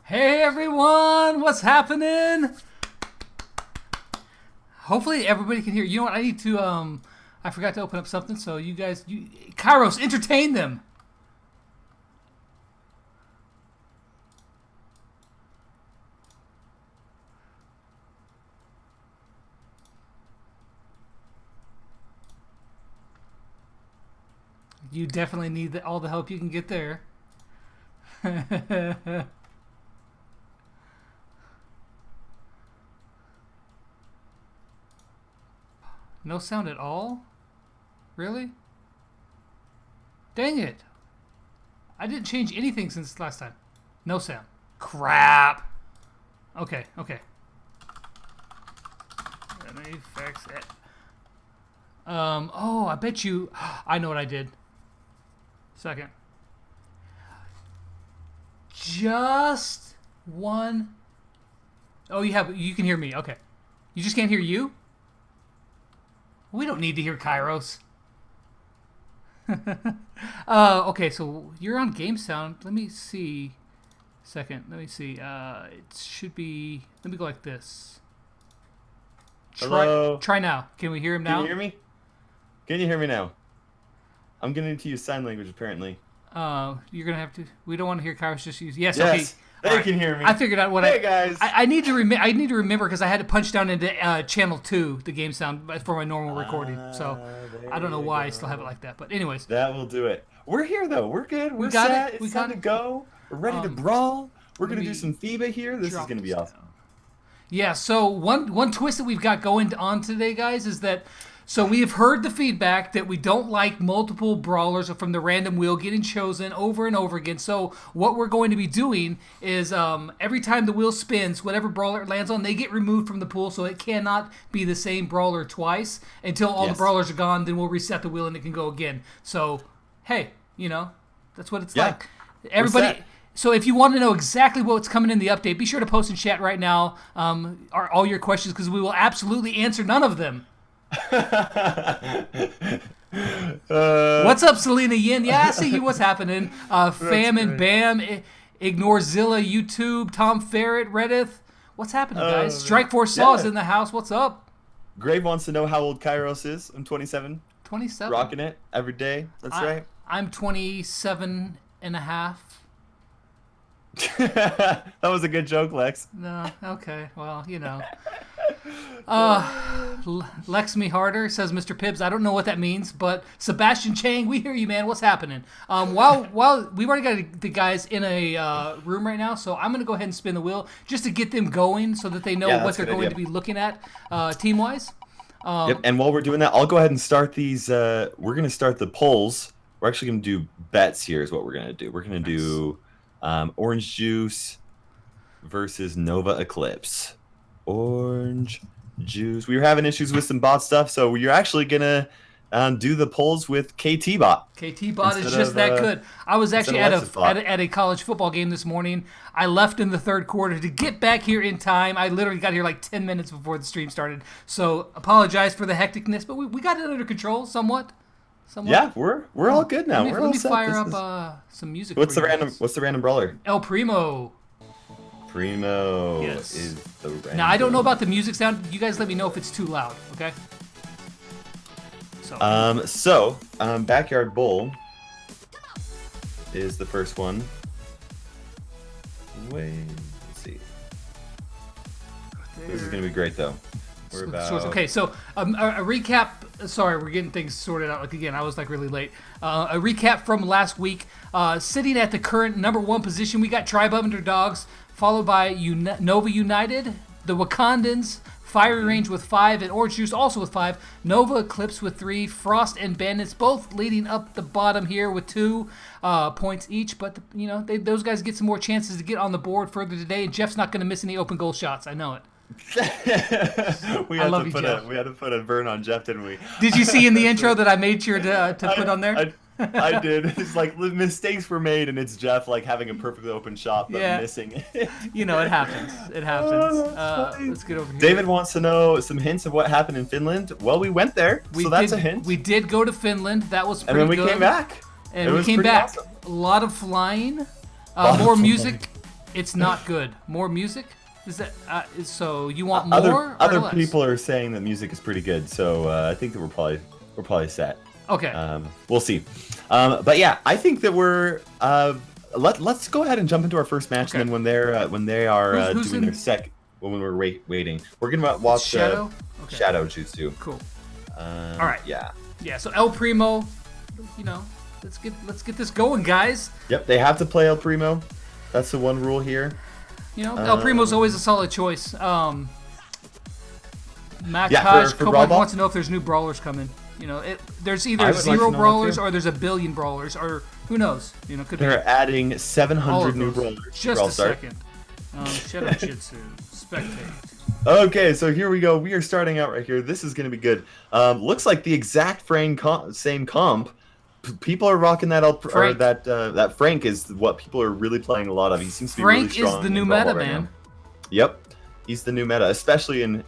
Hey everyone, what's happening? Hopefully everybody can hear. You know what? I need to I forgot to open up something, so you Kairos, entertain them. You definitely need all the help you can get there. No sound at all? Really? Dang it. I didn't change anything since last time. No sound. Crap. Okay. Let me fix it. Oh, I bet you... I know what I did. Second. Just one... Oh, you can hear me. Okay. You just can't hear you? We don't need to hear Kairos. Okay, so you're on game sound. Let me see. Second, let me see. It should be... Let me go like this. Hello? Try now. Can we hear him now? Can you hear me? Can you hear me now? I'm going to need to use sign language, apparently. You're going to have to... We don't want to hear Kairos just use... Yes, yes. Okay. They can hear me. I figured out what hey guys. I need to remember because I had to punch down into channel 2, the game sound, for my normal recording. So I don't know why I still have it like that. But anyways. That will do it. We're here, though. We're good. We're got set. it. It's time to go. We're ready to brawl. We're going to do some FIBA here. This is going to be awesome. Yeah, so one twist that we've got going on today, guys, is that... So we have heard the feedback that we don't like multiple brawlers from the random wheel getting chosen over and over again. So what we're going to be doing is every time the wheel spins, whatever brawler it lands on, they get removed from the pool. So it cannot be the same brawler twice until all the brawlers are gone. Then we'll reset the wheel and it can go again. So, hey, that's what it's like. Everybody... So if you want to know exactly what's coming in the update, be sure to post in chat right now all your questions because we will absolutely answer none of them. What's up, Selena Yin? Yeah, I see you. What's happening? Fam and Bam, Ignorzilla, YouTube, Tom Ferret, Reddit. What's happening, guys? Strike Force Saw is in the house. What's up? Grave wants to know how old Kairos is. I'm 27. 27. Rocking it every day. That's right. I'm 27 and a half. That was a good joke, Lex. No, okay. Well, Lex me harder, says Mr. Pibbs. I don't know what that means, but Sebastian Chang, we hear you, man. What's happening? While we've already got the guys in a room right now, so I'm gonna go ahead and spin the wheel just to get them going, so that they know what they're going to be looking at team wise. Yep. And while we're doing that, I'll go ahead and start these. We're gonna start the polls. We're actually gonna do bets. Here is what we're gonna do. We're gonna do Orange Juice versus Nova Eclipse. Orange Juice. We were having issues with some bot stuff, so you're actually gonna do the polls with KT bot. KT bot is just that good. I was actually at a college football game this morning. I left in the third quarter to get back here in time. I literally got here like 10 minutes before the stream started. So apologize for the hecticness, but we got it under control somewhat. Yeah, we're all good now. Let me fire up some music. What's the random brawler? El Primo. Primo is the random. Now I don't know about the music sound. You guys let me know if it's too loud, okay? So Backyard Bowl is the first one. Let's see. This is gonna be great though. Okay, so a recap. Sorry, we're getting things sorted out. Like again, I was like really late. A recap from last week. Sitting at the current #1 position, we got Tribe Underdogs, followed by Nova United, the Wakandans, Fiery Range with 5, and Orange Juice also with 5. Nova Eclipse with 3. Frost and Bandits both leading up the bottom here with 2 points each. But those guys get some more chances to get on the board further today. And Jeff's not going to miss any open goal shots. I know it. We had to put a burn on Jeff, didn't we? Did you see in the intro that I made sure to put on there? I did. It's like mistakes were made, and it's Jeff like having a perfectly open shot but missing it. It happens. It happens. Let's get over here. David wants to know some hints of what happened in Finland. Well, we went there, so that's a hint. We did go to Finland. That was pretty good. And then we came back. And we came back. Awesome. A lot of flying. More music. It's not good. More music? Is that so? You want more? or Other less? people are saying that music is pretty good, so I think that we're probably set. Okay. We'll see. But yeah, I think that we're let's go ahead and jump into our first match, Okay. and then when they are Who's doing in- their sec when we're waiting, we're gonna watch Shadow. Okay. Shadow Jutsu. Cool. All right. Yeah. Yeah. So El Primo, let's get this going, guys. Yep. They have to play El Primo. That's the one rule here. El Primo's always a solid choice. Matt Yeah, Kosh for Brawl Ball? wants to know if there's new brawlers coming. There's I either would like to 0 know brawlers too. or there's a billion brawlers, or who knows? Could be They're adding all 700 of new those. brawlers. Just Brawl a Stars. second. Shadow Jitsu. Spectate. Okay, so here we go. We are starting out right here. This is going to be good. Looks like the exact same comp. People are rocking that Frank. that Frank is what people are really playing a lot of. He seems to be Frank really strong. is the in new Brawl meta, Ball right man. now. Yep, he's the new meta, especially in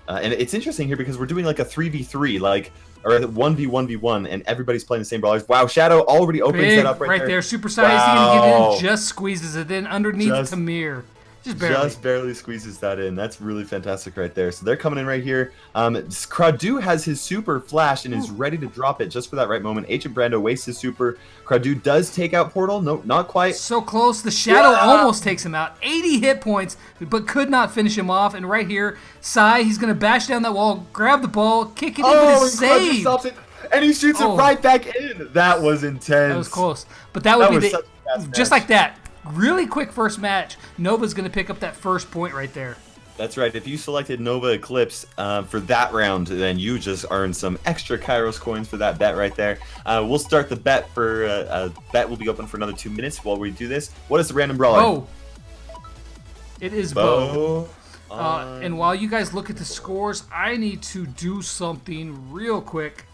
and it's interesting here because we're doing like a 3v3, or a 1v1v1, and everybody's playing the same brawlers. Wow, Shadow already opens Big, that up right there. Super size. He's gonna get Wow. in, just squeezes it in underneath Tamir. Just barely. Just barely squeezes that in. That's really fantastic right there. So they're coming in right here. Kradu has his super flash and is ready to drop it just for that right moment. Agent Brando wastes his super. Kradu does take out Portal. No, not quite. So close. The Shadow almost takes him out. 80 hit points, but could not finish him off. And right here, Sai, he's going to bash down that wall, grab the ball, kick it in, but it's and Kradu saved. stops it, and he shoots it right back in. That was intense. That was close. But that would be such a fast just match. like that. Really quick first match. Nova's going to pick up that first point right there. That's right. If you selected Nova Eclipse for that round, then you just earned some extra Kairos coins for that bet right there. We'll start the bet for bet will be open for another 2 minutes while we do this. What is the random brawler? Bo. It is Bo. Bo. And while you guys look at the scores, I need to do something real quick.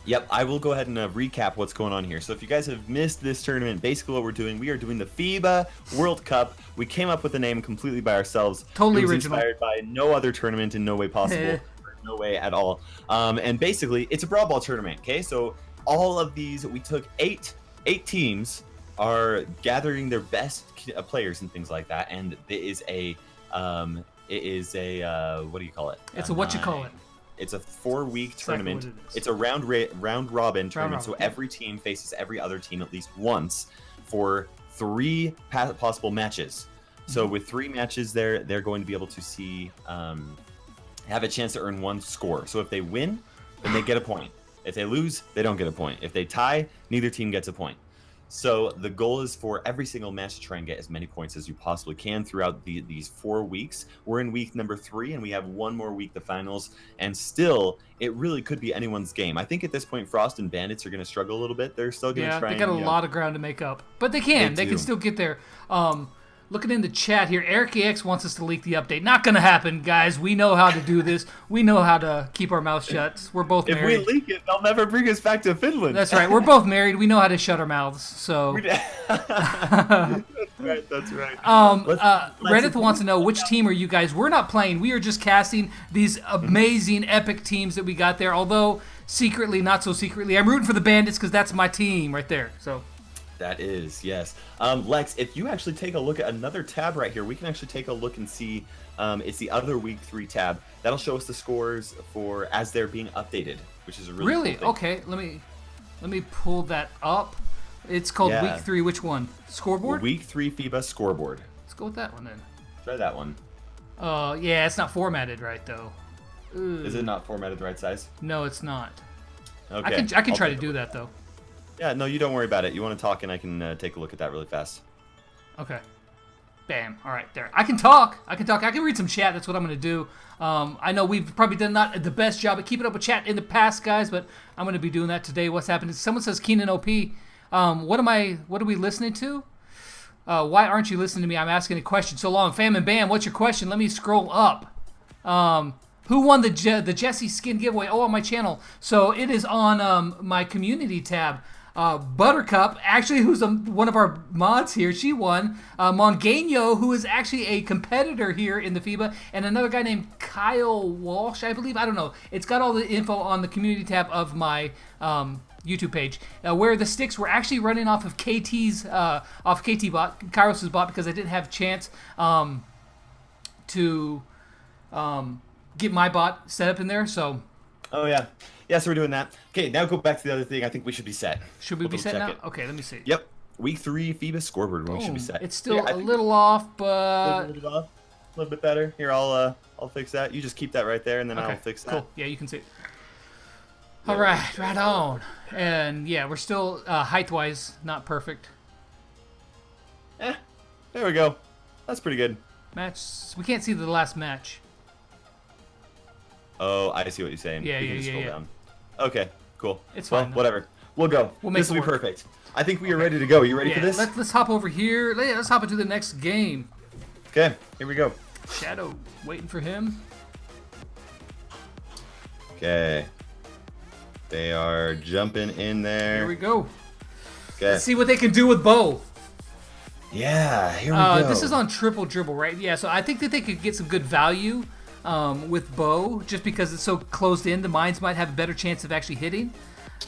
Yep, I will go ahead and recap what's going on here. So if you guys have missed this tournament, basically what we're doing, we are doing the FIBA World Cup. We came up with the name completely by ourselves. Totally it was original. Inspired by no other tournament in no way possible. No way at all. And basically, it's a Brawl Ball tournament, okay? So all of these, we took eight teams are gathering their best players and things like that. And it is a, what do you call it? It's a what you call it. It's a 4-week tournament. Exactly what it is. It's a round robin tournament. So robin. every team faces every other team at least once for 3 possible matches. So with 3 matches there, they're going to be able to see have a chance to earn 1 score. So if they win, then they get a point. If they lose, they don't get a point. If they tie, neither team gets a point. So the goal is for every single match to try and get as many points as you possibly can throughout these 4 weeks. We're in week number 3, and we have 1 more week, the finals. And still, it really could be anyone's game. I think at this point, Frost and Bandits are going to struggle a little bit. They're still going to try. They got a lot of ground to make up, but they can. They can still get there. Looking in the chat here, Eric EX wants us to leak the update. Not going to happen, guys. We know how to do this. We know how to keep our mouth shut. We're both married. If we leak it, they'll never bring us back to Finland. That's right. We're both married. We know how to shut our mouths. So. That's right. Reddit wants to know, which team are you guys? We're not playing. We are just casting these amazing, epic teams that we got there. Although secretly, not so secretly, I'm rooting for the Bandits because that's my team right there. So. That is, yes. Lex, if you actually take a look at another tab right here, we can actually take a look and see it's the other week 3 tab. That'll show us the scores for as they're being updated, which is a really cool thing. Okay, let me pull that up. It's called week 3. Which one? Scoreboard? Week 3 FIBA scoreboard. Let's go with that one then. Try that one. Yeah, it's not formatted right though. Is it not formatted the right size? No, it's not. Okay. I can try to do that though. Yeah, no, you don't worry about it. You want to talk, and I can take a look at that really fast. Okay. Bam. All right, there. I can talk. I can read some chat. That's what I'm going to do. I know we've probably done not the best job at keeping up with chat in the past, guys, but I'm going to be doing that today. What's happening? Someone says Keenan OP. What are we listening to? Why aren't you listening to me? I'm asking a question. So long. Fam and Bam, what's your question? Let me scroll up. Who won the Jesse skin giveaway? Oh, on my channel. So it is on my community tab. Buttercup, actually, who's one of our mods here, she won. Mongaño, who is actually a competitor here in the FIBA, and another guy named Kyle Walsh, I believe. I don't know. It's got all the info on the community tab of my YouTube page, where the sticks were actually running off of KT's KT bot, Kairos' bot, because I didn't have a chance to get my bot set up in there. So. Oh yeah. Yeah, so we're doing that. Okay, now go back to the other thing. I think we should be set. Should we be set now? Okay, let me see. Yep. Week 3 FIBA scoreboard. We should be set. It's still a little off, but a little bit better. Here, I'll fix that. You just keep that right there, and then I'll fix that. Cool. Yeah, you can see it. All right, right on. And yeah, we're still height-wise not perfect. There we go. That's pretty good. Match. We can't see the last match. Oh, I see what you're saying. Yeah, you can just scroll yeah. down. Okay, cool. It's fine. Well, whatever. We'll go. This will be perfect. I think we are ready to go. You ready for this? Let's hop over here. Let's hop into the next game. Okay, here we go. Shadow, waiting for him. Okay. They are jumping in there. Here we go. Okay. Let's see what they can do with Bo. Yeah, here we go. This is on triple dribble, right? Yeah, so I think that they could get some good value with Bo, just because it's so closed in. The mines might have a better chance of actually hitting.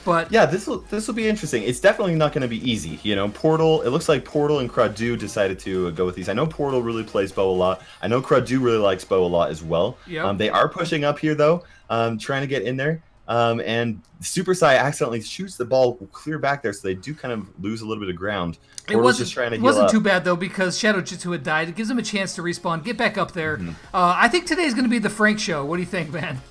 But yeah, this will be interesting. It's definitely not going to be easy. You know, Portal. It looks like Portal and Cradu decided to go with these. I know Portal really plays Bo a lot. I know Cradu really likes Bo a lot as well. Yep. They are pushing up here though, trying to get in there. And Super Sai accidentally shoots the ball clear back there, so they do kind of lose a little bit of ground. Portal's just trying to heal up. It wasn't too bad though, because Shadow Jitsu had died. It gives him a chance to respawn, get back up there. I think today's going to be the Frank show. What do you think, man?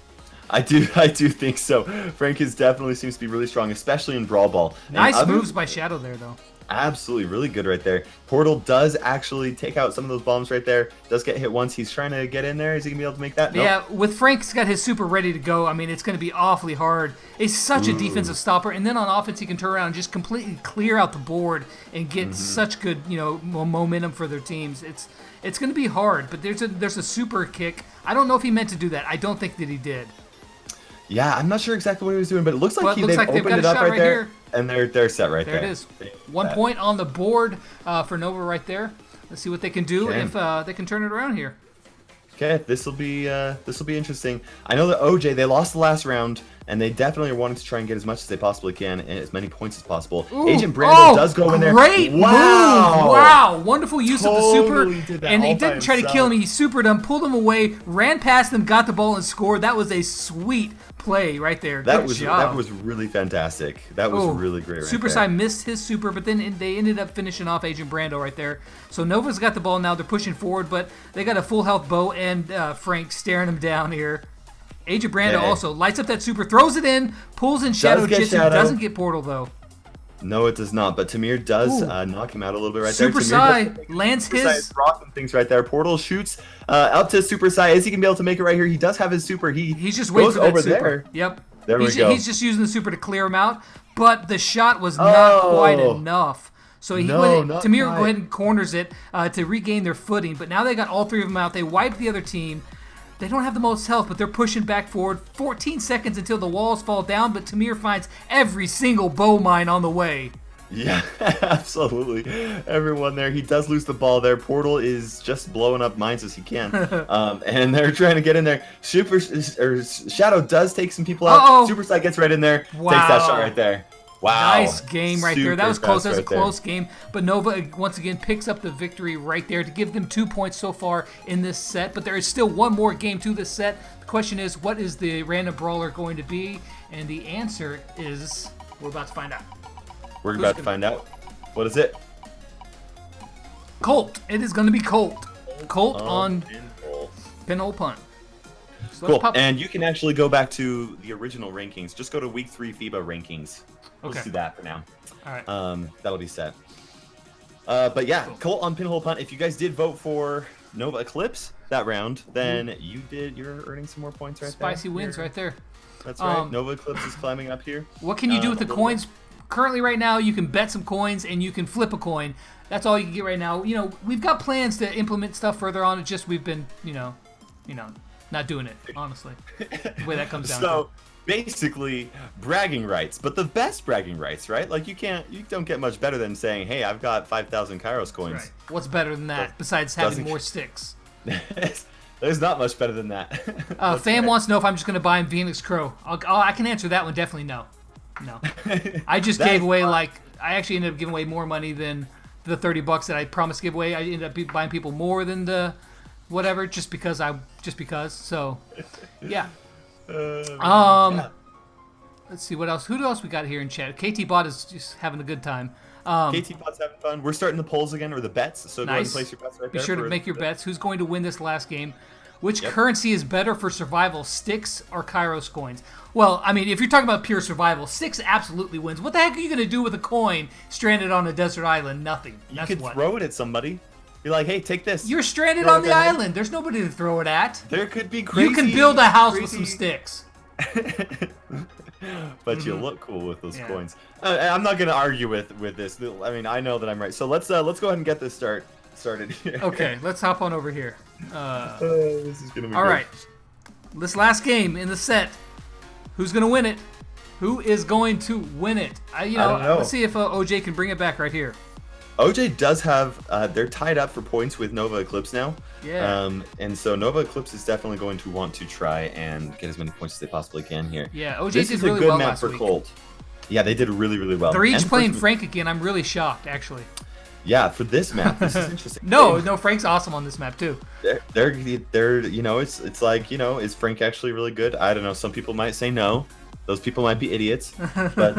I do think so. Frank definitely seems to be really strong, especially in Brawl Ball. Nice moves by Shadow there, though. Absolutely, really good right there. Portal does actually take out some of those bombs right there. Does get hit once. He's trying to get in there. Is he going to be able to make that? Yeah, nope. with Frank's got his super ready to go. I mean, it's going to be awfully hard. It's such a defensive stopper. And then on offense, he can turn around and just completely clear out the board and get such good, momentum for their teams. It's going to be hard, but there's a super kick. I don't know if he meant to do that. I don't think that he did. Yeah, I'm not sure exactly what he was doing, but it looks like they've got opened it up right there, here. And they're set right there. There it is. 1 point on the board for Nova right there. Let's see what they can do if they can turn it around here. Okay, this will be interesting. I know that OJ, they lost the last round, and they definitely are wanting to try and get as much as they possibly can and as many points as possible. Ooh, Agent Brando does go in there. Great move! Wow, wonderful use of the super, and he didn't try to kill him. He supered him, pulled him away, ran past him, got the ball, and scored. That was a sweet play right there. That was really fantastic. That was really great. Super Sai missed his super, but then they ended up finishing off Agent Brando right there. So Nova's got the ball now. They're pushing forward, but they got a full health Bo and Frank staring him down here. Agent Brando also lights up that super, throws it in, pulls in Shadow Jitsu. Doesn't get Portal though. No, it does not. But Tamir does knock him out a little bit right Super there. Super Sai lands Super Sai is rocking things right there. Portal shoots up to Super Sai. Is he going to be able to make it right here? He does have his super. He's just waiting for that over super. There. Yep. There we go. He's just using the super to clear him out, but the shot was not quite enough. So Tamir go ahead and corners it to regain their footing. But now they got all three of them out. They wiped the other team. They don't have the most health, but they're pushing back forward. 14 seconds until the walls fall down, but Tamir finds every single bow mine on the way. Yeah, absolutely. Everyone there. He does lose the ball there. Portal is just blowing up mines as he can. And they're trying to get in there. Shadow does take some people out. Super Sai gets right in there. Wow. Takes that shot right there. Wow. Nice game right there. That was close. That was a close game. But Nova, once again, picks up the victory right there to give them 2 points so far in this set. But there is still one more game to this set. The question is, what is the random brawler going to be? And the answer is, we're about to find out. We're about to find out. What is it? Colt. It is going to be Colt. Colt on pinhole punt. So cool. And you can actually go back to the original rankings. Just go to week 3 FIBA rankings. Let's do that for now. All right. That'll be set. But yeah, Colt on pinhole punt. If you guys did vote for Nova Eclipse that round, then you're earning some more points right there. Spicy wins right there. That's right. Nova Eclipse is climbing up here. What can you do with the coins? Currently, right now, you can bet some coins and you can flip a coin. That's all you can get right now. We've got plans to implement stuff further on. It's just we've been, not doing it, honestly. The way that comes down to. Basically, bragging rights, but the best bragging rights, right? Like you don't get much better than saying, "Hey, I've got 5,000 Kairos coins." Right. What's better than that besides having more sticks? There's not much better than that. Fam wants to know if I'm just going to buy him Phoenix Crow. I can answer that one. Definitely no. No. I just gave away I actually ended up giving away more money than the $30 that I promised to give away. I ended up buying people more than the whatever just because. So, yeah. Yeah. Let's see what else. Who else we got here in chat? KT Bot is just having a good time. KT Bot's having fun. We're starting the polls again, or the bets. So go ahead and place your bets right Be there. sure to make your bets. Who's going to win this last game? Which currency is better for survival, sticks or Kairos coins? Well, I mean, if you're talking about pure survival, sticks absolutely wins. What the heck are you going to do with a coin stranded on a desert island? Nothing. You could throw it at somebody. Be like, hey, take this. You're stranded on the island. There's nobody to throw it at. There could be crazy. You can build a house with some sticks. But you look cool with those coins. I'm not going to argue with this. I mean, I know that I'm right. So let's go ahead and get this started here. Okay, let's hop on over here. This is gonna be all good. right. This last game in the set, who's gonna win it? Who is going to win it? I don't know. Let's see if OJ can bring it back right here. OJ does have. They're tied up for points with Nova Eclipse now. Yeah. And so Nova Eclipse is definitely going to want to try and get as many points as they possibly can here. Yeah, OJ this did is really a good well map last for week. Colt. Yeah, they did really, really well. They're each And playing Frank again. I'm really shocked, actually. Yeah, for this map, this is interesting. No, Frank's awesome on this map too. They're it's like, is Frank actually really good? I don't know. Some people might say no. Those people might be idiots. But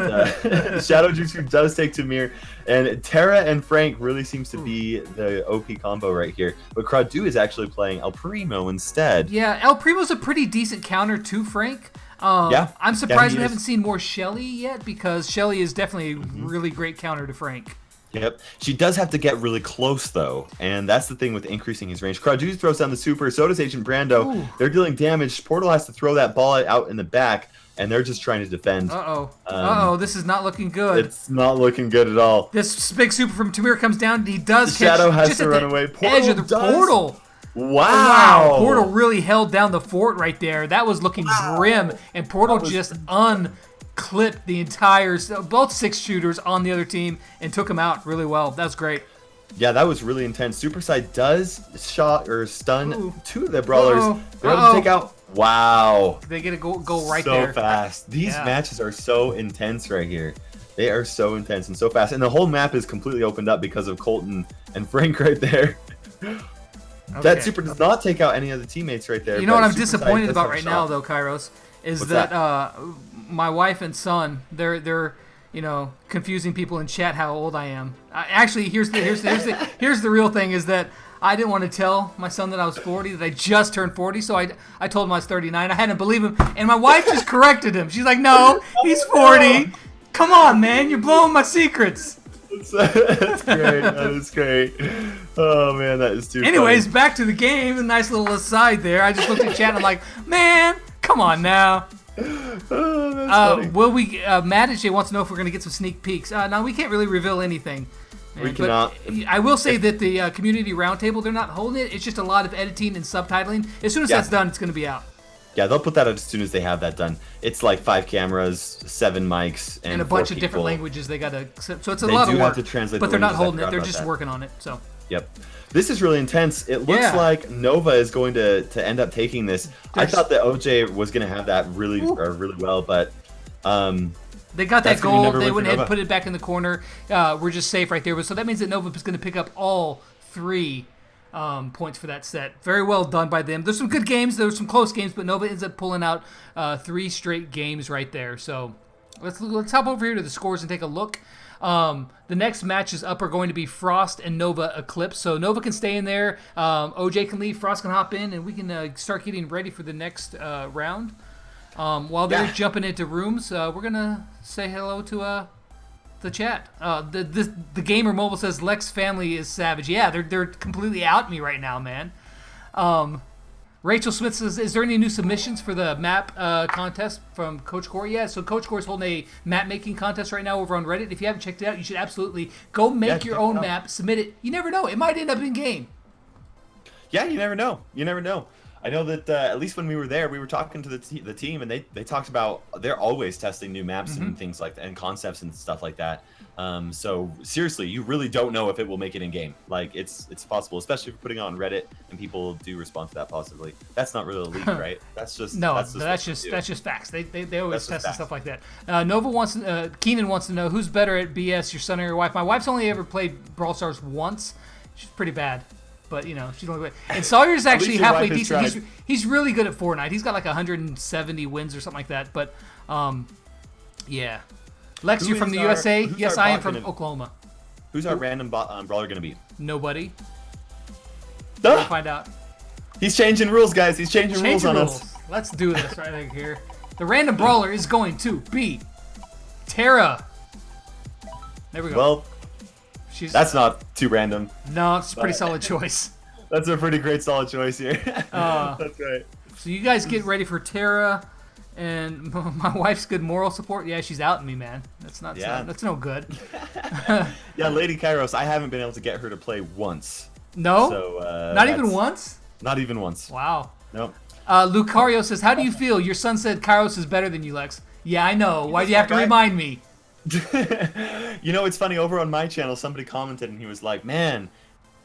Shadow Jutsu does take Tamir, and Terra and Frank really seems to be the OP combo right here. But Kradu is actually playing El Primo instead. Yeah, El Primo's a pretty decent counter to Frank. I'm surprised we haven't seen more Shelly yet, because Shelly is definitely a really great counter to Frank. Yep. She does have to get really close, though, and that's the thing with increasing his range. Kradu throws down the super, so does Agent Brando. Ooh. They're dealing damage. Portal has to throw that ball out in the back, and they're just trying to defend. This is not looking good. It's not looking good at all. This big super from Tamir comes down. He does catch Shadow has just to at run the away. Edge of the portal. Wow. Portal really held down the fort right there. That was looking grim, and Portal just clipped the entire, both 6 shooters on the other team and took them out really well. That was great. Yeah, that was really intense. Superside does stun 2 of the brawlers. They're able to take out. Wow. They get a goal right there. So fast. These matches are so intense right here. They are so intense and so fast. And the whole map is completely opened up because of Colton and Frank right there. That super does not take out any of the teammates right there. You know what I'm disappointed about right now, though, Kairos, is that my wife and son, they're confusing people in chat how old I am. Actually, here's the real thing is that I didn't want to tell my son that I was 40, that I just turned 40, so I told him I was 39. I had to believe him, and my wife just corrected him. She's like, "No, he's 40. Come on, man, you're blowing my secrets." That's great. That is great. Oh man, that is too Anyways, funny. back to the game. A nice little aside there. I just looked at chat and I'm like, man, come on now. Will we? Matt wants to know if we're going to get some sneak peeks. No, we can't really reveal anything. We cannot. I will say that the community roundtable, they're not holding it. It's just a lot of editing and subtitling. As soon as that's done, it's going to be out. Yeah, they'll put that out as soon as they have that done. It's like 5 cameras, 7 mics, and a bunch of different languages they got to. So it's a lot of work. They do have to translate, but they're not holding it. They're just working on it. So. Yep. This is really intense. It looks like Nova is going to end up taking this. I thought that OJ was going to have that really well, but they got that goal. They went ahead and put it back in the corner. We're just safe right there. So that means that Nova is going to pick up all 3 points for that set. Very well done by them. There's some good games. There's some close games, but Nova ends up pulling out 3 straight games right there. So let's hop over here to the scores and take a look. The next matches up are going to be Frost and Nova Eclipse. So Nova can stay in there. OJ can leave. Frost can hop in, and we can start getting ready for the next round. While they're jumping into rooms, we're gonna say hello to the chat. The gamer mobile says Lex family is savage. Yeah, they're completely out me right now, man. Rachel Smith says, is there any new submissions for the map contest from Coach Corey? Yeah, so Coach Corey is holding a map-making contest right now over on Reddit. If you haven't checked it out, you should absolutely go make your own map, submit it. You never know. It might end up in-game. Yeah, you never know. You never know. I know that at least when we were there, we were talking to the team, and they talked about they're always testing new maps and things like that, and concepts and stuff like that. So seriously, you really don't know if it will make it in game. Like it's possible, especially if you're putting it on Reddit and people do respond to that positively. That's not really a leak, right? That's just that's just facts. They always test and stuff like that. Keenan wants to know who's better at BS, your son or your wife. My wife's only ever played Brawl Stars once. She's pretty bad. But, you know, she's only... And Sawyer's actually halfway decent. He's really good at Fortnite. He's got like 170 wins or something like that. But, yeah. Lex, you're from the USA? Yes, I am from Oklahoma. Who's our random brawler going to be? Nobody. We'll find out. He's changing rules, guys. He's changing rules on us. Let's do this right here. The random brawler is going to be Tara. There we go. Well... That's not too random. No, it's a pretty solid choice. That's a pretty great solid choice here. That's right. So you guys get ready for Tara, and my wife's good moral support. Yeah, she's outing me, man. That's no good. Yeah, Lady Kairos, I haven't been able to get her to play once. No? So, not even once? Not even once. Wow. Nope. Lucario says, how do you feel? Your son said Kairos is better than you, Lex. Yeah, I know. Why do you have to remind me? You know, it's funny, over on my channel somebody commented and he was like, man,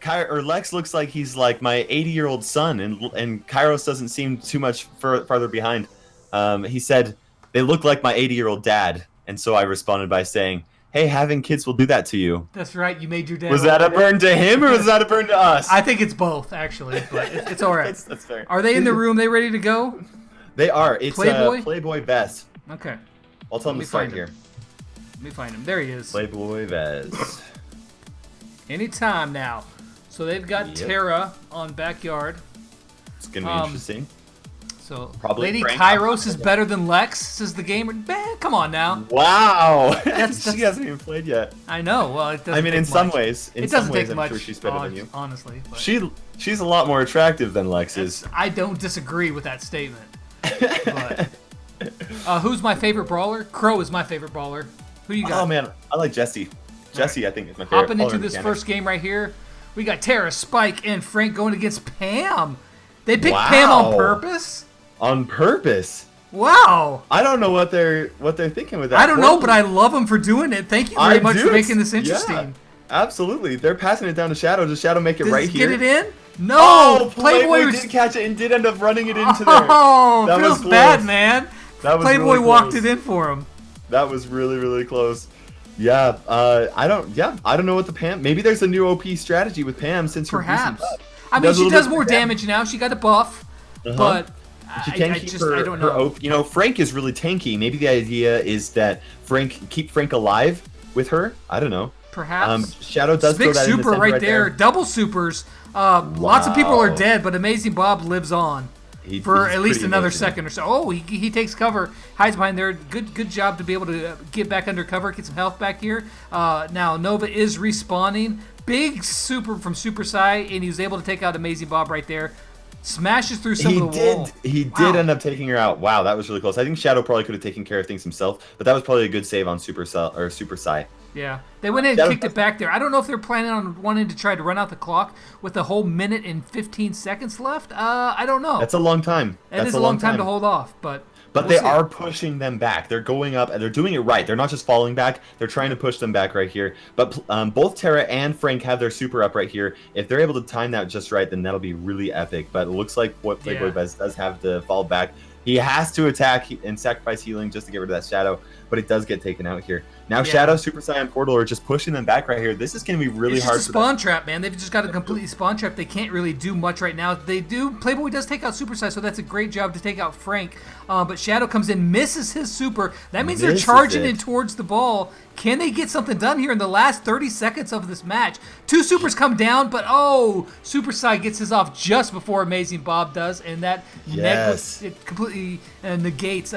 Lex looks like he's like my 80-year-old son, and Kairos doesn't seem too much farther behind. He said they look like my 80-year-old dad, and so I responded by saying, hey, having kids will do that to you. That's right, you made your dad. Was that a burn to him or was that a burn to us? I think it's both, actually, but it's all right. That's fair. Are they in the room? They ready to go? They are. It's Playboy? Playboy Vez. Okay. I'll tell him to start here. Let me find him. There he is. Playboy Vez. Anytime now. So they've got Tara on backyard. It's going to be interesting. So probably Lady Kairos is better than Lex, says the gamer. Man, come on now. Wow. She hasn't even played yet. I know. Well, it doesn't I mean, take in some much. ways. It doesn't take I'm much. sure she's better than you. Honestly. But she's a lot more attractive than Lex is. I don't disagree with that statement. But, who's my favorite brawler? Crow is my favorite brawler. Who you got? Oh, man. I like Jesse. Jesse, I think, is my favorite. Hopping into this first game right here, we got Tara, Spike, and Frank going against Pam. They picked Pam on purpose? On purpose? Wow. I don't know what they're thinking with that. I don't know, but I love them for doing it. Thank you very much for making this interesting. Yeah, absolutely. They're passing it down to Shadow. Does Shadow make it right here? Get it in? No. Oh, Playboy did catch it and did end up running it into there. Oh, that feels bad, man. Playboy really walked it in for him. That was really, really close. Yeah, I don't know what the Pam. Maybe there's a new OP strategy with Pam since perhaps. I mean, she does more damage now. She got a buff, but she can keep I don't know. OP. You know, Frank is really tanky. Maybe the idea is that keep Frank alive with her. I don't know. Perhaps. Shadow does big throw that super in the right there. Double supers. Lots of people are dead, but Amazing Bob lives on. For at least another second or so. Oh, he takes cover, hides behind there. Good job to be able to get back under cover, get some health back here. Now Nova is respawning. Big super from Super Sai, and he was able to take out Amazing Bob right there. Smashes through some of the wall. He did end up taking her out. Wow, that was really close. I think Shadow probably could have taken care of things himself, but that was probably a good save on Super Sai. Yeah, they went in and kicked it back there. I don't know if they're planning on wanting to try to run out the clock with a whole minute and 15 seconds left. I don't know. That's a long time. It is a long time to hold off, but they are pushing them back. They're going up, and they're doing it right. They're not just falling back. They're trying to push them back right here. But both Tara and Frank have their super up right here. If they're able to time that just right, then that'll be really epic. But it looks like what Playboy Bez does have to fall back. He has to attack and sacrifice healing just to get rid of that Shadow, but it does get taken out here. Now Shadow, Super Saiyan, Portal are just pushing them back right here. This is going to be really hard. It's just a spawn trap, man. They've just got a completely spawn trap. They can't really do much right now. They do. Playboy does take out Super Saiyan, so that's a great job to take out Frank. But Shadow comes in, misses his super. That means they're charging in towards the ball. Can they get something done here in the last 30 seconds of this match? Two supers come down, but Super Sai gets his off just before Amazing Bob does, and that it completely negates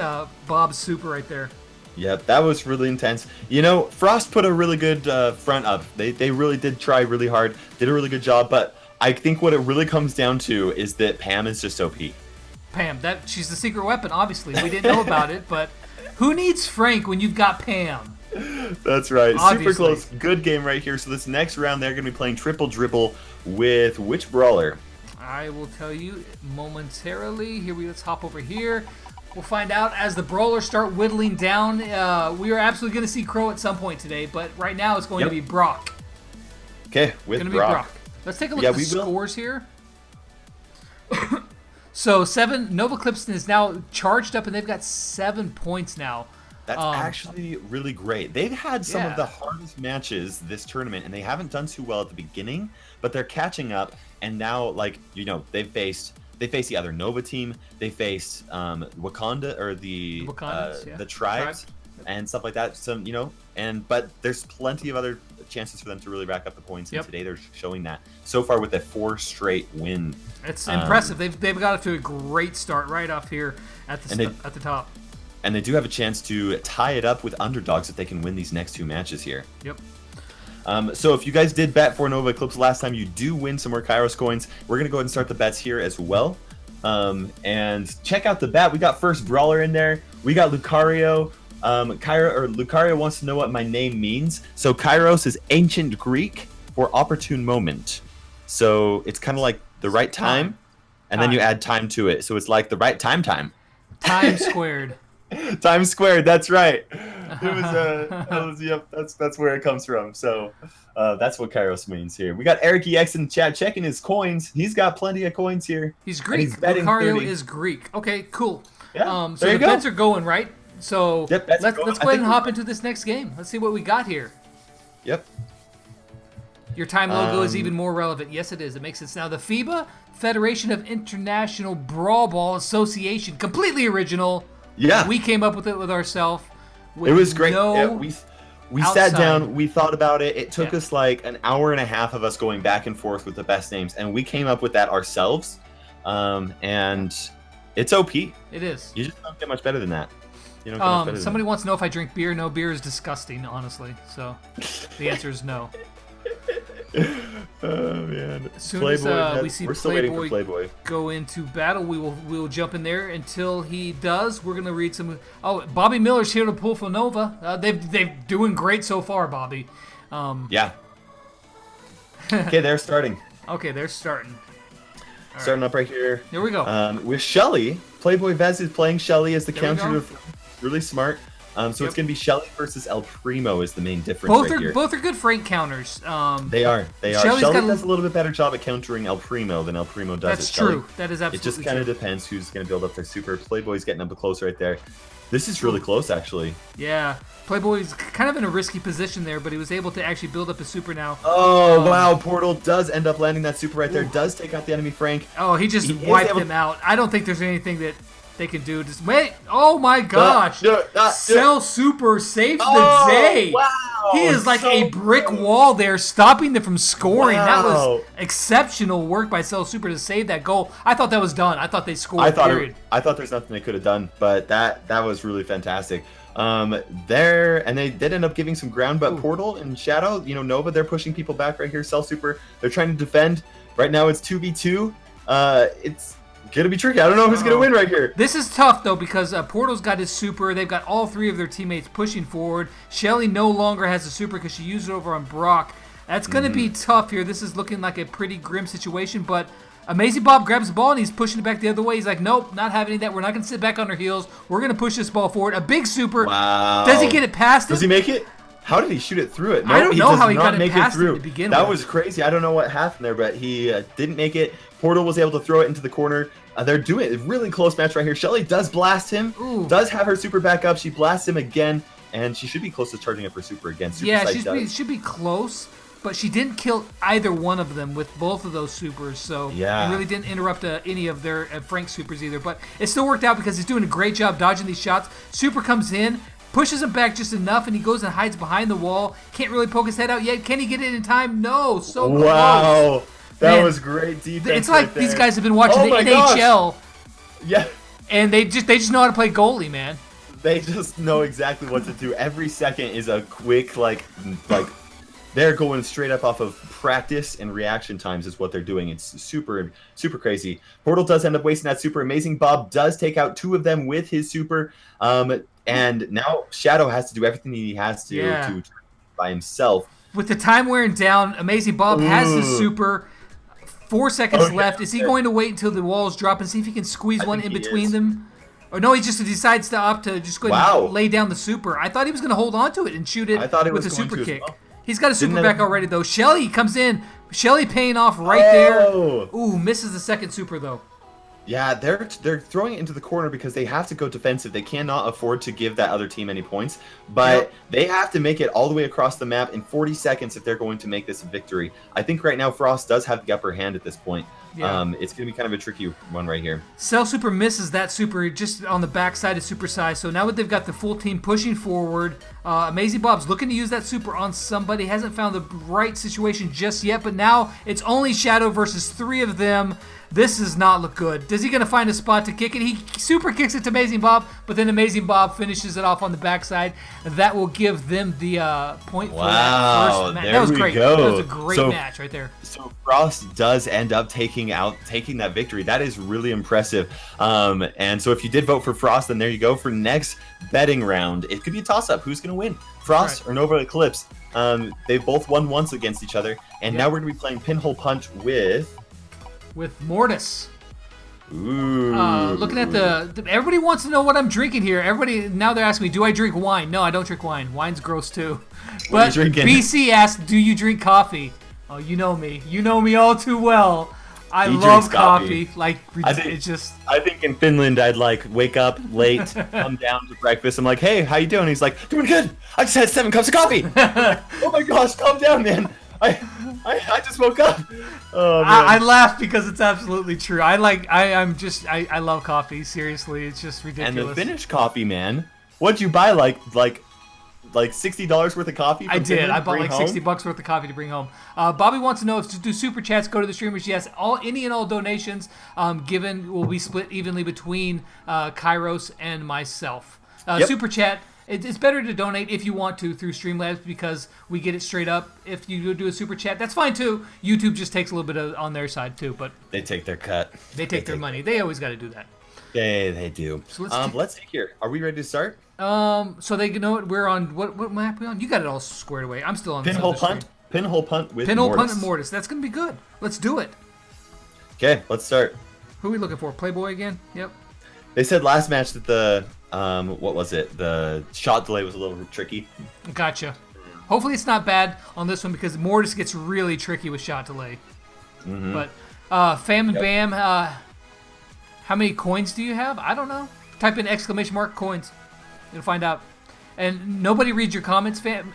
Bob's super right there. Yep, that was really intense. You know, Frost put a really good front up. They really did try really hard, did a really good job, but I think what it really comes down to is that Pam is just OP. Pam, she's the secret weapon, obviously. We didn't know about it, but who needs Frank when you've got Pam? That's right. Obviously. Super close. Good game right here. So this next round, they're going to be playing Triple Dribble with which brawler? I will tell you momentarily. Let's hop over here. We'll find out as the brawlers start whittling down. We are absolutely going to see Crow at some point today, but right now it's going to be Brock. Okay, with Gonna Brock. Be Brock. Let's take a look at the scores here. So Nova Eclipse is now charged up, and they've got 7 points now. That's actually really great. They've had some of the hardest matches this tournament, and they haven't done too well at the beginning, but they're catching up. And now, like, you know, they faced the other Nova team. They faced Wakanda or the tribes and stuff like that. Some, you know, but there's plenty of other chances for them to really rack up the points. And today they're showing that so far with a 4 straight win. It's impressive. They've got it to a great start right off here at the top. And they do have a chance to tie it up with Underdogs if they can win these next 2 matches here. Yep. So if you guys did bet for Nova Eclipse last time, you do win some more Kairos coins. We're going to go ahead and start the bets here as well. And check out the bet. We got first Brawler in there. We got Lucario. Lucario wants to know what my name means. So Kairos is ancient Greek for opportune moment. So it's kind of like the right time, and then you add time to it. So it's like the right time. Time squared. Time squared. That's right. It was yep. That's where it comes from. So that's what Kairos means here. We got Eric EX in the chat checking his coins. He's got plenty of coins here. He's Greek. Lucario is Greek. Okay, cool. Yeah. So the bets are going right. So let's go ahead and hop into this next game. Let's see what we got here. Yep. Your time logo is even more relevant. Yes, it is. It makes sense. Now, the FIBA, Federation of International Brawl Ball Association, completely original. Yeah. We came up with it with ourselves. It was great. We sat down, we thought about it. It took us like an hour and a half of us going back and forth with the best names, and we came up with that ourselves. And it's OP. It is. You just don't get much better than that. You don't get much better than somebody wants to know if I drink beer. No, beer is disgusting, honestly. So the answer is no. Oh man! As soon as we see Playboy go into battle, we will jump in there. Until he does, we're gonna read some. Oh, Bobby Miller's here to pull for Nova. They're doing great so far, Bobby. Yeah. Okay, they're starting. Okay, they're starting. Starting up right here. Here we go. With Shelly, Playboy Vez is playing Shelly as the counter. Really smart. So it's going to be Shelly versus El Primo is the main difference here. Both are good Frank counters. They are. Shelly does a little bit better job at countering El Primo than El Primo does. That's true. That is absolutely true. It just kind of depends who's going to build up their super. Playboy's getting up close right there. This is really close, actually. Yeah. Playboy's kind of in a risky position there, but he was able to actually build up his super now. Oh, wow. Portal does end up landing that super right there. Does take out the enemy Frank. Oh, he just wiped him out. I don't think there's anything that they can do. Just wait. Oh my gosh. Cell Super saves the day. Wow. He is like a brick wall there, stopping them from scoring. Wow. That was exceptional work by Cell Super to save that goal. I thought that was done. I thought they scored. I thought there's nothing they could have done, but that was really fantastic. And they did end up giving some ground, but Portal and Shadow, Nova, they're pushing people back right here. Cell Super, they're trying to defend. Right now it's 2v2. It's gonna be tricky. I don't know who's gonna win right here. This is tough though because Portal's got his super. They've got all 3 of their teammates pushing forward. Shelly no longer has a super because she used it over on Brock. That's gonna be tough here. This is looking like a pretty grim situation, but Amazing Bob grabs the ball and he's pushing it back the other way. He's like, nope, not having any of that. We're not gonna sit back on our heels. We're gonna push this ball forward. A big super. Wow. Does he get it past him? Does he make it? How did he shoot it through it? No, I don't know how he got it past him to begin with. That was crazy. I don't know what happened there, but he didn't make it. Portal was able to throw it into the corner. They're doing a really close match right here. Shelly does blast him. Ooh. Does have her super back up. She blasts him again, and she should be close to charging up her super again. She should be close, but she didn't kill either one of them with both of those supers, so it really didn't interrupt any of their Frank's supers either. But it still worked out because he's doing a great job dodging these shots. Super comes in, pushes him back just enough, and he goes and hides behind the wall. Can't really poke his head out yet. Can he get it in time? No, so close. Wow. That was great defense. It's like these guys have been watching the NHL. Yeah. And they just know how to play goalie, man. They just know exactly what to do. Every second is a quick like they're going straight up off of practice and reaction times is what they're doing. It's super crazy. Portal does end up wasting that super. Amazing Bob does take out 2 of them with his super. And now Shadow has to do everything he has to by himself. With the time wearing down, Amazing Bob has his super. 4 seconds left. Is he going to wait until the walls drop and see if he can squeeze one in between them? Or no, he just decides to opt to just go ahead and lay down the super. I thought he was going to hold on to it and shoot it with a super kick. Well. He's got a super back already, though. Shelly comes in. Shelly paying off right there. Ooh, misses the second super, though. Yeah, they're throwing it into the corner because they have to go defensive. They cannot afford to give that other team any points, but they have to make it all the way across the map in 40 seconds if they're going to make this a victory. I think right now Frost does have the upper hand at this point. Yeah. It's going to be kind of a tricky one right here. Cell Super misses that super just on the backside of Super Size. So now that they've got the full team pushing forward, Amazing Bob's looking to use that super on somebody. Hasn't found the right situation just yet, but now it's only Shadow versus 3 of them. This does not look good. Is he going to find a spot to kick it? He super kicks it to Amazing Bob, but then Amazing Bob finishes it off on the backside. That will give them the point for that first match. That was great. That was a great match right there. So Frost does end up taking that victory. That is really impressive. And so if you did vote for Frost, then there you go for next betting round. It could be a toss-up. Who's going to win? Frost or Nova Eclipse? They've both won once against each other, and now we're going to be playing Pinhole Punch with Mortis. Ooh. Looking at everybody wants to know what I'm drinking here. Everybody now they're asking me, do I drink wine? No, I don't drink wine. Wine's gross too. But BC asked, do you drink coffee? Oh, you know me. You know me all too well. I love coffee. Like I think in Finland I'd wake up late, come down to breakfast. I'm like, hey, how you doing? He's like, doing good. I just had 7 cups of coffee. Like, oh my gosh, calm down, man. I just woke up. Oh, man. I laugh because it's absolutely true. I love coffee. Seriously, it's just ridiculous. And the Finnish coffee, man. What'd you buy? Like $60 worth of coffee? I did. I bought like $60 worth of coffee to bring home. Bobby wants to know if to do super chats, go to the streamers. Yes, any and all donations given will be split evenly between Kairos and myself. Super chat. It's better to donate if you want to through Streamlabs because we get it straight up. If you do a super chat, that's fine too. YouTube just takes a little bit on their side too, but they take their cut. They take their money. They always got to do that. Yeah, they do. So let's see here. Are we ready to start? So they know we're on what map are we on? You got it all squared away. I'm still on Pinhole Punt. Pinhole Punt with Pinhole Punt and Mortis. That's gonna be good. Let's do it. Okay, let's start. Who are we looking for? Playboy again? Yep. They said last match that the what was it? The shot delay was a little tricky. Gotcha. Hopefully it's not bad on this one because Mortis gets really tricky with shot delay. Mm-hmm. But Fam and Bam, how many coins do you have? I don't know. Type in ! coins. You'll find out. And nobody reads your comments, fam.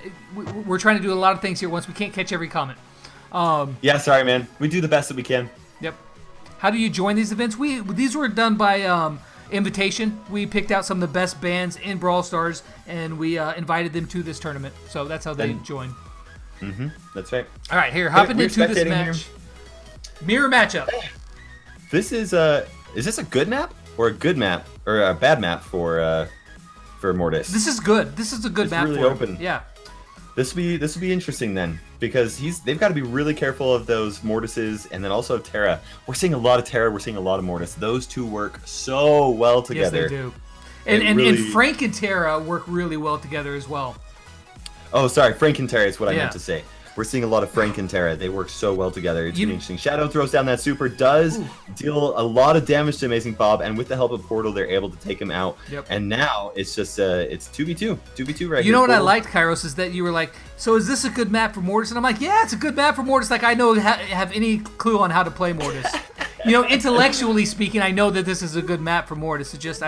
We're trying to do a lot of things here once. We can't catch every comment. Yeah, sorry, man. We do the best that we can. Yep. How do you join these events? These were done by invitation. We picked out some of the best bands in Brawl Stars, and we invited them to this tournament. So that's how they joined. Mm-hmm. That's right. All right, here, hopping into this match. Mirror matchup. This is this a good map or a good map or a bad map for Mortis? This is good. This is a good map. Really for open. Him. Yeah. This will be interesting then because they've got to be really careful of those Mortises and then also of Terra. We're seeing a lot of Terra. We're seeing a lot of Mortis. Those two work so well together. Yes, they do. And Frank and Terra work really well together as well. Oh, sorry. Frank and Terra is what I meant to say. We're seeing a lot of Frank and Terra. They work so well together. It's really interesting. Shadow throws down that super, does deal a lot of damage to Amazing Bob, and with the help of Portal, they're able to take him out. Yep. And now it's just it's 2v2 right here. You know what I liked, Kairos, is that you were like, so is this a good map for Mortis? And I'm like, yeah, it's a good map for Mortis. Like I know have any clue on how to play Mortis. Intellectually speaking, I know that this is a good map for Mortis. It's just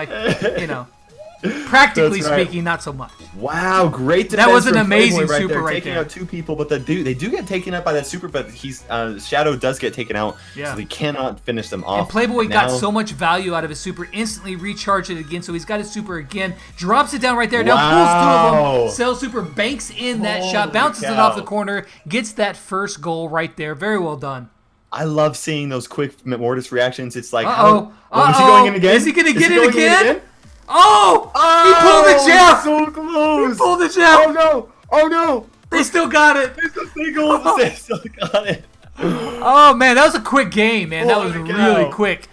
practically speaking, not so much. Wow, great defense. That was an amazing super there, right taking there. Out 2 people, but they do get taken out by that super, but Shadow does get taken out, so they cannot finish them off. And Playboy got so much value out of his super, instantly recharged it again, so he's got his super again, drops it down right there, now pulls 2 of them, Cell Super banks in that shot, bounces it off the corner, gets that first goal right there. Very well done. I love seeing those quick Mortis reactions. It's like, is he going in again? Is he going to get it again? Oh! He pulled the jab! So close! He pulled the jab! Oh no! Oh no! They still got it! They still got it! Oh man, that was a quick game, man. That was really quick.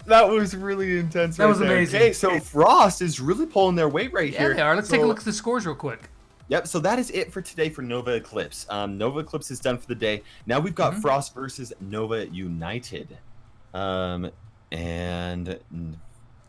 That was really intense. That was amazing. Okay, so Frost is really pulling their weight right here. Yeah, they are. Let's take a look at the scores real quick. Yep, so that is it for today for Nova Eclipse. Nova Eclipse is done for the day. Now we've got Frost versus Nova United. And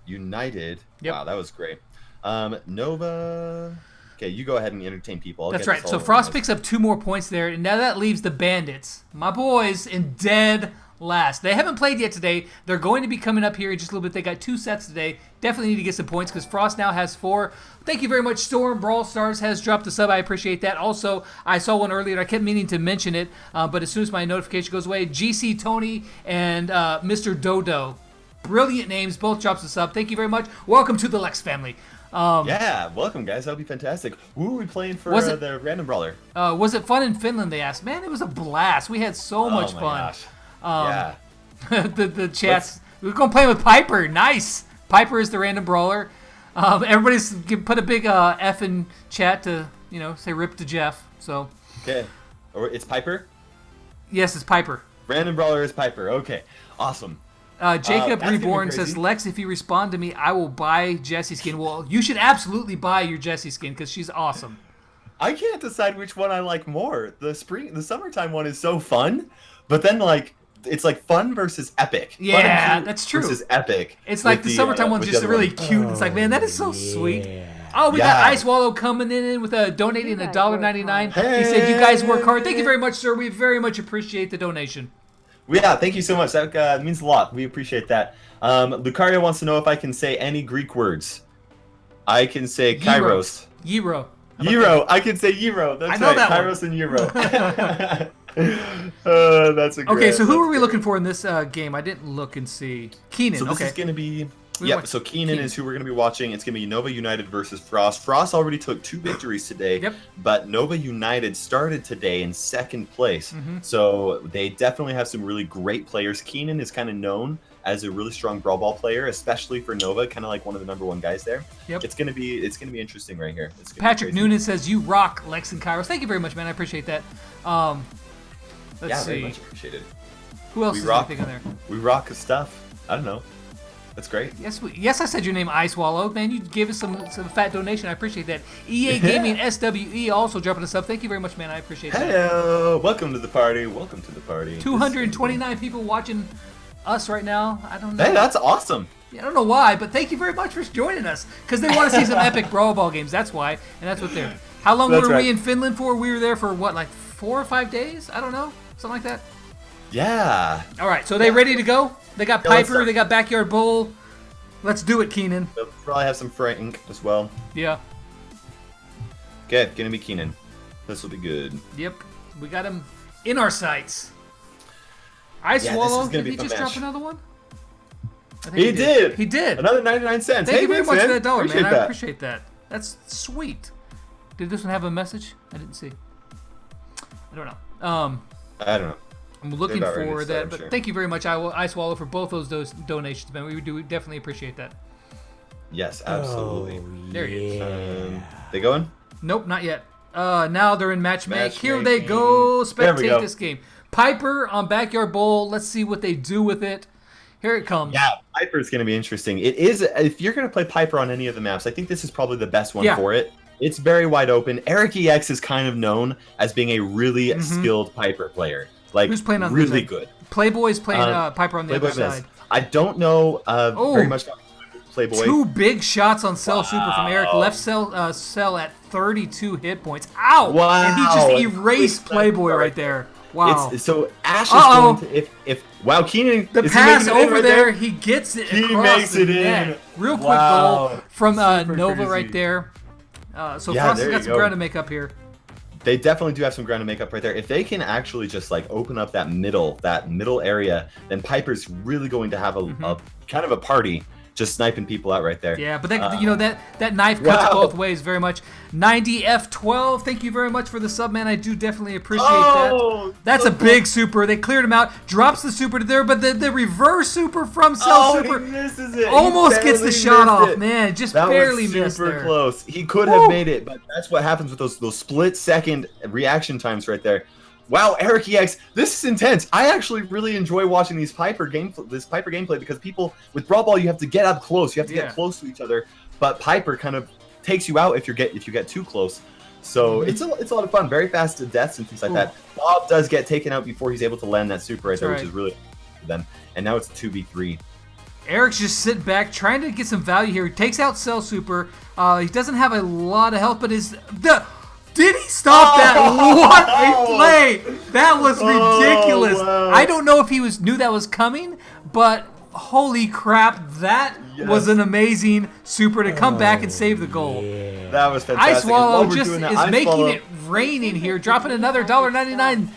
United, wow, that was great. Nova, okay, you go ahead and entertain people. That's right. So Frost picks up 2 more points there, and now that leaves the Bandits, my boys, in dead last. They haven't played yet today. They're going to be coming up here in just a little bit. They got 2 sets today. Definitely need to get some points because Frost now has 4. Thank you very much. Storm Brawl Stars has dropped a sub. I appreciate that. Also, I saw one earlier. I kept meaning to mention it, but as soon as my notification goes away, GC Tourney and Mr. Dodo. Brilliant names. Both drops a sub. Thank you very much. Welcome to the Lex family. Yeah, welcome, guys. That'll be fantastic. Who are we playing for the Random Brawler? Was it fun in Finland, they asked. Man, it was a blast. We had so much fun. Gosh. Yeah. the chats. We're going to play with Piper. Nice. Piper is the Random Brawler. Everybody's put a big F in chat to, say rip to Jeff. So. Okay. Or it's Piper? Yes, it's Piper. Random Brawler is Piper. Okay. Awesome. Jacob Reborn says, Lex, if you respond to me, I will buy Jessie skin. Well, you should absolutely buy your Jessie skin because she's awesome. I can't decide which one I like more. The summertime one is so fun, but then it's like fun versus epic. Yeah, that's true. Versus epic. It's like the summertime one's just really cute. It's like, man, that is so sweet. Oh, we got Ice Wallow coming in with donating $1.99. Hey. He said, you guys work hard. Thank you very much, sir. We very much appreciate the donation. Yeah, thank you so much. That means a lot. We appreciate that. Lucario wants to know if I can say any Greek words. I can say Kairos. Gyro. Gyro. I can say Gyro. That's right. Kairos and Gyro. That's a great. Okay, so who are we looking for in this game? I didn't look and see. Keenan. So this is going to be... Yep, so Keenan is who we're going to be watching. It's going to be Nova United versus Frost. Frost already took 2 victories today, but Nova United started today in 2nd place. So they definitely have some really great players. Keenan is kind of known as a really strong Brawl Ball player, especially for Nova, kind of like one of the #1 guys there. It's going to be interesting right here. Patrick Noonan says, you rock, Lex and Kairos. Thank you very much, man. I appreciate that. Let's see. Very much appreciated. Who else is anything on there? We rock the stuff. I don't know. That's great. Yes, I said your name, Ice Wallow. Man, you gave us some fat donation. I appreciate that. EA Gaming SWE also dropping us up. Thank you very much, man. I appreciate that. Hello. Welcome to the party. Welcome to the party. 229 people watching us right now. I don't know. Hey, that's awesome. I don't know why, but thank you very much for joining us. Because they want to see some epic Brawl Ball games. That's why. And that's what they're... How long were we in Finland for? We were there for, what, like 4 or 5 days? I don't know. Something like that. Yeah. All right, so they ready to go? They got Piper, they got Backyard Bull. Let's do it, Keenan. They'll probably have some Frank as well. Yeah. Okay, gonna be Keenan. This will be good. Yep, we got him in our sights. Ice Wallow, did he just drop another one? He did. He did. Another 99 cents. Thank you very much for that dollar, man. I appreciate that. That's sweet. Did this one have a message? I didn't see. I don't know. I don't know. I'm looking for that, but thank you very much, Ice Wallow, for both those donations, man. We definitely appreciate that. Yes, absolutely. There he is. They going? Nope, not yet. Now they're in matchmake. Here they go. Spectate this game. Piper on Backyard Bowl. Let's see what they do with it. Here it comes. Yeah, Piper's going to be interesting. It is. If you're going to play Piper on any of the maps, I think this is probably the best one for it. It's very wide open. Eric EX is kind of known as being a really skilled Piper player. Like, who's playing on really good? Playboy's playing Piper on the other side. I don't know very much about Playboy. 2 big shots on Cell Super from Eric. Left Cell at 32 hit points. Ow! Wow! And he just erased Playboy right there. Wow. So Ash is going to if Keenan the pass over there, he gets it. He makes it in. Real quick goal from Nova right there. So Frost has got some ground to make up here. They definitely do have some ground to make up right there. If they can actually just open up that middle area, then Piper's really going to have a kind of a party just sniping people out right there. Yeah, but that, that knife cuts both ways very much. 90F12, thank you very much for the sub, man. I do definitely appreciate that. That's a big super. They cleared him out, drops the super to there, but the reverse super from Cell Super he misses it. Almost gets the shot off, man. Just barely missed there. Super close. He could have made it, but that's what happens with those split-second reaction times right there. Wow, Eric EX, this is intense. I actually really enjoy watching this Piper gameplay because people with Brawl Ball, you have to get up close, you have to get close to each other. But Piper kind of takes you out if you get too close. So it's a lot of fun. Very fast to deaths and things like that. Bob does get taken out before he's able to land that super right there, which is really good for them. And now it's 2v3. Eric's just sitting back, trying to get some value here. He takes out Cell Super. He doesn't have a lot of health, but did he stop that? What a play! That was ridiculous. Wow. I don't know if he knew that was coming, but holy crap, that was an amazing super to come back and save the goal. That was fantastic. Ice Swallow just is making it raining here, dropping another $1.99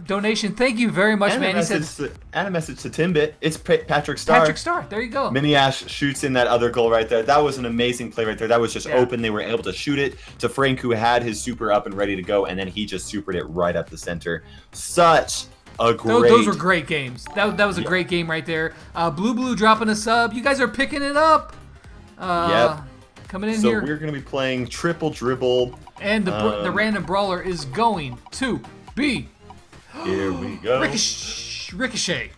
donation. Thank you very much, man. He says, and a message to Timbit. It's Patrick Starr. Patrick Starr. There you go. Mini Ash shoots in that other goal right there. That was an amazing play right there. That was just open. They were able to shoot it to Frank, who had his super up and ready to go, and then he just supered it right up the center. Such a great. Those were great games. That was a great game right there. Blue dropping a sub. You guys are picking it up. Coming in here. So we're going to be playing Triple Dribble. And the random brawler is going to be... Here we go. Ricochet.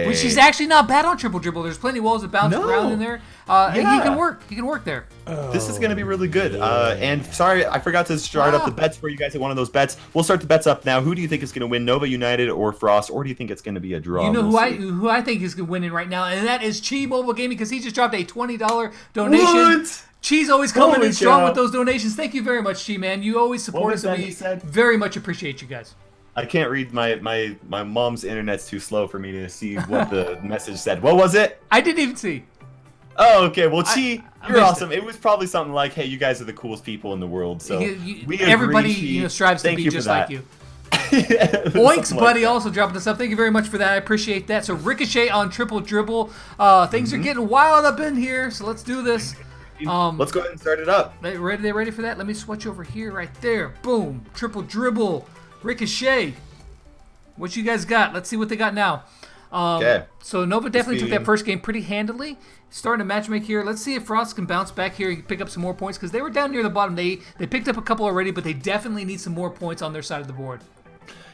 Which is actually not bad on Triple Dribble. There's plenty of walls that bounce around in there. And he can work. He can work there. This is going to be really good. And sorry, I forgot to start up the bets for you guys at one of those bets. We'll start the bets up now. Who do you think is going to win, Nova United or Frost, or do you think it's going to be a draw? You know who I think is winning right now, and that is Chi Mobile Gaming, because he just dropped a $20 donation. What? Chi's always coming in strong with those donations. Thank you very much, Chi, man. You always support us, and we very much appreciate you guys. I can't read my mom's internet's too slow for me to see what the message said. What was it? I didn't even see. Oh, okay. Well, Chi, you're awesome. It was probably something like, "Hey, you guys are the coolest people in the world." So everybody strives to be just like you. Oinks, buddy, also dropping us up. Thank you very much for that. I appreciate that. So Ricochet on Triple Dribble. Things are getting wild up in here. So let's do this. Let's go ahead and start it up. They ready for that? Let me switch over here, right there. Boom. Triple Dribble. Ricochet. What you guys got? Let's see what they got now. Okay. So Nova definitely took that first game pretty handily. Starting to matchmake here. Let's see if Frost can bounce back here and pick up some more points, because they were down near the bottom. They picked up a couple already, but they definitely need some more points on their side of the board.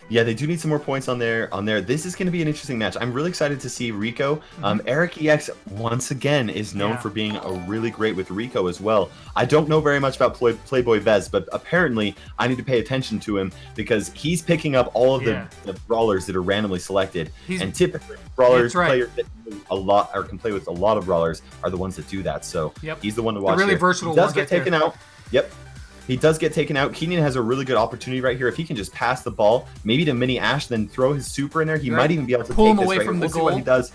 Yeah, they do need some more points on there. This is going to be an interesting match. I'm really excited to see Rico. Eric EX, once again, is known for being really great with Rico as well. I don't know very much about Playboy Vez, but apparently I need to pay attention to him, because he's picking up all of the brawlers that are randomly selected. And typically, players that do a lot or can play with a lot of brawlers are the ones that do that. So he's the one to watch. Really versatile. He does get taken out. Yep. He does get taken out. Keenan has a really good opportunity right here. If he can just pass the ball, maybe to Mini Ash, then throw his super in there, he might even be able to pull take him this away from the goal. goal. What he does.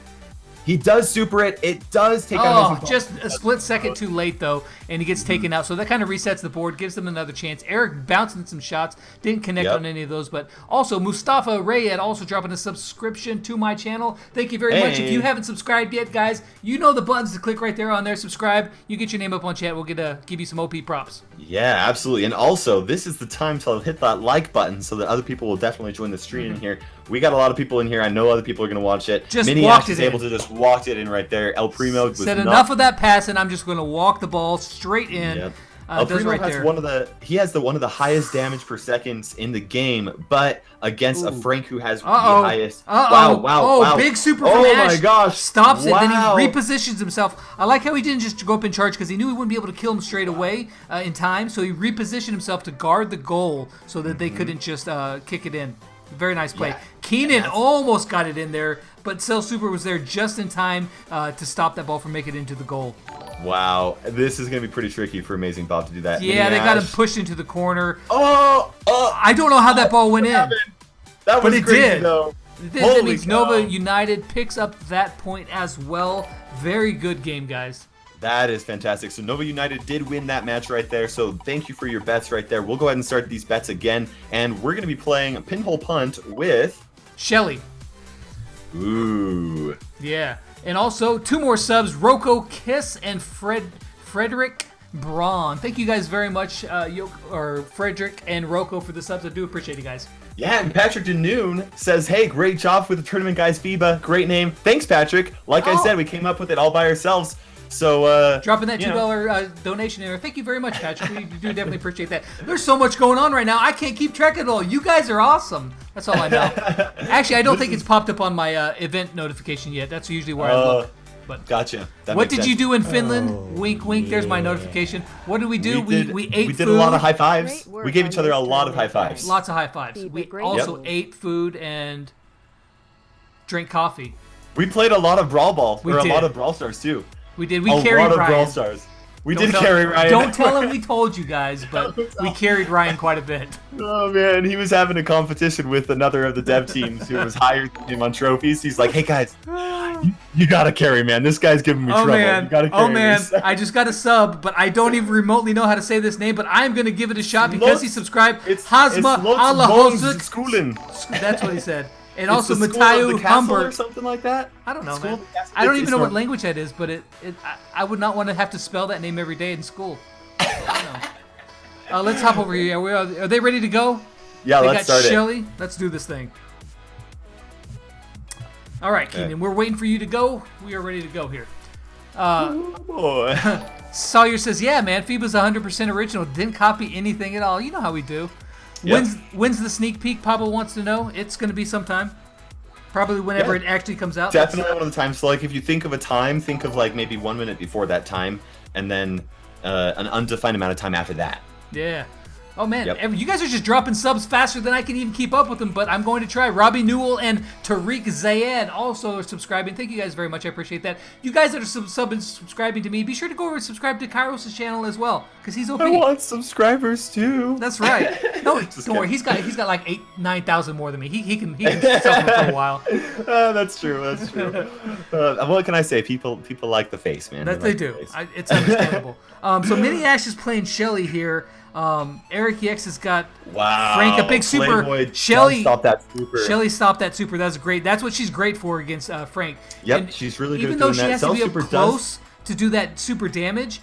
He does super it. It does take out. Just a split second too late, though, and he gets taken out. So that kind of resets the board, gives them another chance. Eric bouncing some shots, didn't connect on any of those. But also, Mustafa Rayed also dropping a subscription to my channel. Thank you very much. If you haven't subscribed yet, guys, you know the buttons to click right there on there. Subscribe. You get your name up on chat. We'll give you some OP props. Yeah, absolutely. And also, this is the time to hit that like button so that other people will definitely join the stream in here. We got a lot of people in here. I know other people are going to watch it. Mini Ash is able to just walk it in right there. El Primo was said enough of that passing. I'm just going to walk the ball straight in. Yep. El Primo has one of the highest damage per seconds in the game, but against a Frank who has the highest. Wow. Big super from Ash. Oh my gosh. Stops it, then he repositions himself. I like how he didn't just go up in charge, because he knew he wouldn't be able to kill him straight away in time, so he repositioned himself to guard the goal so that they couldn't just kick it in. Very nice play. Keenan almost got it in there, but Cell Super was there just in time to stop that ball from making it into the goal. Wow, this is going to be pretty tricky for Amazing Bob to do that. Yeah, they got him pushed into the corner. I don't know how that ball went in. That was crazy, though. That means Nova United picks up that point as well. Very good game, guys. That is fantastic. So Nova United did win that match right there. So thank you for your bets right there. We'll go ahead and start these bets again. And we're going to be playing a pinhole punt with... Shelly. Ooh. Yeah. And also, 2 more subs. Rocco Kiss and Frederick Braun. Thank you guys very much, Frederick and Rocco, for the subs. I do appreciate you guys. Yeah, and Patrick Danoon says, hey, great job with the Tournament Guys FIBA. Great name. Thanks, Patrick. Like I said, we came up with it all by ourselves. So, dropping that $2 donation there. Thank you very much, Patrick. We do definitely appreciate that. There's so much going on right now. I can't keep track of it all. You guys are awesome. That's all I know. Actually, I don't think it's popped up on my event notification yet. That's usually where I look. But gotcha. what did you do in Finland? Wink, wink. There's my notification. What did we do? We ate food. We did a lot of high fives. We gave each other a lot of high fives. Lots of high fives. We also ate food and drank coffee. We played a lot of Brawl Ball. We a did. lot of Brawl Stars too. We did. We carried Ryan. A lot of Brawl Stars. We did carry Ryan. Don't tell him we told you guys, but we carried Ryan quite a bit. Oh man, he was having a competition with another of the dev teams who was higher than him on trophies. He's like, "Hey guys, you gotta carry, man. This guy's giving me trouble. Man. You gotta carry me." I just got a sub, but I don't even remotely know how to say this name. But I'm gonna give it a shot because he subscribed. It's Hazma Alahosuk. That's what he said. And It's also the school Matayu of the castle Humbert or something like that. I don't know, School man. of the castle. I don't even know what not- language that is, but I would not want to have to spell that name every day in school. Let's hop over here. Are they ready to go? Yeah, They let's got start Shelly. Let's do this thing. All right, Keenan, we're waiting for you to go. We are ready to go here. Boy. Sawyer says, "Yeah, man, FIBA's 100% original. Didn't copy anything at all. You know how we do." Yep. When's the sneak peek? Pablo wants to know. It's going to be sometime. Probably whenever it actually comes out. Definitely one of the times. So, like, if you think of a time, think of like maybe 1 minute before that time, and then an undefined amount of time after that. Yeah. Oh man, Yep. you guys are just dropping subs faster than I can even keep up with them, but I'm going to try. Robbie Newell and Tariq Zayed also are subscribing. Thank you guys very much. I appreciate that. You guys that are subscribing to me, be sure to go over and subscribe to Kairos' channel as well, because he's OP. I want subscribers too. That's right. No, don't worry. He's got like 9,000 more than me. He can suffer for a while. That's true. That's true. What can I say? People like the face, man. That They they like do. the face. It's understandable. So Mini Ash is playing Shelly here. Eric EX has got Frank a big super. Playboy Shelly stopped that super. Shelly stopped that super. That's great. That's what she's great for against Frank. Yep, And she's really good even at though doing she that. has to be up Super close to do that super damage,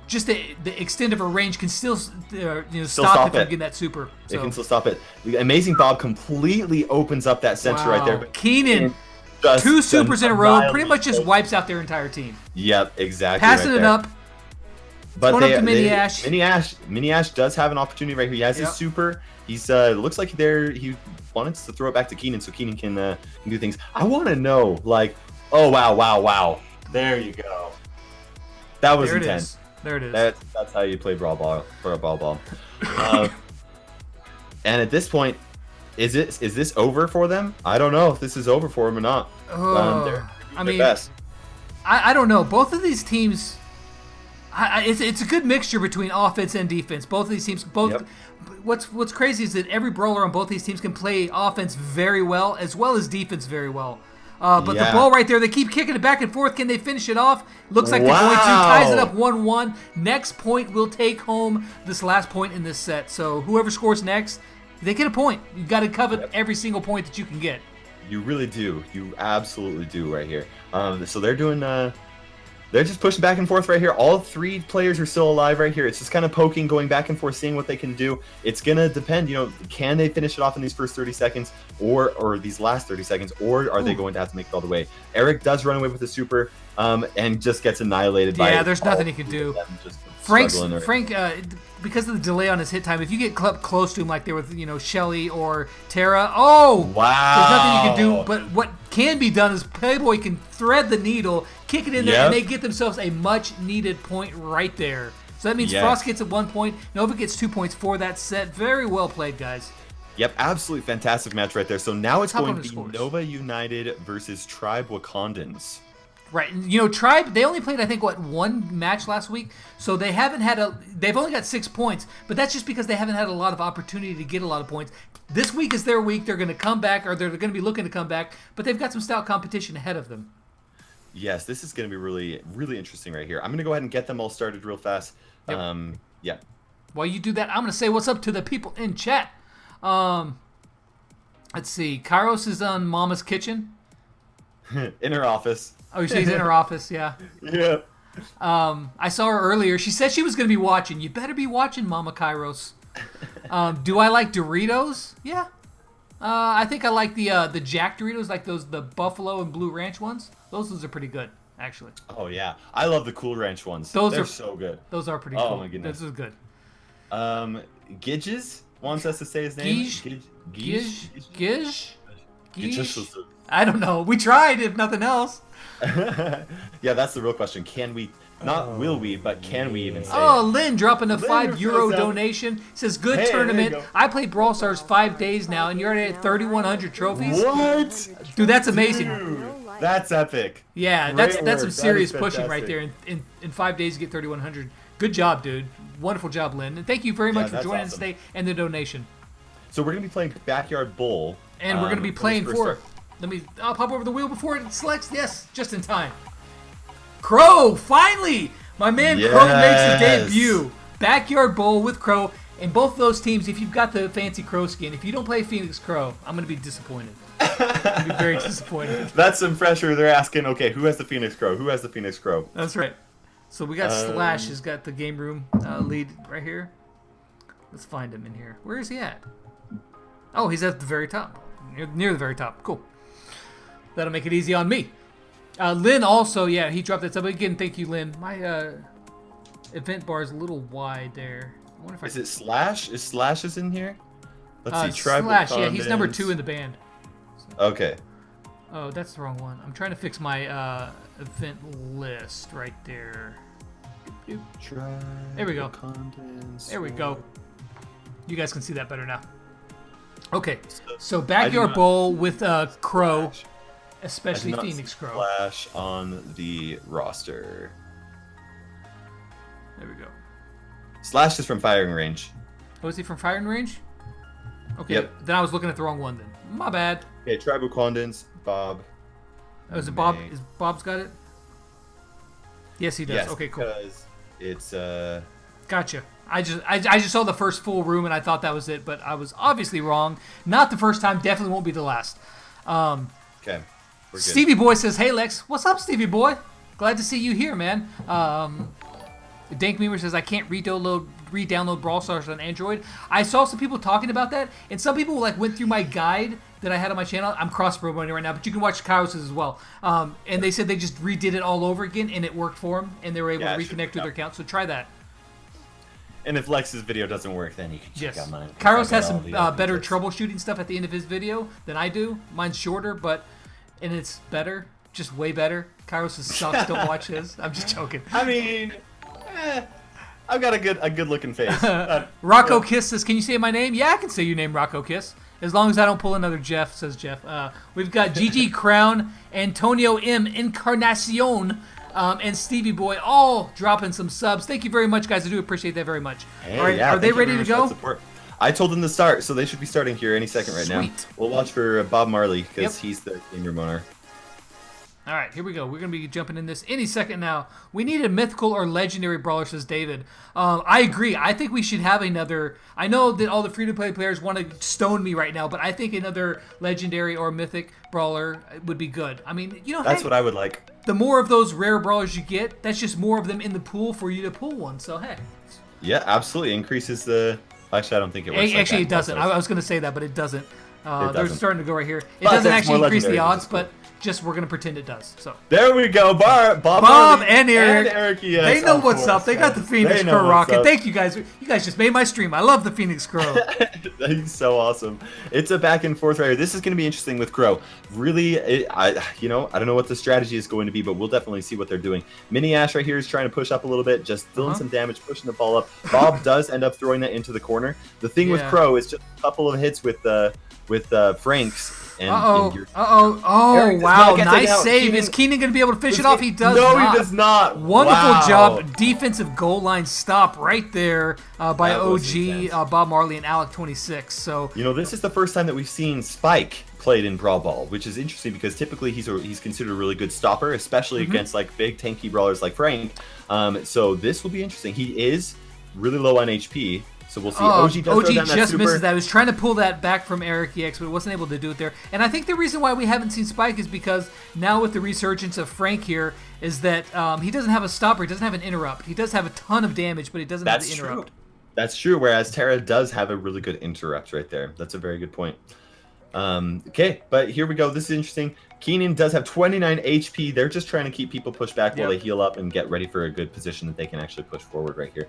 just the extent of her range can still stop it from getting that super. So. It can still stop it. The Amazing Bob completely opens up that center right there. But Keenan, just 2 supers in a row, annihilate pretty much just it. wipes out their entire team. Yep, exactly. Passing right it there. up. But going up to Mini Ash. Mini Ash does have an opportunity right here. He has his super. He's looks like he wants to throw it back to Keenan so Keenan can do things. I want to know, like, oh wow. There you go. That was intense. There it is. That's how you play Brawl Ball for a Brawl Ball. And at this point, is this over for them? I don't know if this is over for them or not. They're doing their best. I don't know. Both of these teams. It's a good mixture between offense and defense. Both of these teams, Yep. What's crazy is that every brawler on both these teams can play offense very well as defense very well. But the ball right there, they keep kicking it back and forth. Can they finish it off? Looks like they're going to. Ties it up 1-1. Next point will take home this last point in this set. So whoever scores next, they get a point. You got to covet every single point that you can get. You really do. You absolutely do right here. So they're doing. They're just pushing back and forth right here. All 3 players are still alive right here. It's just kind of poking, going back and forth, seeing what they can do. It's going to depend, can they finish it off in these first 30 seconds or these last 30 seconds, or are they going to have to make it all the way? Eric does run away with the super and just gets annihilated by there's nothing he can do. Frank, because of the delay on his hit time, if you get close to him like there with Shelly or Tara, there's nothing you can do. But what can be done is Playboy can thread the needle, kick it in there, and they get themselves a much-needed point right there. So that means Frost gets at 1 point, Nova gets 2 points for that set. Very well played, guys. Yep, absolutely fantastic match right there. So now it's going to be scores. Nova United versus Tribe Wakandans. Right, Tribe, they only played, I think, 1 match last week, so they haven't had they've only got 6 points, but that's just because they haven't had a lot of opportunity to get a lot of points. This week is their week. They're going to come back, or they're going to be looking to come back, but they've got some stout competition ahead of them. Yes, this is going to be really, really interesting right here. I'm going to go ahead and get them all started real fast. Yep. While you do that, I'm going to say what's up to the people in chat. Let's see. Kairos is on Mama's Kitchen. In her office. Oh, she's in her office, yeah. Yeah. I saw her earlier. She said she was going to be watching. You better be watching, Mama Kairos. Do I like Doritos? Yeah. I think I like the Jack Doritos, like the Buffalo and Blue Ranch ones. Those are pretty good, actually. Oh, yeah. I love the Cool Ranch ones. They're so good. Those are pretty cool. Oh, my goodness. This is good. Gidges wants us to say his name. Gish? Yeesh. I don't know. We tried, if nothing else. Yeah, that's the real question. Can we? Not will we, but can we even say Oh, it? Lynn dropping a €5 donation. Says, good Hey, tournament. there you go. I played Brawl Stars 5 days now, and you're already at 3,100 trophies. What? Dude, that's amazing. Dude, that's epic. Yeah, Great that's work. some That serious is pushing right there. fantastic. In 5 days, you get 3,100. Good job, dude. Wonderful job, Lynn. And thank you very much for that's joining us awesome. today and the donation. So we're gonna be playing Backyard Bowl. And we're going to be playing when this for... first I'll pop over the wheel before it selects. Yes, just in time. Crow, finally! My man Crow makes a Yes. debut. Backyard Bowl with Crow. And both of those teams, if you've got the fancy Crow skin, if you don't play Phoenix Crow, I'm going to be disappointed. I'm going to be very disappointed. That's some pressure. They're asking, okay, who has the Phoenix Crow? Who has the Phoenix Crow? That's right. So we got Slash has got the game room lead right here. Let's find him in here. Where is he at? Oh, he's at the very top. Near the very top. Cool. That'll make it easy on me. Lynn also, yeah, he dropped that sub. Again, thank you, Lynn. My event bar is a little wide there. I wonder if I Is it Slash? Is Slash in here? Let's see. Tribal Slash, yeah, he's number Wakandans. 2 in the band. Okay. Oh, that's the wrong one. I'm trying to fix my event list right there. There we go. There we go. You guys can see that better now. Okay, so Backyard Bowl with Crow, especially I do not Phoenix see Crow. Slash on the roster. There we go. Slash is from firing range. Oh, is he from firing range? Okay, Yep. then I was looking at the wrong one then. My bad. Okay, Tribal Wakandans, Bob. Oh, is it Bob? May. Is Bob's got it? Yes, he does. Yes, Okay, cool. because it's Gotcha. I just saw the first full room and I thought that was it, but I was obviously wrong. Not the first time. Definitely won't be the last. okay. We're good. Stevie Boy says, "Hey Lex, what's up, Stevie Boy? Glad to see you here, man." Dank Memer says, "I can't re-download Brawl Stars on Android." I saw some people talking about that, and some people like went through my guide that I had on my channel. I'm cross-promoting right now, but you can watch Kairos as well. And they said they just redid it all over again, and it worked for them, and they were able to reconnect to their account. So try that. And if Lex's video doesn't work, then you can check Yes. out mine. Kairos has some better troubleshooting stuff at the end of his video than I do. Mine's shorter, and it's better, just way better. Kairos sucks. Don't watch his. I'm just joking. I mean, I've got a good looking face. Rocco Kiss says, "Can you say my name?" Yeah, I can say your name, Rocco Kiss. As long as I don't pull another Jeff, says Jeff. We've got Gigi Crown, Antonio M, Encarnacion, and Stevie Boy all dropping some subs. Thank you very much, guys. I do appreciate that very much. Hey, all right, yeah, are they thank you ready very to much for go? that support. I told them to start, so they should be starting here any second right now. Sweet. We'll watch for Bob Marley because Yep. he's the game room owner. All right, here we go. We're going to be jumping in this any second now. We need a mythical or legendary brawler, says David. I agree. I think we should have another. I know that all the free-to-play players want to stone me right now, but I think another legendary or mythic brawler would be good. I mean, That's what I would like. The more of those rare brawlers you get, that's just more of them in the pool for you to pull one. So, hey. Yeah, absolutely. Increases the... Actually, I don't think it works Actually, like it that. doesn't. I was going to say that, but it doesn't. They're doesn't. starting to go right here. It But doesn't that's actually more increase the legendary, odds, which is cool. but just we're going to pretend it does. So. There we go. Bob Bob Marley and Eric. yes, they know of what's course, up. They got the guys. Phoenix They know Crow what's rocking. up. Thank you guys. You guys just made my stream. I love the Phoenix Crow. He's so awesome. It's a back and forth right here. This is going to be interesting with Crow. Really, I don't know what the strategy is going to be, but we'll definitely see what they're doing. Mini Ash right here is trying to push up a little bit, just dealing some damage, pushing the ball up. Bob does end up throwing that into the corner. The thing with Crow is just a couple of hits with Franks. And Oh, Eric does wow. not get Nice taken out. save. Keenan- Is Keenan going to be able to fish it off? He does No, not. he does not. Wonderful Wow. job. Defensive goal line stop right there by That was OG, intense. Bob Marley, and Alec26. So, This is the first time that we've seen Spike played in Brawl Ball, which is interesting because typically he's considered a really good stopper, especially against like big tanky brawlers like Frank. So this will be interesting. He is really low on HP. So we'll see. OG does throw down that just super. misses that. I was trying to pull that back from Eric EX, but wasn't able to do it there. And I think the reason why we haven't seen Spike is because now with the resurgence of Frank here is that he doesn't have a stopper. He doesn't have an interrupt. He does have a ton of damage, but he doesn't have the interrupt. That's true. Whereas Terra does have a really good interrupt right there. That's a very good point. Okay, but here we go. This is interesting. Keenan does have 29 HP. They're just trying to keep people pushed back while they heal up and get ready for a good position that they can actually push forward right here.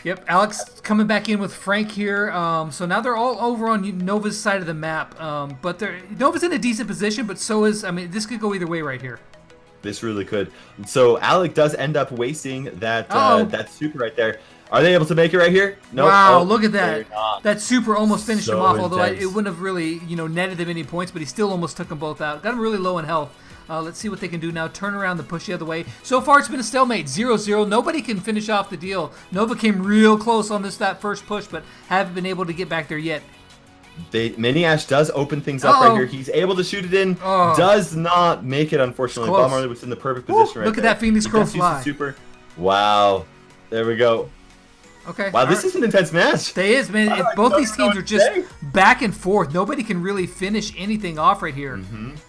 Yep, Alex coming back in with Frank here. So now they're all over on Nova's side of the map. But Nova's in a decent position, but so is, I mean, this could go either way right here. This really could. So Alec does end up wasting that that super right there. Are they able to make it right here? No. Nope. Wow, look at that. That super almost finished him off, although intense. it wouldn't have really, netted them any points, but he still almost took them both out. Got him really low in health. Let's see what they can do now. Turn around and push the other way. So far, it's been a stalemate, 0-0. Nobody can finish off the deal. Nova came real close on that first push, but haven't been able to get back there yet. Mini Ash does open things up right here. He's able to shoot it in. Does not make it, unfortunately. Bob Marley was in the perfect position right Look at that Phoenix Crow fly. Super. Wow. There we go. Okay. Wow, this is an intense match. It is, man. Both these teams are just back and forth. Nobody can really finish anything off right here.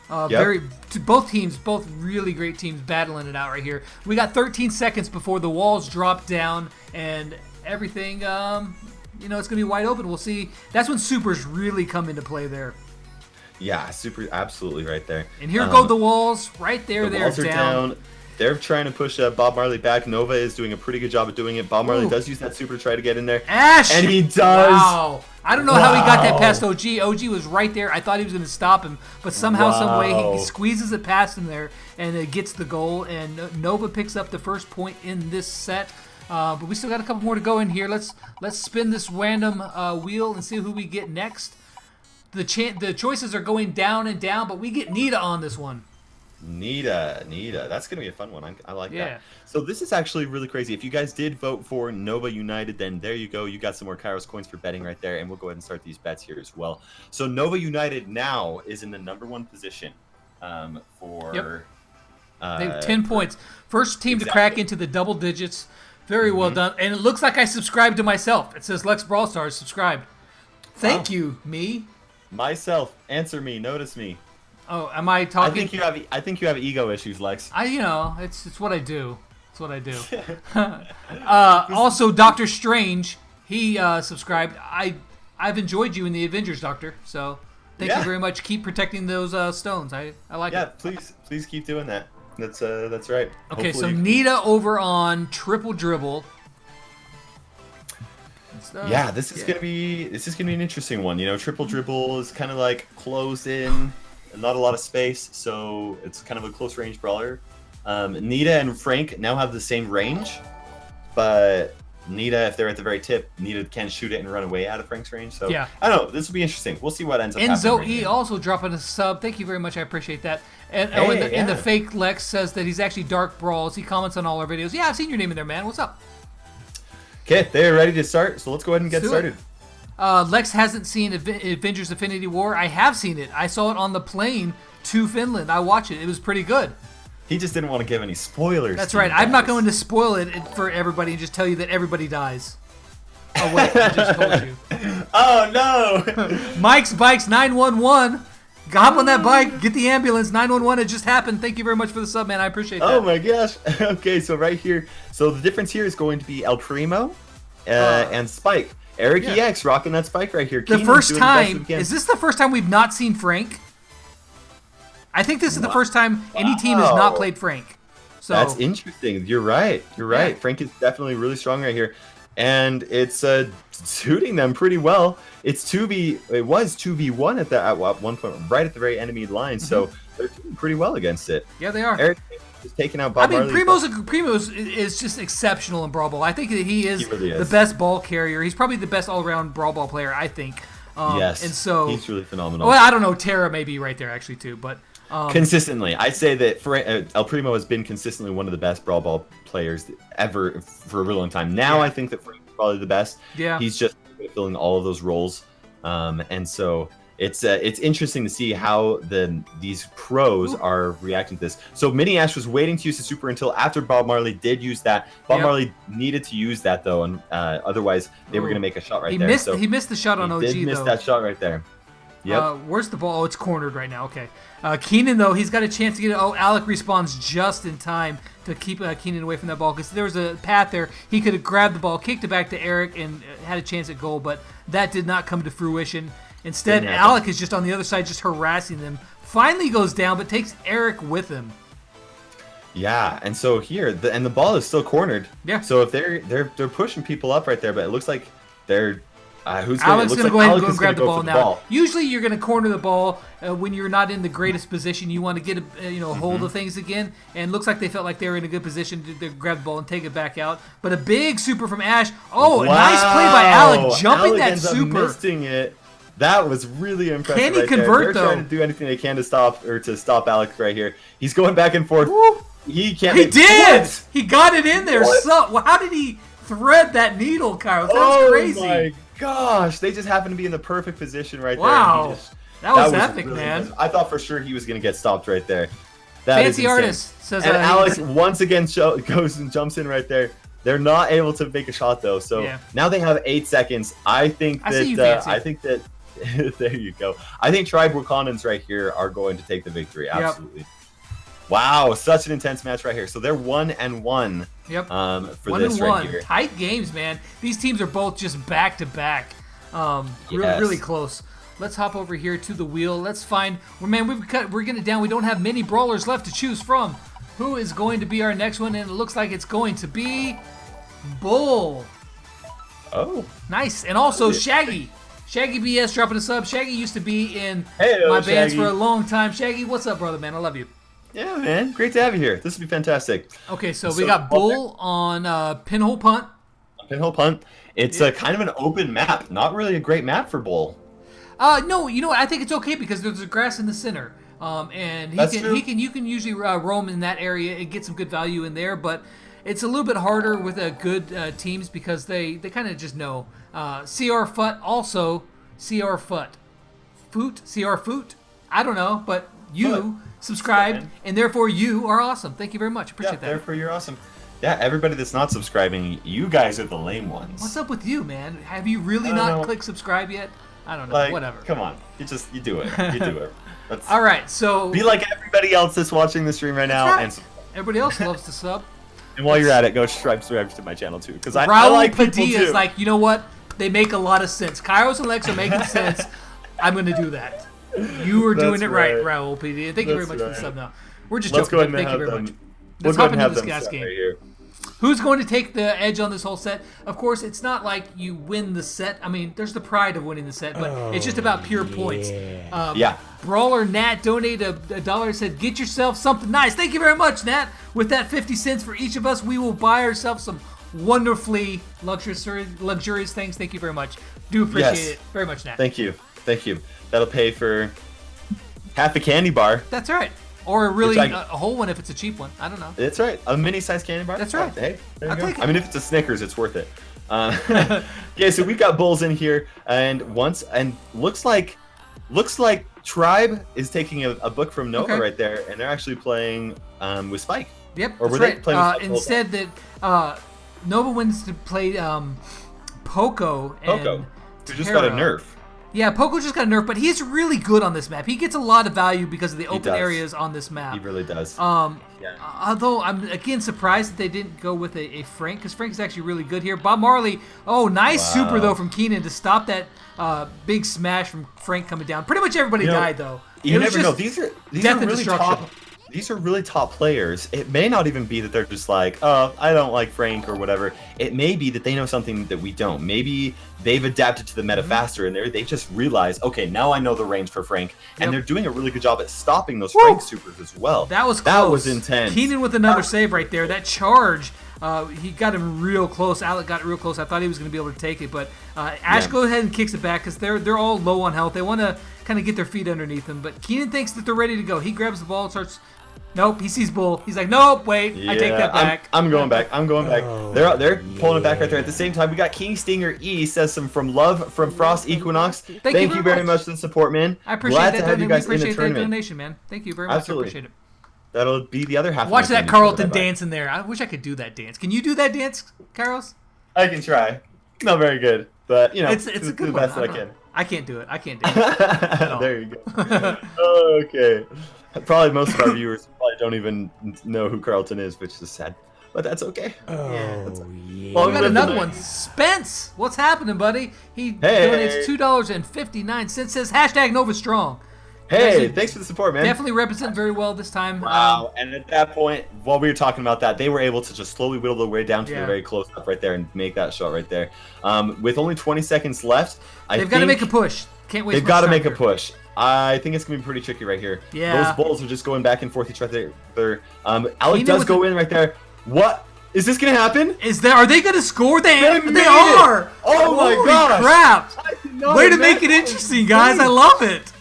Both teams, both really great teams battling it out right here. We got 13 seconds before the walls drop down and everything, it's going to be wide open. We'll see. That's when supers really come into play there. Yeah, super, absolutely right there. And here go the walls right there. The walls are down. They're trying to push Bob Marley back. Nova is doing a pretty good job of doing it. Bob Marley does use that super to try to get in there. Ash! And he does. Wow. I don't know how he got that past OG. OG was right there. I thought he was going to stop him. But somehow, some way, he squeezes it past him there and it gets the goal. And Nova picks up the first point in this set. But we still got a couple more to go in here. Let's spin this random wheel and see who we get next. The choices are going down and down, but we get Nita on this one. Nita. That's going to be a fun one. I like that. So this is actually really crazy. If you guys did vote for Nova United, then there you go. You got some more Kairos coins for betting right there, and we'll go ahead and start these bets here as well. So Nova United now is in the #1 position for... They have 10 points. First team to crack into the double digits. Very well done. And it looks like I subscribed to myself. It says Lex Brawl Stars subscribed. Thank you, me. Myself. Answer me. Notice me. Oh, am I talking? I think you have ego issues, Lex. It's what I do. It's what I do. Also, Doctor Strange, he subscribed. I've enjoyed you in the Avengers, Doctor. So thank you very much. Keep protecting those stones. I like it. Yeah, please keep doing that. That's right. Okay, hopefully so Nita over on Triple Dribble. Yeah, this is gonna be an interesting one. Triple Dribble is kind of like closed in. Not a lot of space, so it's kind of a close range brawler. Nita and Frank now have the same range, but Nita, if they're at the very tip, Nita can shoot it and run away out of Frank's range. So I don't know. This will be interesting. We'll see what ends up happening. Enzo E also dropping a sub. Thank you very much. I appreciate that. And and the fake Lex says that he's actually Dark Brawls. He comments on all our videos. Yeah, I've seen your name in there, man. What's up? Okay, they're ready to start. So let's go ahead and get started. Lex hasn't seen Avengers Infinity War. I have seen it. I saw it on the plane to Finland. I watched it. It was pretty good. He just didn't want to give any spoilers. That's right. I'm not going to spoil it for everybody and just tell you that everybody dies. Oh, wait. I just told you. Oh, no. Mike's Bikes 911. Hop on that bike. Get the ambulance. 911. It just happened. Thank you very much for the sub, man. I appreciate that. Oh, my gosh. Okay, so right here. So the difference here is going to be El Primo and Spike. Eric EX rocking that Spike right here. The first time, is this the first time we've not seen Frank? I think this is the first time any team has not played Frank. So that's interesting. You're right. Yeah. Frank is definitely really strong right here. And it's suiting them pretty well. It was 2v1 at one point, right at the very enemy line. So they're doing pretty well against it. Yeah, they are. Eric is taking out Bob Marley. Primo's is just exceptional in Brawl Ball. I think that he really is the best ball carrier. He's probably the best all-around Brawl Ball player, I think. Yes, and so he's really phenomenal. Well, I don't know. Terra may be right there actually too, but consistently, I'd say that El Primo has been consistently one of the best Brawl Ball players ever for a really long time. Now I think that Frank is probably the best. Yeah, he's just filling all of those roles, and so it's interesting to see how these pros are reacting to this. So Mini Ash was waiting to use the super until after Bob Marley did use that. Bob Marley needed to use that though, and otherwise they were going to make a shot right there. He missed the shot on OG though. He did miss that shot right there. Yep. Where's the ball? Oh, it's cornered right now. Okay. Keenan, though, he's got a chance to get it. Oh, Alec respawns just in time to keep Keenan away from that ball because there was a path there. He could have grabbed the ball, kicked it back to Eric, and had a chance at goal, but that did not come to fruition. Instead, Didn't happen. Alec is just on the other side, just harassing them. Finally goes down, but takes Eric with him. Yeah, and so here, the ball is still cornered. Yeah. So if they're pushing people up right there, but it looks like they're Alex is going to go ahead and go and grab the ball for now. Usually you're going to corner the ball when you're not in the greatest position. You want to get a hold of things again. And it looks like they felt like they were in a good position to grab the ball and take it back out. But a big super from Ash. Oh, a nice play by Alec, jumping Alec that ends up super. missing it. That was really impressive. Can he right convert, there. They're though? trying to do anything they can to stop Alec right here. He's going back and forth. Woo. He can't. He did! What? He got it in there. What? So, how did he thread that needle, Kyle? That was crazy. Oh my gosh! They just happened to be in the perfect position right Wow. there. And That was epic, really man. impressive. I thought for sure he was going to get stopped right there. That is Fancy insane. artist says And Alex once again goes and jumps in right there. They're not able to make a shot though, so now they have 8 seconds. I think that there you go. I think Tribe Wakandans right here are going to take the victory. Absolutely. Yep. Wow, such an intense match right here. So they're 1-1. Yep. For 1-1. this right here. Tight games, man. These teams are both just back to back. Really close. Let's hop over here to the wheel. Let's find. Well, man, we're getting it down. We don't have many brawlers left to choose from. Who is going to be our next one? And it looks like it's going to be Bull. Oh. Nice. And also Shaggy. Shaggy BS dropping a sub. Shaggy used to be in Hey-o, my bands Shaggy. for a long time. Shaggy, what's up, brother, man? I love you. Yeah, man. Great to have you here. This would be fantastic. Okay, so we got Bull on Pinhole Punt. Pinhole Punt. It's a kind of an open map. Not really a great map for Bull. No, you know what? I think it's okay because there's a grass in the center. And you can usually roam in that area and get some good value in there, but it's a little bit harder with good teams because they kind of just know. CR Foot also, CR Foot. CR Foot? I don't know, but you subscribed, and therefore you are awesome. Thank you very much. Appreciate that. Therefore you're awesome. Yeah, everybody that's not subscribing, you guys are the lame ones. What's up with you, man? Have you really clicked subscribe yet? I don't know. Like, whatever. Come on. You do it. You do it. All right, so be like everybody else that's watching the stream right now. right. And everybody else loves to sub. And while you're at it, go subscribe to my channel too, because I Raul like people Padilla too. is like, you know what? They make a lot of sense. Kairos and Lex are making sense. I'm going to do that. You are doing it right, Raul Padilla. Thank you very much for the sub now. We're just joking. Go ahead and Thank you very much. Let's go hop ahead and into have this them gas set game. right here. Who's going to take the edge on this whole set? Of course, it's not like you win the set. I mean, there's the pride of winning the set, but it's just about pure points. Brawler Nat donated $1 and said, get yourself something nice. Thank you very much, Nat. With that 50 cents for each of us, we will buy ourselves some wonderfully luxurious things. Thank you very much. Do appreciate it very much, Nat. Thank you. That'll pay for half a candy bar. That's right. Or really a whole one if it's a cheap one. I don't know. That's right. A mini-sized candy bar. That's right. Hey, there you I'll go. take it. I mean, if it's a Snickers, it's worth it. Yeah, so we've got Bulls in here, and looks like Tribe is taking a book from Nova right there, and they're actually playing with Spike. Yep, or were that's they playing with Spike instead that Nova wins to play Poco. Who just got a nerf. Yeah, Poco just got a nerf, but he's really good on this map. He gets a lot of value because of the open areas on this map. He really does. Although I'm again surprised that they didn't go with a Frank, because Frank is actually really good here. Bob Marley, nice super though from Keenan to stop that big smash from Frank coming down. Pretty much everybody died though. You never know. These are really destruction. These are really top players. It may not even be that they're just like, oh, I don't like Frank or whatever. It may be that they know something that we don't. Maybe they've adapted to the meta faster and they just realize, okay, now I know the range for Frank. And they're doing a really good job at stopping those Frank supers as well. That was close. That was intense. Keenan with another save right there. That charge, he got him real close. Alec got real close. I thought he was going to be able to take it. But Ash goes ahead and kicks it back because they're all low on health. They want to kind of get their feet underneath them. But Keenan thinks that they're ready to go. He grabs the ball and starts... Nope, he sees Bull. He's like, nope, wait, I take that back. I'm going back. They're pulling it back right there. At the same time, we got King Stinger E says some from Love from Frost Equinox. Thank you very much for the support, man. I appreciate Glad that. to have you guys in the that tournament. donation, man. Thank you very much. Absolutely. I appreciate it. That'll be the other half. Watch that Carlton dance in there. I wish I could do that dance. Can you do that dance, Carlos? I can try. Not very good, but it's a good the one. best that I can. I can't do it. There you go. Okay. Probably most of our viewers probably don't even know who Carlton is, which is sad. but that's okay. Oh, yeah. Well, We got another one. Spence, what's happening, buddy? He donates $2.59. Says hashtag Nova Strong. Hey, thanks for the support, man. Definitely represent very well this time. Wow. And at that point, while we were talking about that, they were able to just slowly whittle their way down to the very close up right there and make that shot right there. With only 20 seconds left, they've got to make a push. Can't wait. They've got to make a push. I think it's gonna be pretty tricky right here. Yeah. Those balls are just going back and forth each other. Alec does go in right there. What? Is this gonna happen? Are they gonna score? They are. Oh my Holy gosh! Crap! Way to make it interesting, guys. I love it.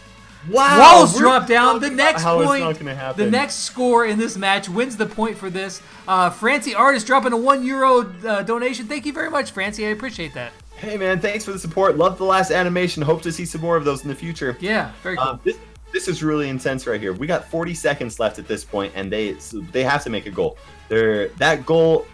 Wow! Walls drop down. The next point, the next score in this match wins the point for this. Francie Artist dropping a €1 donation. Thank you very much, Francie. I appreciate that. Hey man, thanks for the support. Love the last animation. Hope to see some more of those in the future. Yeah, very cool. This is really intense right here. We got 40 seconds left at this point, and they have to make a goal. That goal,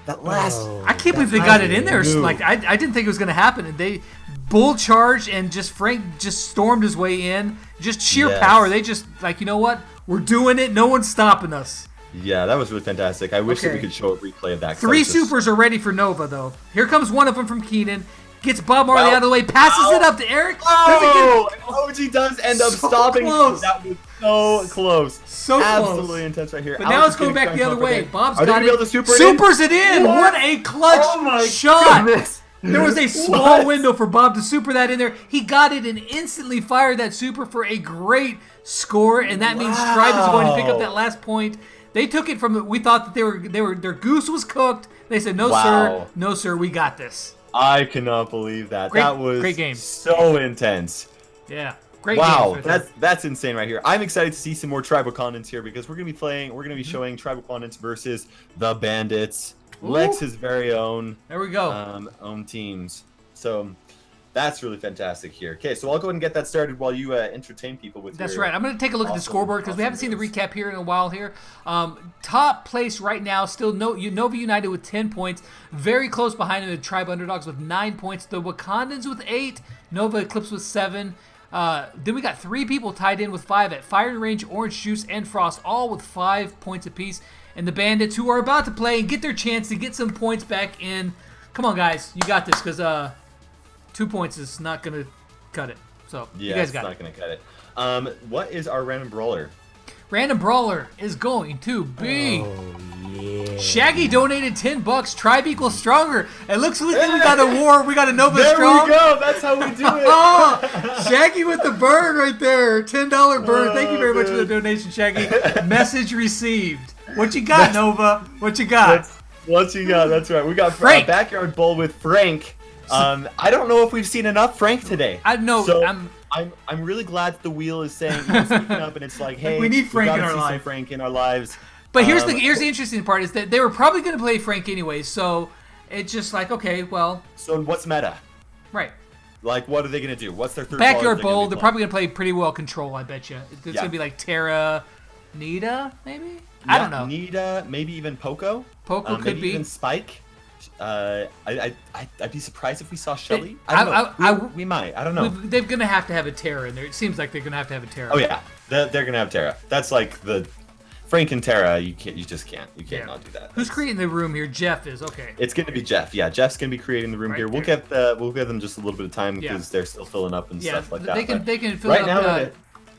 that last. I can't believe they got it in there. Like I didn't think it was going to happen. And they bull charged, and Frank just stormed his way in. Just sheer power. They just you know what? We're doing it. No one's stopping us. Yeah, that was really fantastic. I wish that we could show a replay of that. 3 supers are ready for Nova, though. Here comes one of them from Keenan. Gets Bob Marley out of the way. Passes it up to Eric. OG does end up stopping. Close. That was so close. So absolutely close. intense right here. But now it's going back the other way. Bob's got it. Supers it in. What a clutch shot. Goodness. There was a small window for Bob to super that in there. He got it and instantly fired that super for a great score. And that means Stripe is going to pick up that last point. They took it from. We thought that their goose was cooked. They said, no sir, we got this. I cannot believe that. That was great game. So intense. Yeah, great game. Wow, that's insane right here. I'm excited to see some more Tribe Wakandans here because we're gonna be showing Tribe Wakandans versus the Bandits, Lex's very own. There we go. Own teams. So. That's really fantastic here. Okay, so I'll go ahead and get that started while you entertain people with That's right. I'm going to take a look at the scoreboard because we haven't seen the recap here in a while here. Top place right now, still Nova United with 10 points. Very close behind the Tribe Underdogs with 9 points. The Wakandans with 8. Nova Eclipse with 7. Then we got 3 people tied in with 5 at Fire Range, Orange Juice, and Frost, all with 5 points apiece. And the Bandits, who are about to play and get their chance to get some points back in. Come on, guys. You got this because... 2 points is not going to cut it. So, you guys got it. Yeah, it's not going to cut it. What is our random brawler? Random brawler is going to be... Shaggy donated $10. Tribe equals stronger. It looks like we got a war. We got a Nova Strong. There we go. That's how we do it. Shaggy with the burn right there. $10 burn. Thank you very much for the donation, Shaggy. Message received. What you got, Nova? What you got? What you got? That's right. We got Frank. Backyard Bowl with Frank. I don't know if we've seen enough Frank today. I know. So I'm really glad that the wheel is saying speaking up, and it's like, hey, we need Frank in our lives. Frank in our lives. But here's the interesting part is that they were probably going to play Frank anyway, so it's just like, okay, well. So what's meta? Right. Like, what are they going to do? What's their third Backyard Bowl? They're probably going to play pretty well Control, I bet you. It's going to be like Terra, Nita, maybe. I don't know. Nita, maybe even Poco. Poco could maybe be. Even Spike. I'd be surprised if we saw Shelly. I don't know. We might. I don't know. They're gonna have to have a Terra in there. It seems like they're gonna have to have a Terra. Oh yeah, they're gonna have Terra. That's like the Frank and Terra. You just can't. You can't not do that. Who's creating the room here? Jeff is okay. It's gonna be Jeff. Yeah, Jeff's gonna be creating the room here. We'll give them just a little bit of time because they're still filling up and stuff like that. They can fill it up.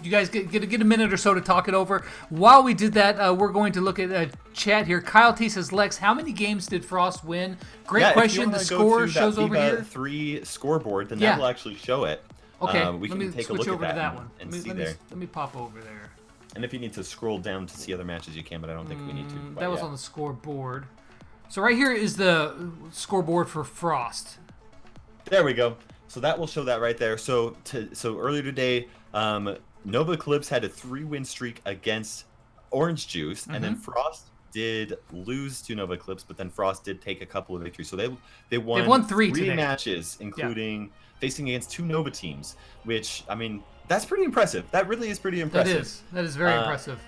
You guys get a minute or so to talk it over. While we did that, we're going to look at chat here. Kyle T says, Lex, how many games did Frost win? Great question. The score shows over here. FIBA 3 scoreboard, then that will actually show it. Okay, we can take a look at that one and see there. Let me pop over there. And if you need to scroll down to see other matches, you can, but I don't think we need to. That was on the scoreboard. So right here is the scoreboard for Frost. There we go. So that will show that right there. So earlier today, Nova Eclipse had a 3-win streak against Orange Juice, and then Frost did lose to Nova Eclipse, but then Frost did take a couple of victories. So they won 3 matches, including facing against 2 Nova teams, which, I mean, that's pretty impressive. That really is pretty impressive. That is very impressive.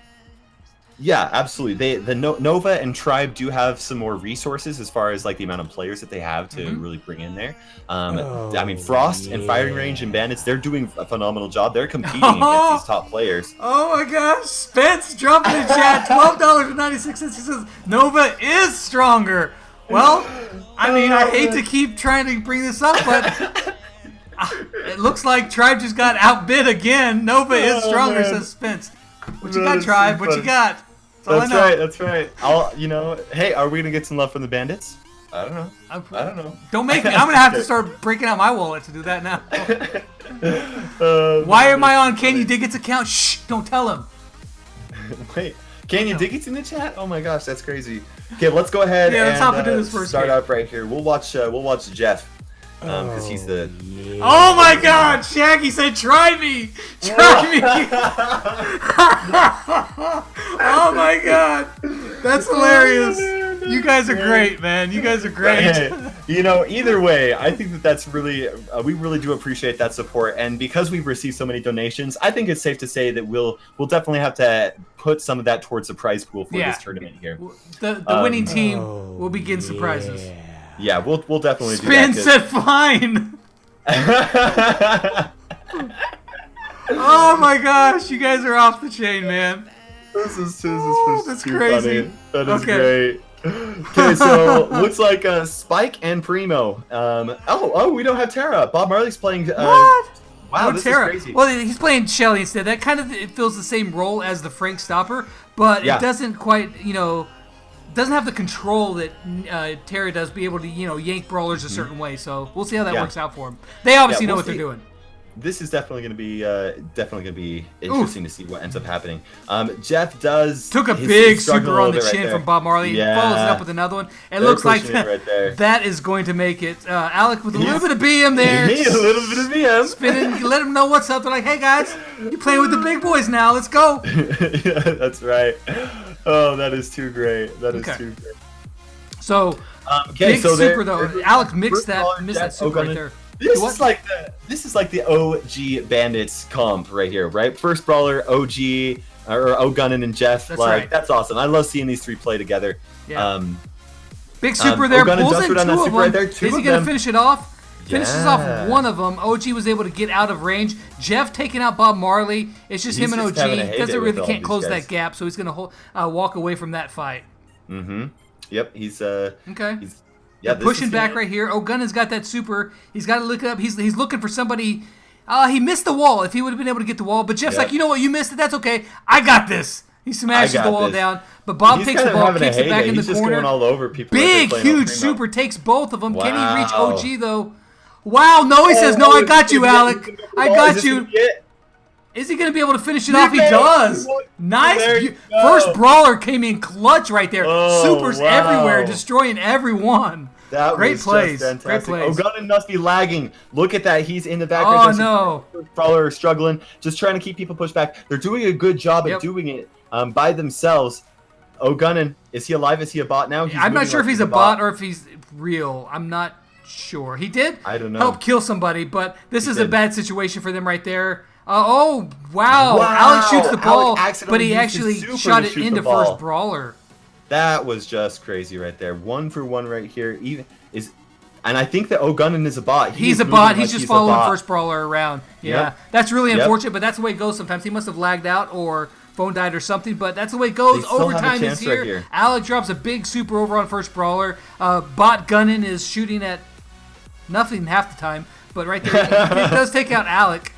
Yeah, absolutely. Nova and Tribe do have some more resources as far as like the amount of players that they have to really bring in there. I mean, Frost and Firing Range and Bandits, they're doing a phenomenal job. They're competing against these top players. Oh my gosh, Spence dropped in the chat $12.96. He says Nova is stronger. Well, I mean, I hate to keep trying to bring this up, but it looks like Tribe just got outbid again. Nova is stronger, says Spence. What you got, Tribe? What you got? That's right. That's right. Hey, are we gonna get some love from the Bandits? I don't know. I don't know. Don't make me. I'm gonna have to start breaking out my wallet to do that now. Why am I on Can You Dig It's account? Shh! Don't tell him. Wait, Can You Dig It's in the chat? Oh my gosh, that's crazy. Okay, let's go ahead and start up right here. We'll watch Jeff. Because he's the... Oh my god! Shaggy said, try me! Try me! Oh my god! That's hilarious! You guys are great, man. You guys are great. Hey, either way, I think that's really... we really do appreciate that support. And because we've received so many donations, I think it's safe to say that we'll definitely have to put some of that towards the prize pool for this tournament here. The winning team will begin surprises. Yeah, we'll definitely do Spin that. said fine. Oh my gosh, you guys are off the chain, man. This is that's crazy. Funny. That is great. Okay, so looks like Spike and Primo. We don't have Tara. Bob Marley's playing. What? Wow, this Tara. is crazy. Well, he's playing Shelly instead. That kind of fills the same role as the Frank Stopper, but it doesn't quite, doesn't have the control that Tara does, be able to, yank brawlers a certain way. So we'll see how that works out for him. They obviously know what they're doing. This is definitely going to be interesting to see what ends up happening. Jeff took a big super on the chin from Bob Marley. Yeah. Follows it up with another one. It looks like that is going to make it. Alec with a little bit of BM there. A little bit of BM. Spinning, let him know what's up. They're like, hey guys, you're playing with the big boys now. Let's go. Yeah, that's right. Oh, that is too great. That is too great. So, big super though. Alec missed that super right there. This is like the OG Bandits comp right here, right? First brawler, OG, or O'Gunnan and Jeff. That's right. That's awesome. I love seeing these three play together. Yeah. Big super there. Pulls in two of them. Right is he going to finish it off? Finishes off one of them. OG was able to get out of range. Jeff taking out Bob Marley. It's just him and OG. Can't close that gap, so he's going to walk away from that fight. Mm-hmm. Yep. He's okay. Pushing back right here. O'Gunnan's got that super. He's got to look it up. He's looking for somebody. He missed the wall. If he would have been able to get the wall, but Jeff's like, you know what? You missed it. That's okay. I got this. He smashes the wall down, but Bob takes the ball, kicks it back in the corner. Going all over people. Big, huge super takes both of them. Wow. Can he reach OG though? Wow, no, he says, no, I got you, Alec. I got you. Is he going to be able to finish it off? He does. Nice. First brawler came in clutch right there. Supers everywhere, destroying everyone. Great plays. Great plays. O'Gunnan must be lagging. Look at that. He's in the background. Oh, no. Brawler struggling, just trying to keep people pushed back. They're doing a good job at doing it by themselves. O'Gunnan, is he alive? Is he a bot now? I'm not sure if he's a bot or if he's real. I'm not sure. He did help kill somebody, but this is a bad situation for them right there. Wow. Alex shoots the ball, but he actually shot it into first brawler. That was just crazy right there. 1 for 1 right here. And I think that O'Gunnan is a bot. He's a bot. He's just following first brawler around. Yeah. That's really unfortunate, but that's the way it goes sometimes. He must have lagged out or phone died or something, but that's the way it goes. Overtime is here. Right here. Alec drops a big super over on first brawler. Bot Gunnan is shooting at nothing half the time, but right there, it does take out Alec.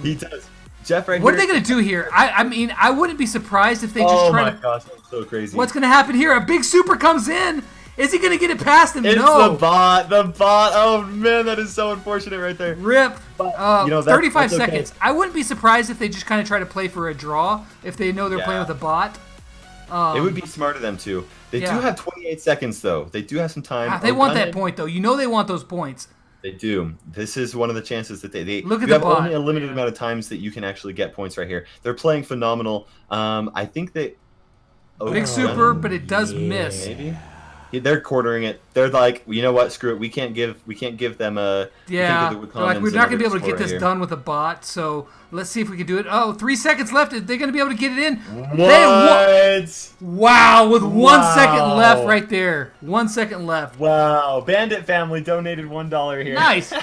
He does. Jeff right what here. are they going to do here? I mean, I wouldn't be surprised if they just try to... Oh my gosh, that's so crazy. What's going to happen here? A big super comes in. Is he going to get it past him? It's no. the bot. Oh man, that is so unfortunate right there. Rip. 35 seconds. I wouldn't be surprised if they just kind of try to play for a draw if they know they're playing with a bot. It would be smart of them too. They do have 28 seconds though. They do have some time. They want that point though. You know they want those points. They do. This is one of the chances that they look at you the have bot. Only a limited amount of times that you can actually get points right here. They're playing phenomenal. I think they big super, but it does miss. Maybe They're quartering it. They're like, you know what? Screw it. We can't give them a. Yeah. We can't give the They're like, we're not gonna be able to get right this here. done with a bot. So let's see if we can do it. Oh, 3 seconds left. Are they gonna be able to get it in? What? Wow, with 1 second left right there. 1 second left. Wow. Bandit family donated $1 here. Nice.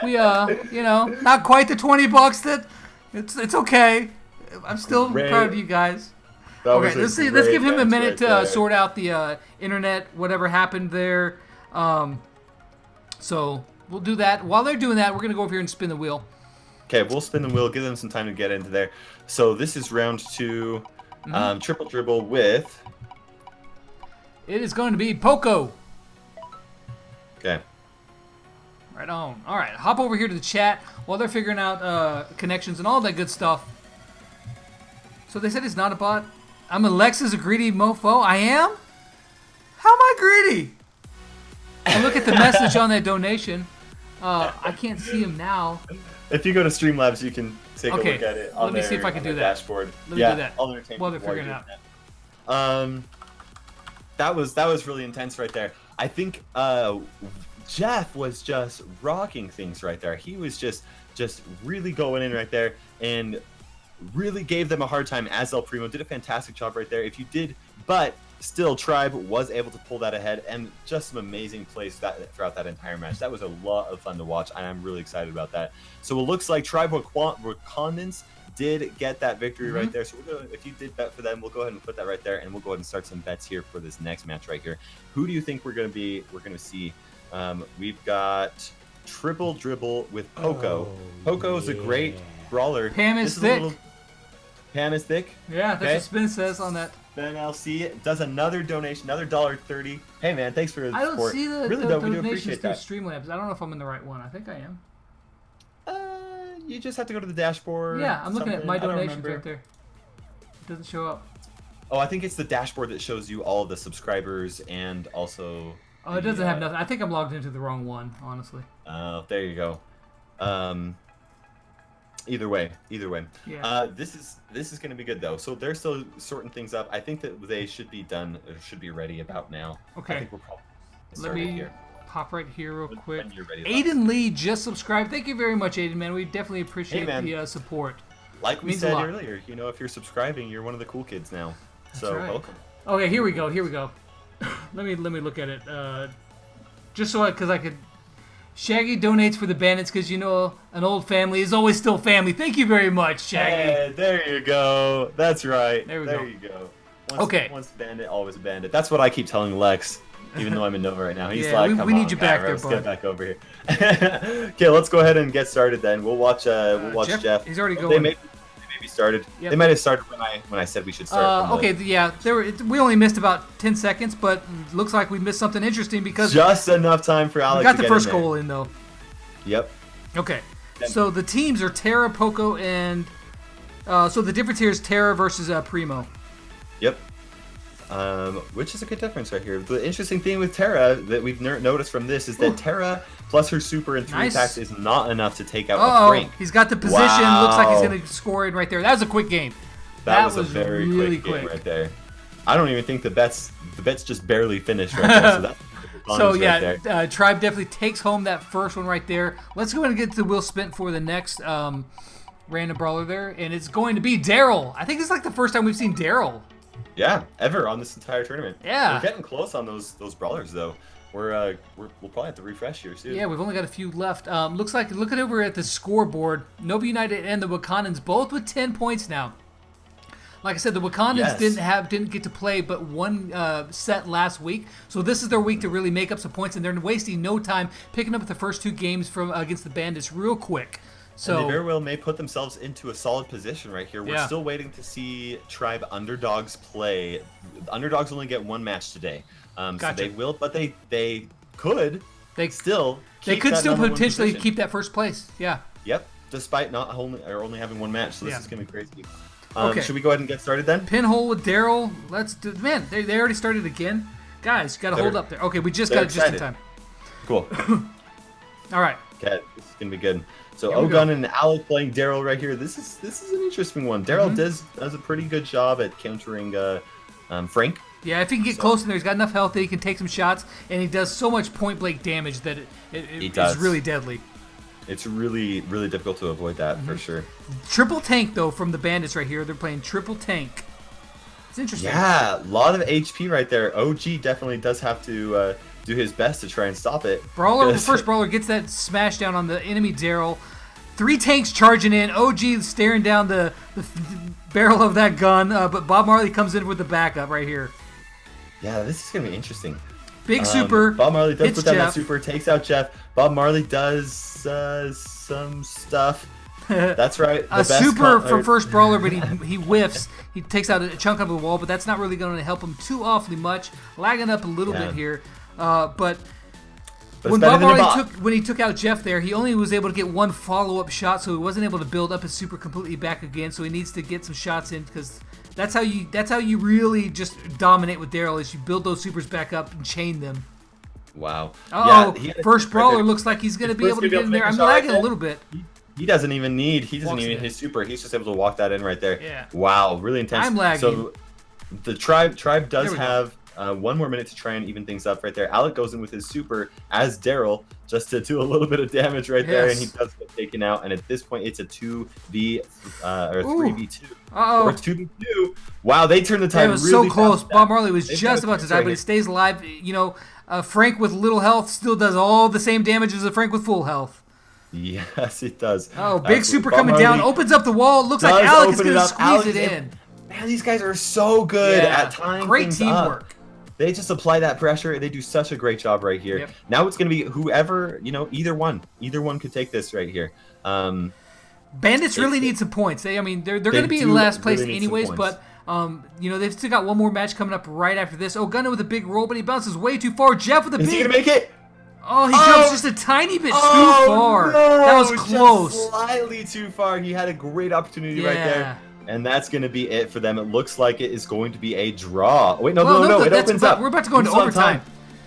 We you know, not quite the $20 that it's okay. I'm still proud of you guys. Okay, let's see. Let's give him a minute to sort out the internet, whatever happened there. So we'll do that. While they're doing that, we're gonna go over here and spin the wheel. Okay, we'll spin the wheel. Give them some time to get into there. So this is round 2. Triple dribble with. It is going to be Poco. Okay. Right on. All right, hop over here to the chat while they're figuring out connections and all that good stuff. So they said it's not a bot. I'm Alexa's a greedy mofo. I am? How am I greedy? And look at the message on that donation. I can't see him now. If you go to Streamlabs, you can take a look at it on Let me see if I can do that. Dashboard. Let me do that. I'll entertain while they're people figuring it out. That was really intense right there. I think Jeff was just rocking things right there. He was just really going in right there and really gave them a hard time. As El Primo did a fantastic job right there. If you did, but still Tribe was able to pull that ahead, and just some amazing plays throughout that entire match. That was a lot of fun to watch, and I'm really excited about that. So it looks like Tribe Wakandans did get that victory right there. So if you did bet for them, we'll go ahead and put that right there, and we'll go ahead and start some bets here for this next match right here. Who do you think we're going to see? We've got Triple Dribble with Poco. Poco is a great brawler. Pam is thick. Pam is thick. Yeah, that's what Spin says on that. Ben LC does another donation, another $1.30. Hey man, thanks for the support. I don't see the really, we do donations appreciate through that. Streamlabs. I don't know if I'm in the right one. I think I am. You just have to go to the dashboard. Yeah, I'm looking at my donations right there. It doesn't show up. Oh, I think it's the dashboard that shows you all of the subscribers and also. Oh, it doesn't have nothing. I think I'm logged into the wrong one, honestly. There you go. Either way. Yeah. This is going to be good though. So they're still sorting things up. I think that they should be done, or should be ready about now. Okay. I think we're probably Let me here. pop right here real quick. When you're ready, Aiden Lee just subscribed. Thank you very much, Aiden, man. We definitely appreciate the support. Like we said earlier, you know, if you're subscribing, you're one of the cool kids now. So welcome. Okay, here we go. let me look at it. Just so because I could. Shaggy donates for the Bandits because, you know, an old family is always still family. Thank you very much, Shaggy. Hey, there you go. That's right. There you go. Once bandit, always a bandit. That's what I keep telling Lex, even though I'm in Nova right now. He's like, we need you back there, let's bud. get back over here. Okay, let's go ahead and get started then. We'll watch Jeff. He's already going. They may be started. Yep. They might have started when I said we should start. Okay, yeah. We only missed about 10 seconds, but looks like we missed something interesting because just enough time for Alex. We got to the get first in there. goal in though. Yep. Okay. So the teams are Terra, Poco, and so the difference here is Terra versus Primo. Yep. Which is a good difference right here. The interesting thing with Terra that we've noticed from this is that Terra plus her super and 3 attacks is not enough to take out a Frank. He's got the position. Wow. Looks like he's going to score in right there. That was a quick game. That was a very really quick game right there. I don't even think the bets just barely finished right there. So that's so yeah, right Tribe definitely takes home that first one right there. Let's go ahead and get to Will Spent for the next random brawler there, and it's going to be Daryl. I think it's like the first time we've seen Daryl. Yeah, ever on this entire tournament. Yeah, we're getting close on those brawlers though. We'll probably have to refresh here soon. Yeah, we've only got a few left. Looks like looking over at the scoreboard, Nova United and the Wakandans both with 10 points now. Like I said, the Wakandans didn't get to play but one set last week, so this is their week to really make up some points, and they're wasting no time picking up the first 2 games from against the Bandits real quick. So and they very well may put themselves into a solid position right here. We're still waiting to see Tribe Underdogs play. The Underdogs only get 1 match today, so they will, but they could still potentially keep that first place. Yeah. Yep. Despite only having 1 match, so this is gonna be crazy. Okay. Should we go ahead and get started then? Pinhole with Daryl. Let's do. Man, they already started again. Guys, got to hold up there. Okay, we just got it just in time. Cool. All right. Okay, this is gonna be good. So Ogun and Alec playing Daryl right here. This is an interesting one. Daryl does a pretty good job at countering Frank. Yeah, if he can get close in there, he's got enough health that he can take some shots, and he does so much point-blank damage that it is really deadly. It's really, really difficult to avoid that, for sure. Triple tank, though, from the Bandits right here. They're playing triple tank. It's interesting. Yeah, a lot of HP right there. OG definitely does have to do his best to try and stop it. Brawler, the first Brawler gets that smash down on the enemy Daryl. 3 tanks charging in. OG staring down the barrel of that gun, but Bob Marley comes in with the backup right here. Yeah, this is going to be interesting. Big super. Bob Marley does put down Jeff. that super, takes out Jeff. Bob Marley does some stuff. That's right. A super from first Brawler, but he whiffs. He takes out a chunk of the wall, but that's not really going to help him too awfully much. Lagging up a little bit here. But when Bob Marley when he took out Jeff there, he only was able to get 1 follow-up shot, so he wasn't able to build up his super completely back again. So he needs to get some shots in, because that's how you really just dominate with Daryl, is you build those supers back up and chain them. Wow. Uh-oh, first Brawler looks like he's going to be able to get in there. I'm lagging a little bit. He doesn't even need his super. He's just able to walk that in right there. Yeah. Wow, really intense. I'm lagging. So the tribe does have 1 more minute to try and even things up right there. Alec goes in with his super as Daryl just to do a little bit of damage right there, and he does get taken out. And at this point, it's a 2v or 3v2 or 2v2. Wow, they turned the tide. It was really so close. fast. Bob Marley was just about to die, but he stays alive. You know, Frank with little health still does all the same damage as a Frank with full health. Yes, it does. Oh, big super coming down, opens up the wall. Looks like Alec is going to squeeze it in. Man, these guys are so good at tying Great things teamwork. up. They just apply that pressure. They do such a great job right here. Yep. Now it's going to be whoever, either one could take this right here. Bandits really need some points. They're going to be in last place anyways, but they've still got 1 more match coming up right after this. Oh, Gunna with a big roll, but he bounces way too far. Jeff with a big. Is he going to make it? Oh, he jumps just a tiny bit too far. No, that was close. Just slightly too far. He had a great opportunity right there. And that's going to be it for them. It looks like it is going to be a draw. Wait, no. It opens up. We're about to go into overtime.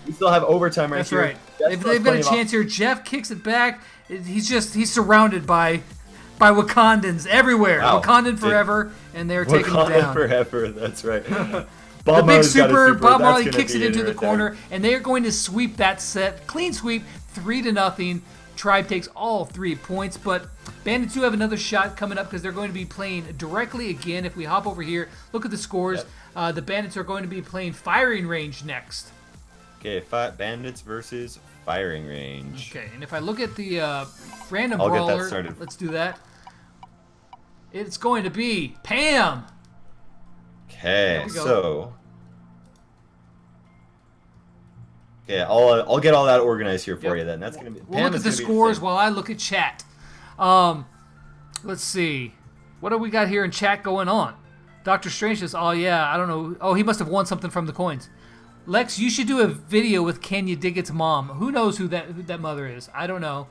We still have overtime right here. That's right. If they've got a chance here, Jeff kicks it back. He's surrounded by Wakandans everywhere. Wow. Wakandan forever, and they're taking it down. Wakandan forever, that's right. The big super, Bob Marley kicks it into the corner, and they are going to sweep that set. Clean sweep, 3-0. Tribe takes all 3 points, but Bandits do have another shot coming up because they're going to be playing directly again. If we hop over here, look at the scores. The Bandits are going to be playing Firing Range next. Okay, Bandits versus Firing Range. Okay, and if I look at the random brawler, get that started. Let's do that. It's going to be Pam. Okay, so I'll get all that organized here for you then. That's gonna be. We'll look at the scores while I look at chat. Let's see, what do we got here in chat going on? Dr. Strange says, "Oh yeah, I don't know. Oh, he must have won something from the coins." Lex, you should do a video with Kenya Diggett's mom. Who knows who that mother is? I don't know.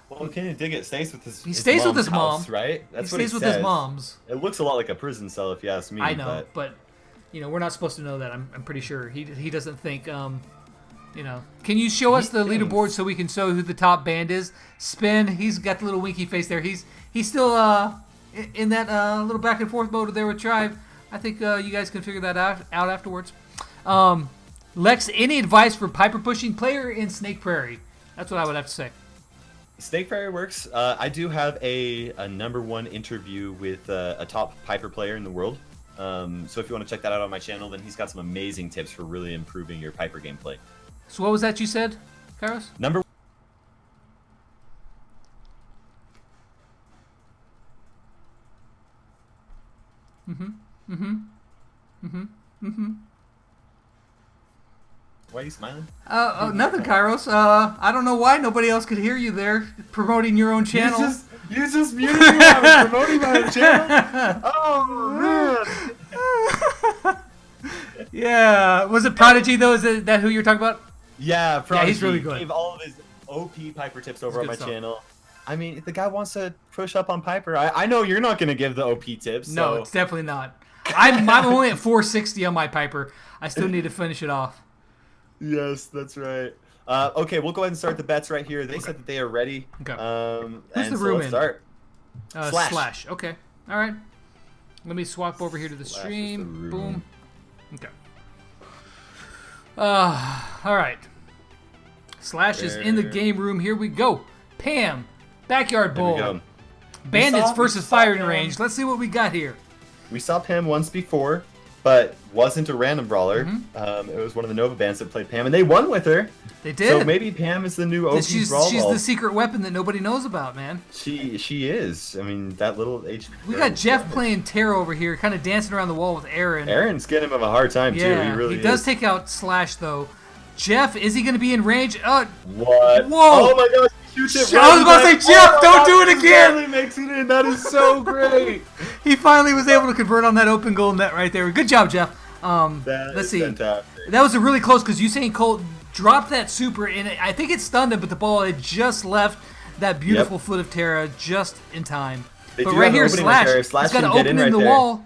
Well, Kenya Diggett stays with his. He stays with his mom, right? That's what he says. He stays with his mom's. It looks a lot like a prison cell, if you ask me. I know, but we're not supposed to know that. I'm pretty sure he doesn't think. Can you show us the leaderboard so we can show who the top band is? Spin, he's got the little winky face there. He's still in that little back and forth mode there with Tribe. I think you guys can figure that out afterwards. Lex, any advice for Piper pushing player in Snake Prairie? That's what I would have to say. Snake Prairie works. I do have a #1 interview with a top Piper player in the world. So if you want to check that out on my channel, then he's got some amazing tips for really improving your Piper gameplay. So what was that you said, Kairos? Number. Why are you smiling? Nothing, Kairos. I don't know why nobody else could hear you there promoting your own channel. You just muted me while I was promoting my channel? Oh, man. Yeah. Was it Prodigy, though? Is that who you're talking about? Yeah, Prodigy. Yeah, he's really good. He gave all of his OP Piper tips over on my channel. I mean, if the guy wants to push up on Piper, I know you're not going to give the OP tips. No, it's definitely not. I'm only at 460 on my Piper. I still need to finish it off. Yes, that's right. Okay, we'll go ahead and start the bets right here. They said that they are ready. Okay. Who's the room in? Start. Slash. Okay. All right. Let me swap over here to the stream. Boom. Okay. All right. Slash is in the game room. Here we go. Pam, backyard There we bowl. go. Bandits versus firing Pam. range. Let's see what we got here. We saw Pam once before, but wasn't a random brawler. Mm-hmm. It was one of the Nova bands that played Pam, and they won with her. They did. So maybe Pam is the new OG Brawl She's Ball. the secret weapon that nobody knows about, man. She is. I mean, that little HP. We got Jeff playing Tara over here, kind of dancing around the wall with Aaron. Aaron's getting him a hard time, too. Yeah, He really he does is. take out Slash, though. Jeff, is he going to be in range? What? Whoa! Oh my gosh, he shoots it I was about to say, Jeff, don't do it again! He makes it in. That is so great. He finally was able to convert on that open goal net right there. Good job, Jeff. That Let's is see. fantastic. That was a really close because Usain Colt dropped that super, and I think it stunned him, but the ball had just left that beautiful foot of Tara just in time. They But do right have an here, opening right Slash, there. Slash he's got an can get in opening in right the there. wall.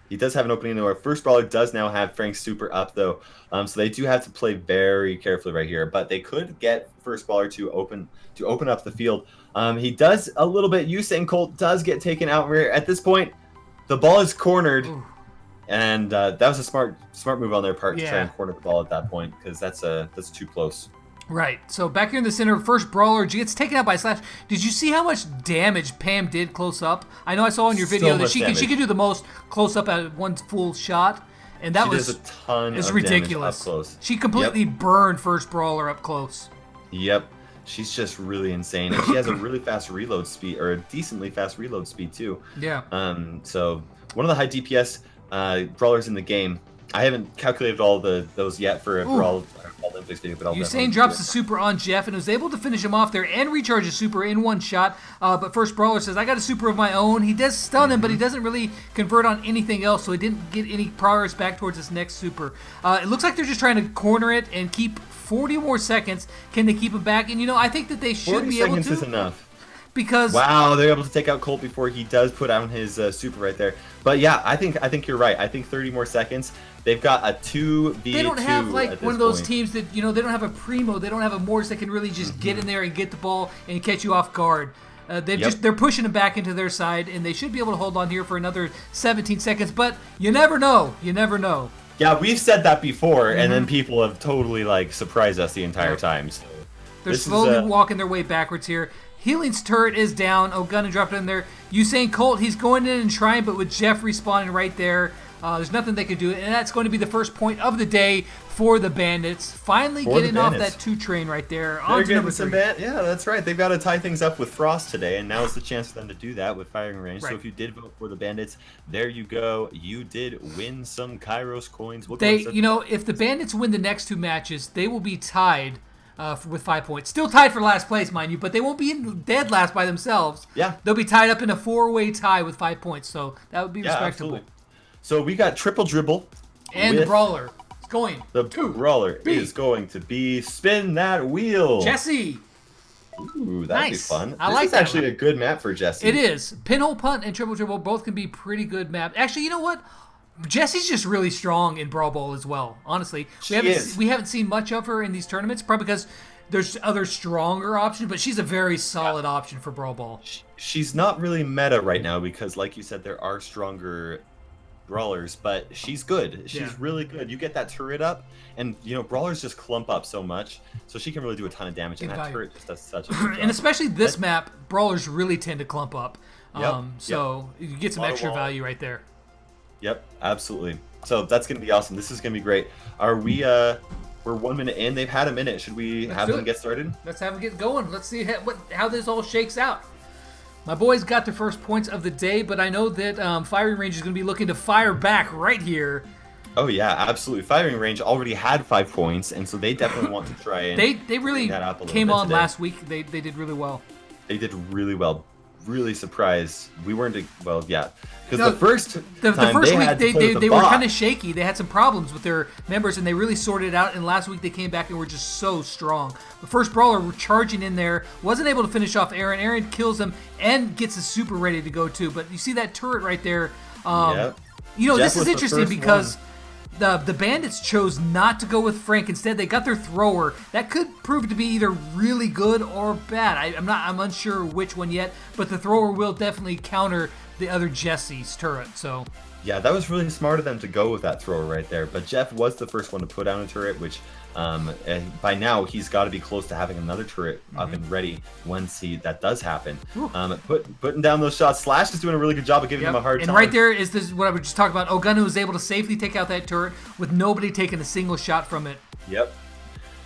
He does have an opening in the door. First brawler does now have Frank's super up, though. So they do have to play very carefully right here. But they could get first brawler to open up the field. He does a little bit. Usain Colt does get taken out rear. At this point, the ball is cornered. Ooh. And that was a smart move on their part to try Yeah. and corner the ball at that point, because that's too close. Right. So back here in the center, first brawler gets taken out by Slash. Did you see how much damage Pam did close up? I know I saw in your video that much she damage. can do the most close up at one full shot, and that She was does a ton it's of ridiculous. damage up close. She completely burned first brawler up close. Yep. She's just really insane. And she has a really fast reload speed, or a decently fast reload speed, too. Yeah. So one of the high DPS brawlers in the game. I haven't calculated all those yet for a Brawl Olympics video, but I'll definitely Usain drops the super on Jeff and was able to finish him off there and recharge his super in one shot. But first brawler says, I got a super of my own. He does stun him, but he doesn't really convert on anything else, so he didn't get any progress back towards his next super. It looks like they're just trying to corner it and keep 40 more seconds. Can they keep him back? And, I think that they should 40 be able seconds to. is enough. Because Wow, they're able to take out Colt before he does put out his super right there. But yeah, I think you're right. I think 30 more seconds. They've got a 2v2 they don't have like at one this of those point. teams that they don't have a primo, they don't have a Mortis that can really just get in there and get the ball and catch you off guard. They're pushing him back into their side, and they should be able to hold on here for another 17 seconds. But you never know. You never know. Yeah, we've said that before, and then people have totally surprised us the entire time. So They're this is, slowly walking their way backwards here. Healing's turret is down. Oh, Gunna dropped it in there. Usain Colt, he's going in and trying, but with Jeff respawning right there, there's nothing they can do. And that's going to be the first point of the day for the Bandits. Finally getting off that 2 train right there. On to number 3. Yeah, that's right. They've got to tie things up with Frost today, and now is the chance for them to do that with firing range. Right. So if you did vote for the Bandits, there you go. You did win some Kairos coins. We'll If the Bandits win the next 2 matches, they will be tied with 5 points. Still tied for last place, mind you, but they won't be in dead last by themselves. Yeah. They'll be tied up in a 4-way tie with 5 points, so that would be respectable. Absolutely. So we got triple dribble. And the with brawler is going. The brawler is going to be spin that wheel. Jesse. Ooh, that'd be Nice. fun. I This like is that actually one. a good map for Jesse. It is. Pinhole punt and triple dribble both can be pretty good maps. Actually, you know what? Jesse's just really strong in Brawl Ball as well. Honestly, we haven't seen much of her in these tournaments, probably because there's other stronger options. But she's a very solid option for Brawl Ball. She's not really meta right now because, like you said, there are stronger brawlers, but she's good. She's really good. You get that turret up, and brawlers just clump up so much, so she can really do a ton of damage. And that turret just does such a good job. And especially this map, brawlers really tend to clump up. So you get some extra wall. value right there. Yep, absolutely. So that's gonna be awesome. This is gonna be great. Are we? We're 1 minute in. They've had a minute. Should we have them get started? Let's have them get going. Let's see how this all shakes out. My boys got their first points of the day, but I know that firing range is going to be looking to fire back right here. Oh yeah, absolutely. Firing range already had 5 points, and so they definitely want to try and they really that up a little came bit on today. last week. They did really well. They did really well. Really surprised. We weren't because the first time first they week had to play with they the were bot. kind of shaky. They had some problems with their members, and they really sorted it out. And last week they came back and were just so strong. The first brawler charging in there wasn't able to finish off Aaron. Aaron kills him and gets a super ready to go too. But you see that turret right there. Yep. This Jeff is was the interesting first because the Bandits chose not to go with Frank. Instead, they got their thrower. That could prove to be either really good or bad. I'm unsure which one yet, but the thrower will definitely counter the other Jesse's turret. So Yeah, that was really smart of them to go with that thrower right there. But Jeff was the first one to put down a turret, which and by now he's got to be close to having another turret up and ready once that does happen. Putting down those shots. Slash is doing a really good job of giving him a hard time. And right there is this what I was just talking about. Wakandans was able to safely take out that turret with nobody taking a single shot from it. Yep.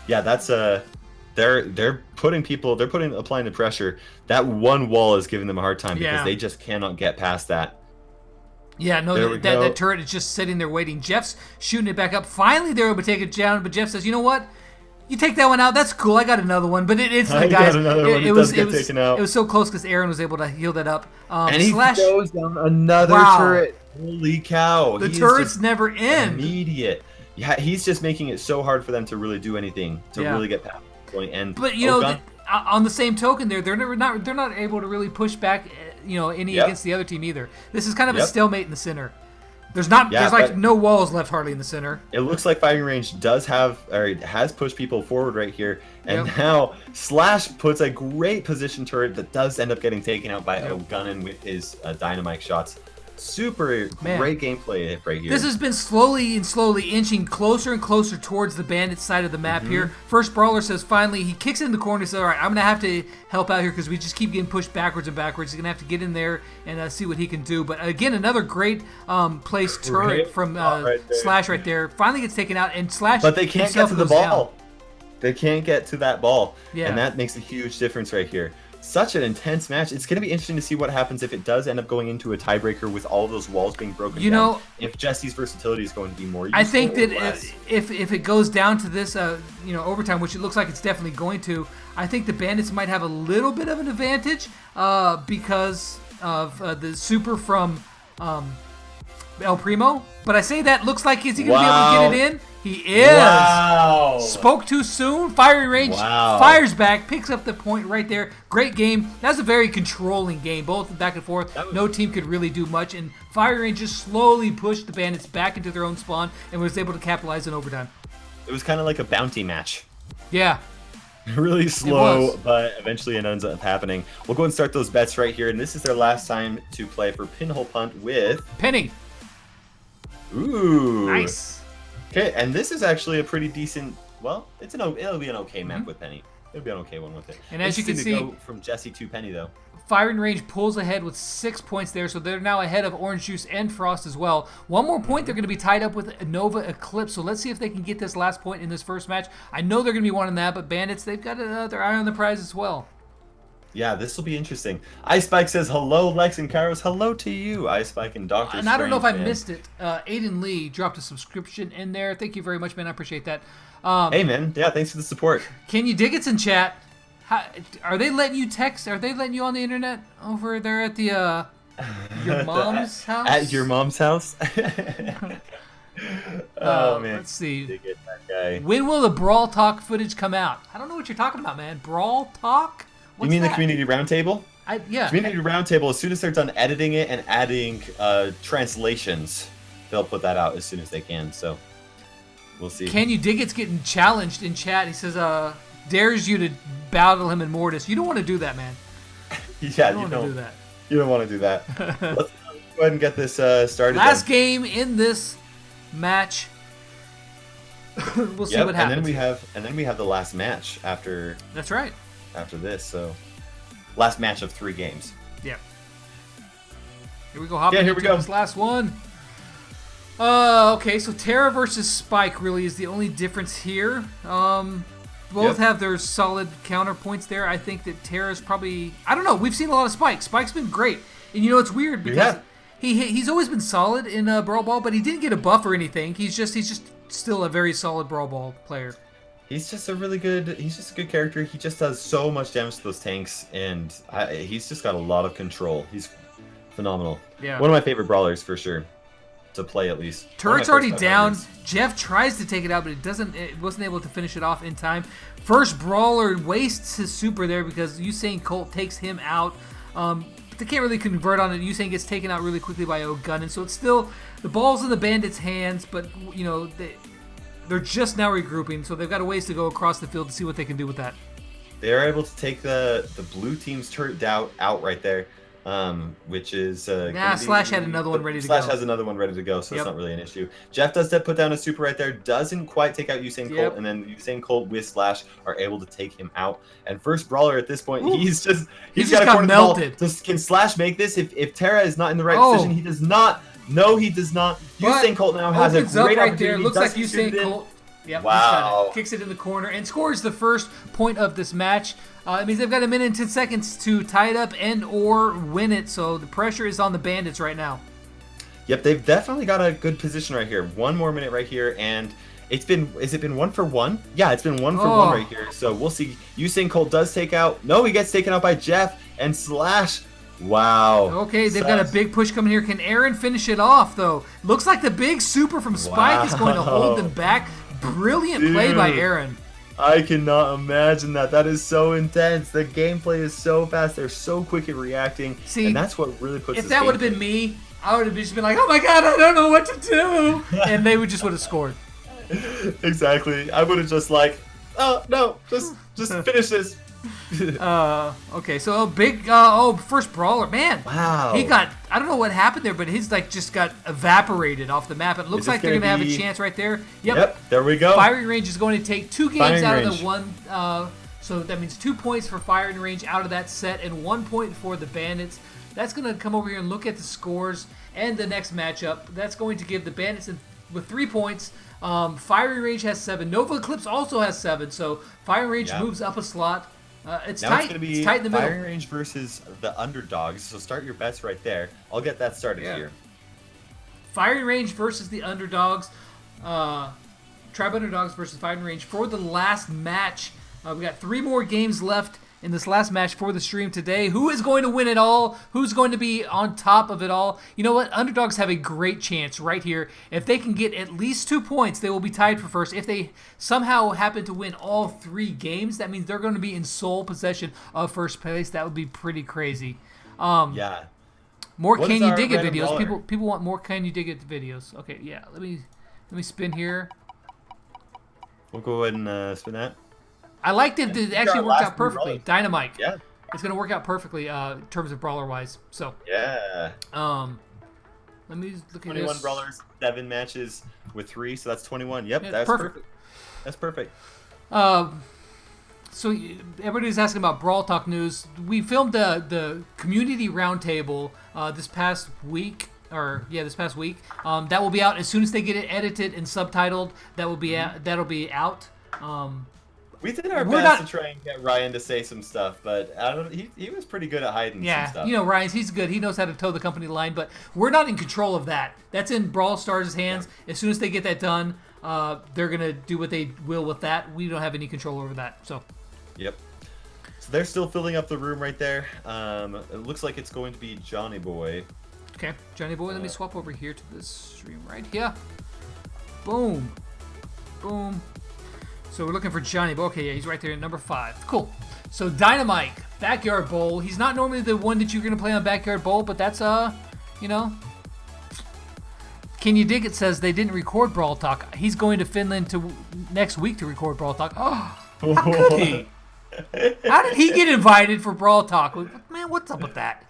Yeah, that's they're applying the pressure. That one wall is giving them a hard time because they just cannot get past that. Yeah, no, that turret is just sitting there waiting. Jeff's shooting it back up. Finally, they're able to take it down, but Jeff says, "You know what? You take that one out. That's cool. I got another one." But it's the guys. It was taken out. It was so close because Aaron was able to heal that up. And he throws down another turret. Holy cow! The turrets never end. Immediate. Yeah, he's just making it so hard for them to really do anything to really get past the point. And but you know, on the same token, they're not able to really push back. Any against the other team either. This is kind of a stalemate in the center. There's no walls left hardly in the center. It looks like firing range has pushed people forward right here, and now Slash puts a great position turret that does end up getting taken out by Wakandans with his dynamite shots. Super great gameplay right here. This has been slowly inching closer and closer towards the Bandits side of the map here. First Brawler says finally, he kicks it in the corner and says, all right, I'm going to have to help out here because we just keep getting pushed backwards and backwards. He's going to have to get in there and see what he can do. But again, another great placed turret from Slash right there. Finally gets taken out, and Slash But they can't get to the ball. Down. They can't get to that ball. Yeah. And that makes a huge difference right here. Such an intense match. It's going to be interesting to see what happens if it does end up going into a tiebreaker with all those walls being broken down. If Jesse's versatility is going to be more useful. I think that if it goes down to this, overtime, which it looks like it's definitely going to, I think the Bandits might have a little bit of an advantage because of the super from El Primo. But I say that looks like is he going to be able to get it in? He is. Wow. Spoke too soon. Firing range. Fires back. Picks up the point right there. Great game. That was a very controlling game. Both back and forth. No team could really do much. And firing range just slowly pushed the Bandits back into their own spawn and was able to capitalize in overtime. It was kind of like a bounty match. Yeah. Really slow, but eventually it ends up happening. We'll go and start those bets right here. And this is their last time to play for Pinhole Punt with Penny. Ooh. Nice. Okay, and this is actually a pretty decent. Well, it'll be an okay map with Penny. It'll be an okay one with it. And as you can see, go from Jesse to Penny though. Firing range pulls ahead with 6 points there, so they're now ahead of Orange Juice and Frost as well. One more point, they're going to be tied up with Nova Eclipse. So let's see if they can get this last point in this first match. I know they're going to be wanting that, but Bandits, they've got their eye on the prize as well. Yeah, this will be interesting. Ice Spike says, hello, Lex and Kairos. Hello to you, Ice Spike and Dr. And I don't know if I missed it. Aiden Lee dropped a subscription in there. Thank you very much, man. I appreciate that. Hey, man. Yeah, thanks for the support. Can you dig it's in chat? Are they letting you text? Are they letting you on the internet over there at the your mom's house? At your mom's house? Oh, man. Let's see. Dig it, that guy. When will the Brawl Talk footage come out? I don't know what you're talking about, man. Brawl Talk? You mean the community roundtable? Yeah. Community roundtable. As soon as they're done editing it and adding translations, they'll put that out as soon as they can. So we'll see. Can you dig it's getting challenged in chat? He says, dares you to battle him in Mortis. You don't want to do that, man. Yeah, you don't want to do that. You don't want to do that. Let's go ahead and get this started. Last game in this match. We'll see what happens. And then we have the last match after. That's right. After this, so last match of 3 games. Yeah. Here we go. Here we go. This last one. Okay, so Terra versus Spike really is the only difference here. Both have their solid counterpoints there. I think that Terra's probably. I don't know. We've seen a lot of Spike. Spike's been great, and you know it's weird because he's always been solid in Brawl Ball, but he didn't get a buff or anything. He's just still a very solid Brawl Ball player. He's just a good character. He just does so much damage to those tanks, and he's just got a lot of control. He's phenomenal. Yeah. One of my favorite brawlers for sure. To play at least. Turret's already down. Jeff tries to take it out, but it wasn't able to finish it off in time. First Brawler wastes his super there because Usain Colt takes him out. But they can't really convert on it. Usain gets taken out really quickly by Wakandans, so it's still the ball's in the Bandits' hands, but they're just now regrouping, so they've got a ways to go across the field to see what they can do with that. They're able to take the blue team's turret out right there. which is Slash had another one ready to Slash go. has another one ready to go, so it's not really an issue. Jeff does put down a super right there, doesn't quite take out Usain Colt, and then Usain Colt with Slash are able to take him out. And first brawler at this point, he's just got melted. Can Slash make this? If Terra is not in the right position, he does not. No, he does not. Usain Colt now has a great right opportunity. there. Looks like Usain Colt. Yep, wow. Kicks it in the corner and scores the first point of this match. It means they've got a minute and 10 seconds to tie it up and or win it. So the pressure is on the Bandits right now. Yep, they've definitely got a good position right here. One more minute right here, and has it been 1 for 1? Yeah, it's been 1 for 1 right here. So we'll see. Usain Colt does take out. No, he gets taken out by Jeff and Slash. Wow. Okay, they've got a big push coming here. Can Aaron finish it off, though? Looks like the big super from Spike is going to hold them back. Brilliant play by Aaron. I cannot imagine that. That is so intense. The gameplay is so fast. They're so quick at reacting. See, and that's what really puts. If that would have been me, I would have just been like, "Oh my god, I don't know what to do," and they would have scored. Exactly. I would have just like, "Oh no, just finish this." Okay, so big first brawler, man. Wow. He got, I don't know what happened there, but he's like just got evaporated off the map. It looks like they're gonna have a chance right there. Yep, there we go. Firing range is going to take 2 games out of the one, so that means 2 points for firing range out of that set and 1 point for the Bandits. That's gonna come over here and look at the scores and the next matchup. That's going to give the Bandits with 3 points. Firing range has 7. Nova Eclipse also has 7, so firing range moves up a slot. It's now tight. It's going to be tight in the middle. Firing range versus the Underdogs. So start your bets right there. I'll get that started here. Firing range versus the Underdogs. Tribe Underdogs versus firing range for the last match. We got 3 more games left in this last match for the stream today. Who is going to win it all? Who's going to be on top of it all? You know what? Underdogs have a great chance right here. If they can get at least 2 points, they will be tied for first. If they somehow happen to win all 3 games, that means they're going to be in sole possession of first place. That would be pretty crazy. Yeah. More Can You Dig It videos. People want more Can You Dig It videos. Okay, yeah. Let me spin here. We'll go ahead and spin that. I liked it. It actually worked out perfectly. Dynamite. Yeah. It's going to work out perfectly in terms of brawler-wise. So. Yeah. Let me look at 21 brawlers, 7 matches with 3, so that's 21. Yep, that's perfect. That's perfect. So everybody's asking about Brawl Talk news. We filmed the community roundtable this past week. This past week. That will be out as soon as they get it edited and subtitled. That will be that'll be out. We did our best to try and get Ryan to say some stuff, but I don't. He was pretty good at hiding some stuff. You know, he's good. He knows how to toe the company line, but we're not in control of that. That's in Brawl Stars' hands. Yeah. As soon as they get that done, they're gonna do what they will with that. We don't have any control over that. So. Yep. So they're still filling up the room right there. It looks like it's going to be Johnny Boy. Okay, Johnny Boy. Let me swap over here to this stream right here. Boom. Boom. So we're looking for Johnny Boy. Okay, yeah, he's right there at number 5. Cool. So Dynamite, Backyard Bowl. He's not normally the one that you're going to play on Backyard Bowl, but that's, you know. Can You Dig It says they didn't record Brawl Talk. He's going to Finland next week to record Brawl Talk. Oh, how could he? How did he get invited for Brawl Talk? Man, what's up with that?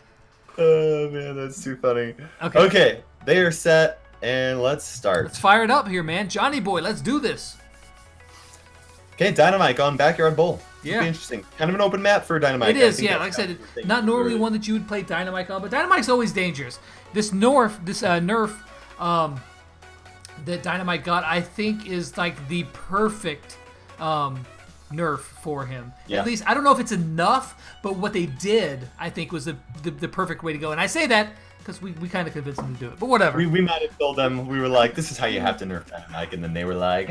Oh, man, that's too funny. Okay, they are set, and let's start. Let's fire it up here, man. Johnny Boy, let's do this. Okay, Dynamite on Backyard Bowl. Yeah. Be interesting. Kind of an open map for Dynamite. It is, yeah. Like I said, not normally one that you would play Dynamite on, but Dynamite's always dangerous. This nerf that Dynamite got, I think, is like the perfect nerf for him. Yeah. At least, I don't know if it's enough, but what they did, I think, was the perfect way to go. And I say that because we kind of convinced them to do it, but whatever. We might have told them, we were like, this is how you have to nerf Dynamite, and then they were like,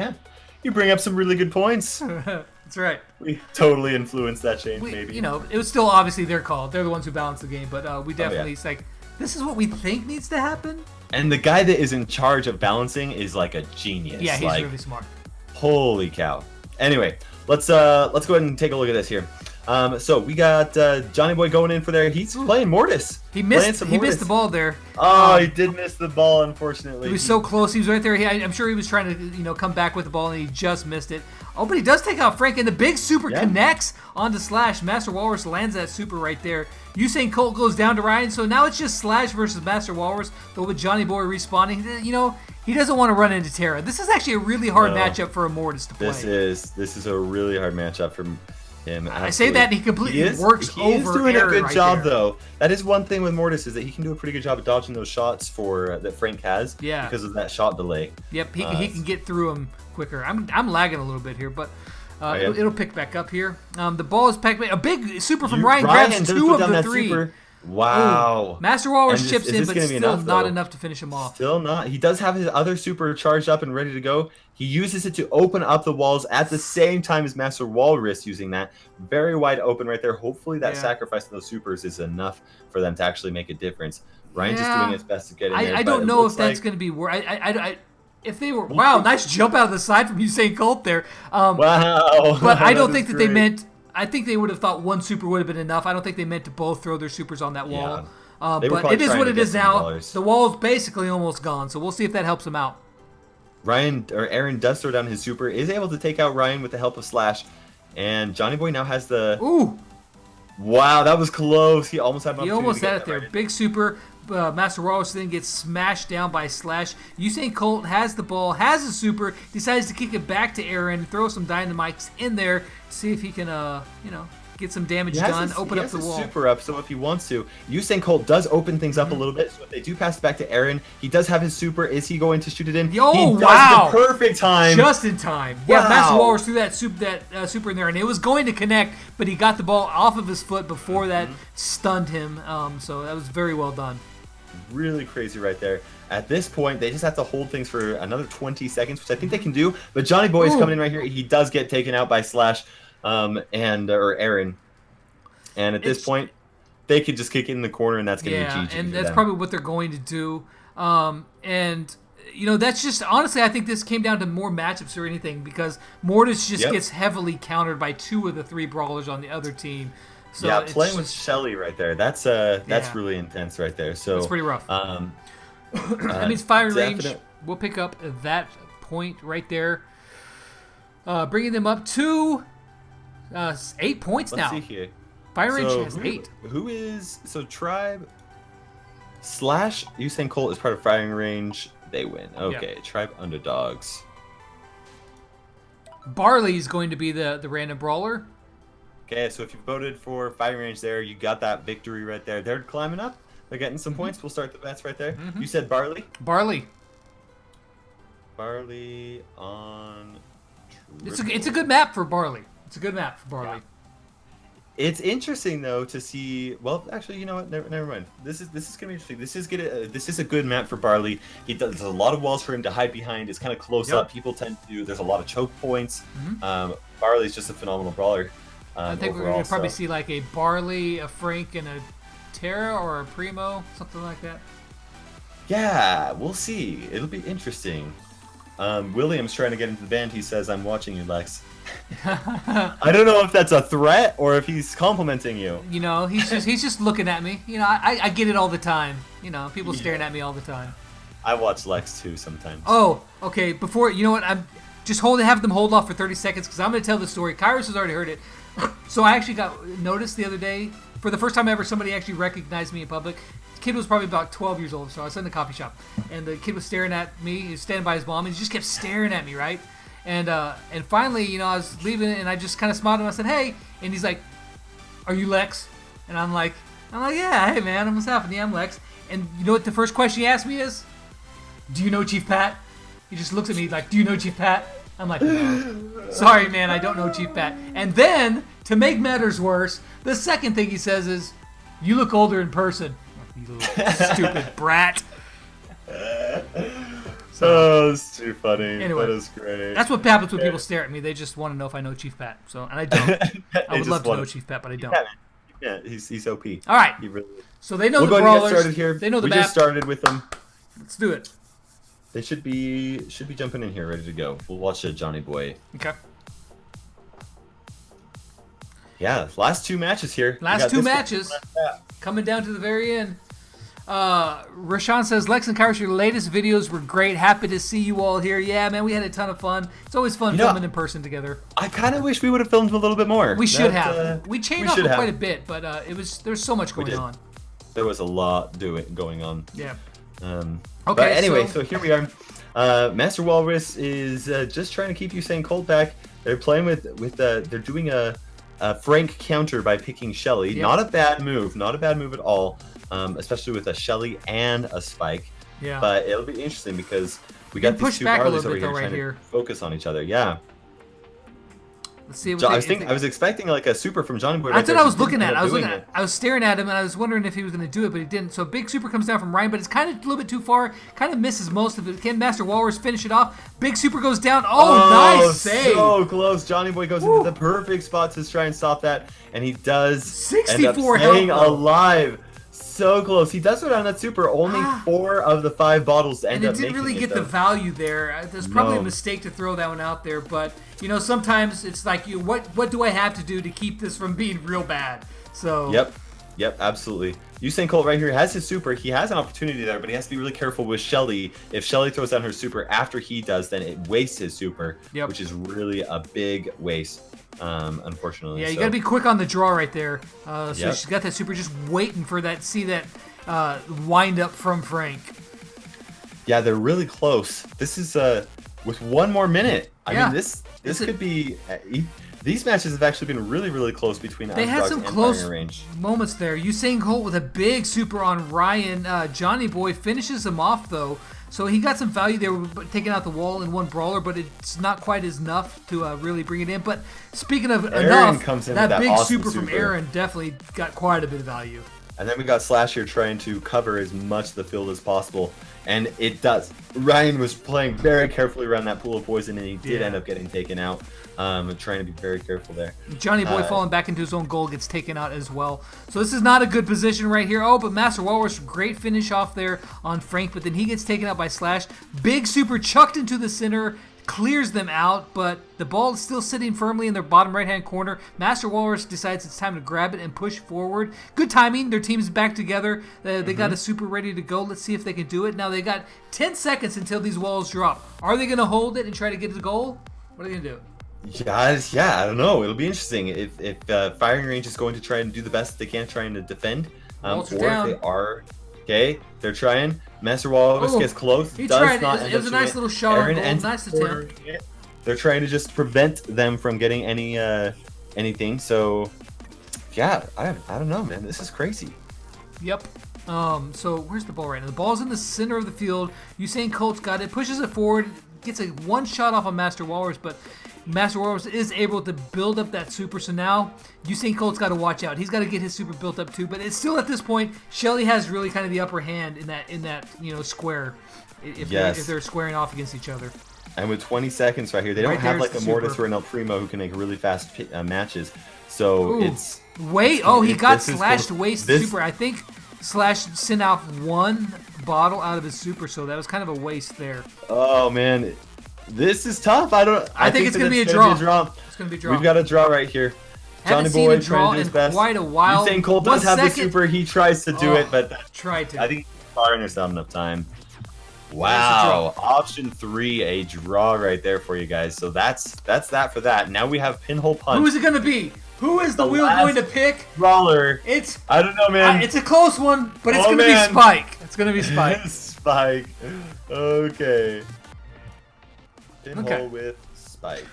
you bring up some really good points. That's right. We totally influenced that change, maybe. You know, it was still obviously their call. They're the ones who balanced the game, but we definitely, it's like, this is what we think needs to happen. And the guy that is in charge of balancing is like a genius. Yeah, he's really smart. Holy cow. Anyway, let's go ahead and take a look at this here. So we got Johnny Boy going in for there. He's playing Mortis. He missed the ball there. Oh, he did miss the ball, unfortunately. He was so close. He was right there. I'm sure he was trying to, come back with the ball, and he just missed it. Oh, but he does take out Frank, and the big super connects onto Slash. Master Walrus lands that super right there. Usain Colt goes down to Ryan, so now it's just Slash versus Master Walrus, but with Johnny Boy respawning. He doesn't want to run into Terra. This is actually a really hard matchup for a Mortis to play. This is a really hard matchup for him. I say that, and he completely works over He is doing a good job, there. though. That is one thing with Mortis, is that he can do a pretty good job of dodging those shots that Frank has. Yeah. Because of that shot delay. Yep, he can get through them quicker. I'm lagging a little bit here, but it'll pick back up here. The ball is packed. A big super from Ryan grabs 2 of the 3. Super. Wow. Ooh. Master Walrus chips in, but still not enough to finish him off. Still not. He does have his other super charged up and ready to go. He uses it to open up the walls at the same time as Master Walrus using that. Very wide open right there. Hopefully that sacrifice of those supers is enough for them to actually make a difference. Ryan just doing his best to get in there. I don't know if that's going to be if they were... Wow, nice jump out of the side from Usain Colt there. Wow. But I don't think that they meant... I think they would have thought one super would have been enough. I don't think they meant to both throw their supers on that wall. But it is what it is now. The wall's basically almost gone, so we'll see if that helps them out. Aaron does throw down his super, is able to take out Ryan with the help of Slash, and Johnny Boy now has the... Ooh! Wow, that was close. He almost had an opportunity. He almost had it there. Big super. Master Walrus then gets smashed down by Slash. Usain Colt has the ball, has a super, decides to kick it back to Aaron, throw some dynamites in there, see if he can, get some damage done, open up the wall. He has his super up, so if he wants to. Usain Colt does open things up a little bit, so if they do pass it back to Aaron, he does have his super. Is he going to shoot it in? Oh, he does wow. the perfect time. Just in time. Wow. Yeah, Master Walrus threw that super in there, and it was going to connect, but he got the ball off of his foot before that stunned him, so that was very well done. Really crazy right there. At this point, they just have to hold things for another 20 seconds, which I think they can do, but Johnny Boy is coming in right here. He does get taken out by Slash or Aaron. And at this point, they could just kick it in the corner, and that's going to be GG. Yeah, and that's probably what they're going to do. That's just, honestly, I think this came down to more matchups or anything, because Mortis just gets heavily countered by 2 of the 3 brawlers on the other team. So yeah, playing with Shelly right there, that's really intense right there. So it's pretty rough. That means firing range. We'll pick up that point right there, bringing them up to 8 points now. Let's see here. Fire range has 8. Who is Tribe? Slash Usain Colt is part of firing range. They win. Okay, Tribe Underdogs. Barley is going to be the random brawler. Okay, so if you voted for firing range there, you got that victory right there. They're climbing up. They're getting some points. We'll start the bets right there. You said Barley? Barley on... It's a good map for Barley. Yeah. It's interesting though to see. Well, actually, you know what? Never mind. This is gonna be interesting. This is a good map for Barley. There's a lot of walls for him to hide behind. It's kind of close up. People tend to. There's a lot of choke points. Barley's just a phenomenal brawler. I think we're gonna probably see like a Barley, a Frank, and a Terra or a Primo, something like that. Yeah, we'll see. It'll be interesting. William's trying to get into the band. He says, "I'm watching you, Lex." I don't know if that's a threat or if he's complimenting you. He's just looking at me. I get it all the time. People staring at me all the time. I watch Lex too sometimes. Oh, okay. Before, you know what? I'm just have them hold off for 30 seconds because I'm going to tell the story. Kairos has already heard it. So I actually got noticed the other day. For the first time ever, somebody actually recognized me in public. The kid was probably about 12 years old, so I was in the coffee shop. And the kid was staring at me. He was standing by his mom, and he just kept staring at me, right? And finally, I was leaving, and I just kind of smiled at him. I said, "Hey," and he's like, "Are you Lex?" And I'm like, "Yeah, hey man, what's happening? Yeah, I'm Lex." And you know what the first question he asked me is? "Do you know Chief Pat?" He just looks at me like, "Do you know Chief Pat?" I'm like, "No. Sorry, man, I don't know Chief Pat." And then, to make matters worse, the second thing he says is, "You look older in person." You little stupid brat. So it's too funny. Anyway, that is great. That's what happens when people stare at me. They just want to know if I know Chief Pat. And I don't. I would love to know Chief Pat, but I don't. Yeah, he's OP. All right. So they know the brawlers. We'll go ahead and get started here. They know the map. We just started with them. Let's do it. They should be jumping in here, ready to go. We'll watch Johnny Boy. Okay. Yeah, last 2 matches here. Last 2 matches. Coming down to the very end. Rashawn says, Lex and Kairos, your latest videos were great. Happy to see you all here. Yeah, man, we had a ton of fun. It's always fun filming in person together. I kind of wish we would have filmed a little bit more. We should have. We chained off quite a bit, but there's so much going on. There was a lot going on. Yeah. Okay. But anyway, so here we are. Master Walrus is just trying to keep Usain Colt back. They're playing they're doing a Frank counter by picking Shelly. Yep. Not a bad move. Not a bad move at all. Especially with a Shelly and a Spike. Yeah. But it'll be interesting because we got these 2 Barleys over here trying to focus on each other. Yeah. Let's see. I was expecting like a super from Johnny Boy. That's what I was looking at. I was staring at him and I was wondering if he was going to do it, but he didn't. So big super comes down from Ryan, but it's kind of a little bit too far. Kind of misses most of it. Can Master Walrus finish it off? Big super goes down. Oh, nice save! So close. Johnny Boy goes into the perfect spot to try and stop that, and he does. 64 end up staying alive. So close. He does it on that super. Only 4 of the 5 bottles end up making it. And it didn't really get the value there. There's probably a mistake to throw that one out there. But, you know, sometimes it's like, what do I have to do to keep this from being real bad? So. Yep, absolutely. Usain Colt right here has his super. He has an opportunity there, but he has to be really careful with Shelly. If Shelly throws down her super after he does, then it wastes his super, which is really a big waste. Unfortunately. Yeah, you got to be quick on the draw right there. She's got that super just waiting for that. See that wind up from Frank. Yeah, they're really close. This is with 1 more minute. I mean, this could be. These matches have actually been really, really close between Underdogs and Firing Range. They had some close moments there. Usain Colt with a big super on Ryan. Johnny Boy finishes him off though. So he got some value there, taking out the wall in 1 brawler, but it's not quite enough to really bring it in. But speaking of enough, that big awesome super from Aaron definitely got quite a bit of value. And then we got Slash here trying to cover as much of the field as possible. And it does. Ryan was playing very carefully around that pool of poison, and he did end up getting taken out. Trying to be very careful there. Johnny Boy falling back into his own goal gets taken out as well. So this is not a good position right here. Oh, but Master Walrus, great finish off there on Frank, but then he gets taken out by Slash. Big super chucked into the center, clears them out, but the ball is still sitting firmly in their bottom right-hand corner. Master Walrus decides it's time to grab it and push forward. Good timing. Their team's back together. They got a super ready to go. Let's see if they can do it. Now they got 10 seconds until these walls drop. Are they going to hold it and try to get to the goal? What are they going to do? Yeah, I don't know. It'll be interesting if Firing Range is going to try and do the best they can trying to defend, or if they are. Okay, they're trying. Master Walrus gets close. He tried. It was a nice little shot on goal. Nice attempt. They're trying to just prevent them from getting anything. So, yeah, I don't know, man. This is crazy. Yep. So where's the ball right now? The ball's in the center of the field. Usain Colt's got it. Pushes it forward. Gets a 1 shot off on Master Walrus, but Master Walrus is able to build up that super. So now Usain Colt's got to watch out. He's got to get his super built up too. But it's still at this point, Shelly has really kind of the upper hand in that square. If they're squaring off against each other. And with 20 seconds right here, they don't have like a Mortis or an El Primo who can make really fast matches. So it's he got Slash to waste the super. I think Slash sent out 1 bottle out of his super, so that was kind of a waste there. Oh man, this is tough. I think it's gonna be a draw. It's gonna be a draw. We've got a draw right here. Johnny Boy trying to do his best. Quite a while. Usain Colt does have the super. He tries to do it, but I think he's firing. There's not enough time. Wow, option 3, a draw right there for you guys. So that's that for that. Now we have Pinhole Punch. Who is it gonna be? Who is the wheel going to pick? Brawler. I don't know, man. It's a close one, but it's going to be Spike. It's going to be Spike. Spike. Okay. Pinhole with Spike.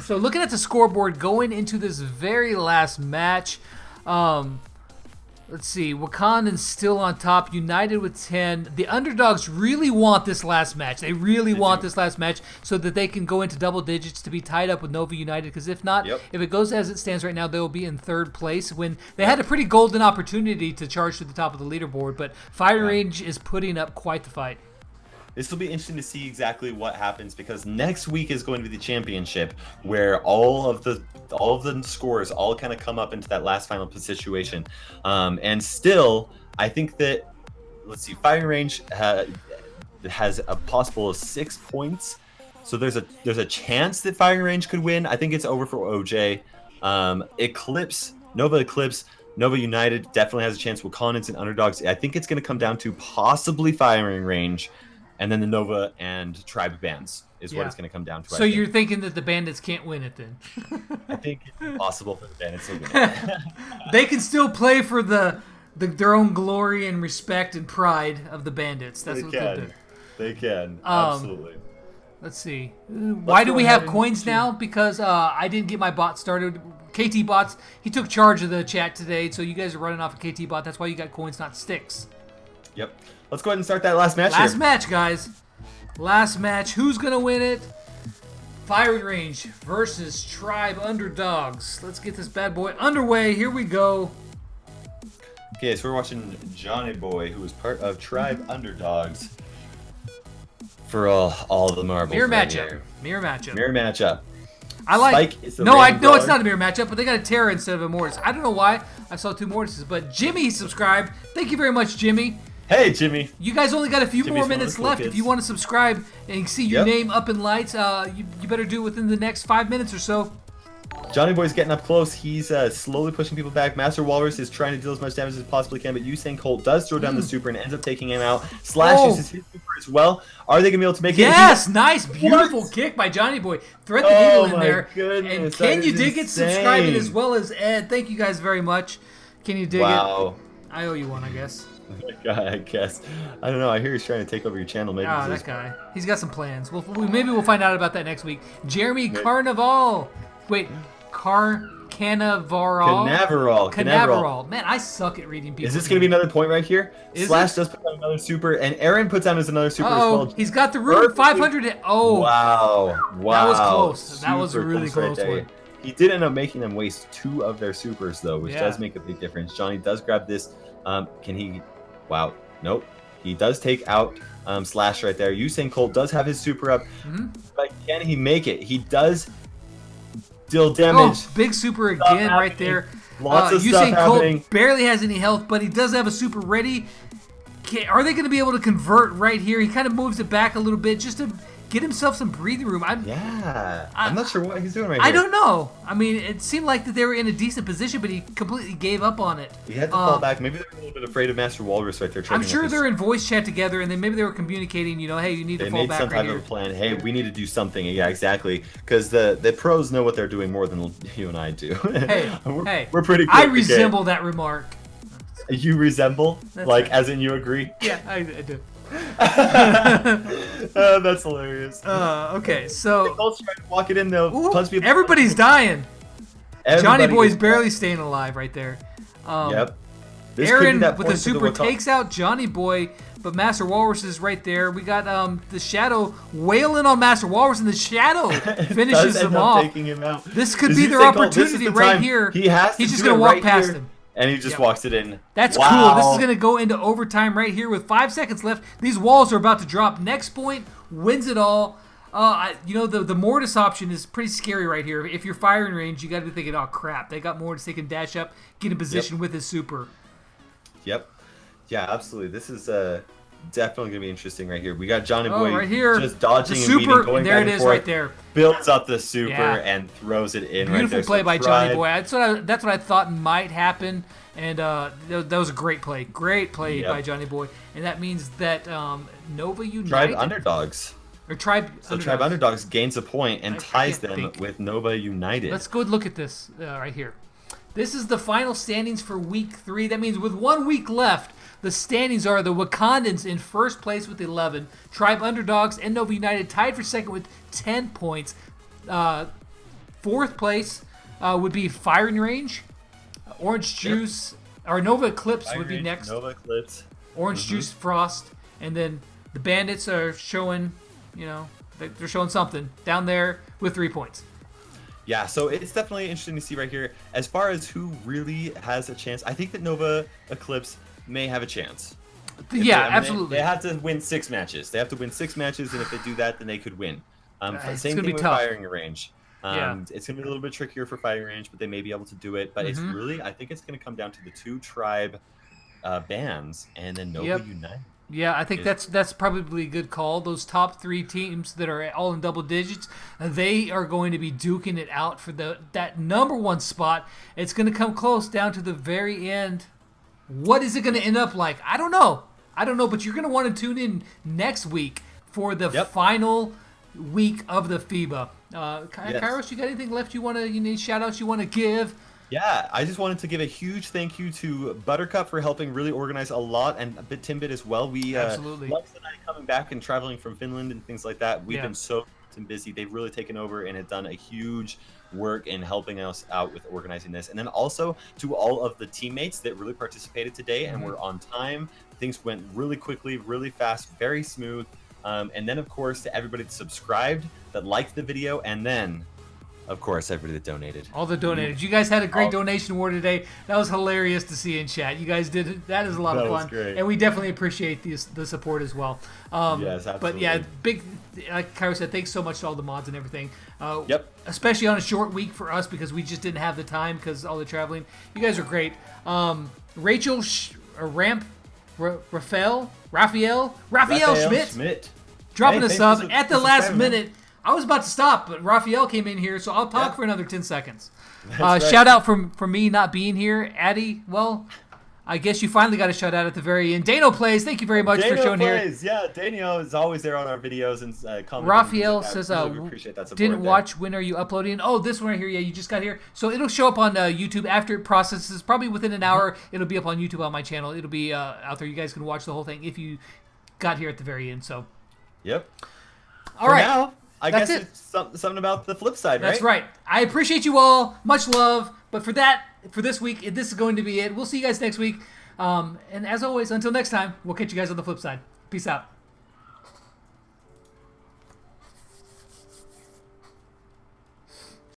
So looking at the scoreboard going into this very last match, let's see. Wakandans still on top, united with 10. The Underdogs really want this last match. They really want this last match so that they can go into double digits to be tied up with Nova United. Because if not, if it goes as it stands right now, they will be in 3rd place when they had a pretty golden opportunity to charge to the top of the leaderboard. But Firing Range is putting up quite the fight. This will be interesting to see exactly what happens because next week is going to be the championship where all of the scores all kind of come up into that last final situation. And still, I think that, let's see, Firing Range has a possible of 6 points. So there's a chance that Firing Range could win. I think it's over for OJ. Eclipse, Nova Eclipse, Nova United definitely has a chance. Wakandans and Underdogs. I think it's going to come down to possibly firing range, and then the Nova and Tribe bands is what it's going to come down to. So you're thinking that the Bandits can't win it then? I think it's impossible for the Bandits to win it. They can still play for their own glory and respect and pride of the Bandits. That's what they'll do. They can. Absolutely. Let's see. Why do we have coins now? Because I didn't get my bot started. KT Bots, he took charge of the chat today, so you guys are running off of KT Bot. That's why you got coins, not sticks. Yep. Let's go ahead and start that last match Last match, guys. Last match. Who's going to win it? Firing Range versus Tribe Underdogs. Let's get this bad boy underway. Here we go. Okay, so we're watching Johnny Boy, who is part of Tribe Underdogs. For all the marbles. Mirror right matchup. here. Mirror matchup. Mirror matchup. I like. Spike is the No, I random know it's brawler. not a mirror matchup, but they got a Terra instead of a Mortis. I don't know why I saw 2 Mortises, but Jimmy subscribed. Thank you very much, Jimmy. Hey, Jimmy. You guys only got a few Jimmy's more one of the minutes cool left. kids. If you want to subscribe and see your name up in lights, you better do it within the next 5 minutes or so. Johnny Boy's getting up close. He's slowly pushing people back. Master Walrus is trying to deal as much damage as possibly can, but Usain Colt does throw down the super and ends up taking him out. Slash uses his super as well. Are they going to be able to make it? Yes, nice, beautiful kick by Johnny Boy. Thread the needle in there. Goodness, and Ken, you did get subscribing as well as Ed. Thank you guys very much. Can you dig it? Wow. I owe you one, I guess. I guess. I don't know. I hear he's trying to take over your channel. Maybe Oh, that guy. He's got some plans. Maybe we'll find out about that next week. Jeremy Carnival. Wait, Canaveral. Man, I suck at reading people. Is this going to be another point right here? Is Slash it? does put down another super, and Aaron puts down another super as well. He's got the room 500. Oh, wow. That was close. That was a Super really close right there. one. He did end up making them waste 2 of their supers, though, which Yeah. does make a big difference. Johnny does grab this. Can he? Wow. Nope. He does take out Slash right there. Usain Colt does have his super up, but can he make it? He does deal damage. Oh, big super again right there. Lots of stuff Usain happening. Colt barely has any health, but he does have a super ready. Are they going to be able to convert right here? He kind of moves it back a little bit just to get himself some breathing room. I'm not sure what he's doing right here. I don't know. I mean, it seemed like that they were in a decent position, but he completely gave up on it. He had to fall back. Maybe they're a little bit afraid of Master Walrus right there. I'm sure they're in voice chat together, and then maybe they were communicating, hey, you need to fall back right here. They made some type of a plan. Hey, we need to do something. Yeah, exactly. Because the pros know what they're doing more than you and I do. Hey, we're pretty quick. I resemble that remark. You resemble? That's like, right. as in you agree? Yeah, I do. That's hilarious. Okay, so Colt's trying to walk it in, though. Everybody's dying. Johnny Boy's is barely staying alive right there. Yep. This could Aaron be that with point the to the super Wakanda. takes out Johnny Boy, but Master Walrus is right there. We got the Shadow wailing on Master Walrus, and the Shadow finishes him off. Taking him out. This could be their opportunity right here. He's just gonna walk past him. And he just walks it in. That's cool. This is going to go into overtime right here with 5 seconds left. These walls are about to drop. Next point wins it all. The Mortis option is pretty scary right here. If you're firing range, you got to be thinking, oh, crap. They got Mortis. They can dash up, get in position with his super. Yep. Yeah, absolutely. This is definitely going to be interesting right here. We got Johnny Boy right here. just dodging the and weaving, super, going there back it and is forth, right there. builds up the super and throws it in right there. Beautiful play So by Tribe- Johnny Boy. That's what I thought might happen. And that was a great play. Great play by Johnny Boy. And that means that Nova United... Tribe Underdogs. Or Tribe Underdogs. Tribe Underdogs gains a point and ties them with Nova United. Let's go look at this right here. This is the final standings for Week 3. That means with 1 week left, the standings are the Wakandans in first place with 11. Tribe Underdogs and Nova United tied for second with 10 points. Fourth place would be Firing Range. Orange Juice, or Nova Eclipse would be next. Nova Eclipse. Orange Juice, Frost, and then the Bandits are showing, they're showing something down there with 3 points. Yeah, so it's definitely interesting to see right here. As far as who really has a chance, I think that Nova Eclipse may have a chance. Absolutely. They have to win 6 matches. They have to win 6 matches, and if they do that, then they could win. Same thing with firing range. It's going to be a little bit trickier for firing range, but they may be able to do it. But it's really, I think it's going to come down to the 2 tribe bands and then Nova United. Yeah, I think that's probably a good call. Those top 3 teams that are all in double digits, they are going to be duking it out for that number 1 spot. It's going to come close down to the very end. What is it going to end up like? I don't know, but you're going to want to tune in next week for the final week of the FIBA. Kairos, you got anything left you need shout outs you want to give? Yeah, I just wanted to give a huge thank you to Buttercup for helping really organize a lot, and Timbit as well. We Absolutely. Lex and I coming back and traveling from Finland and things like that. We've been so busy. They've really taken over and have done a huge work in helping us out with organizing this. And then also to all of the teammates that really participated today and were on time. Things went really quickly, really fast, very smooth. And then, of course, to everybody that subscribed, that liked the video, and then, of course, everybody that donated. All the donators. You guys had a great donation war today. That was hilarious to see in chat. You guys did it. That is a lot of fun. Great. And we definitely appreciate the support as well. Yes, absolutely. But yeah, like Kairos said, thanks so much to all the mods and everything. Especially on a short week for us because we just didn't have the time because all the traveling. You guys are great. Rachel Raphael Schmidt dropping a sub at the last minute. I was about to stop, but Raphael came in here, so I'll talk for another 10 seconds. Right. Shout out for me not being here. Addie, well, I guess you finally got a shout out at the very end. Dano Plays, thank you very much for showing here. Yeah, Dano is always there on our videos and commenting. Raphael says, really appreciate that support didn't watch, when are you uploading? Oh, this one right here, yeah, you just got here. So it'll show up on YouTube after it processes. Probably within an hour, it'll be up on YouTube on my channel. It'll be out there. You guys can watch the whole thing if you got here at the very end. So. Yep. All right. Now, I guess it's something about the flip side, right? That's right. I appreciate you all. Much love. But for this week, this is going to be it. We'll see you guys next week. And as always, until next time, we'll catch you guys on the flip side. Peace out.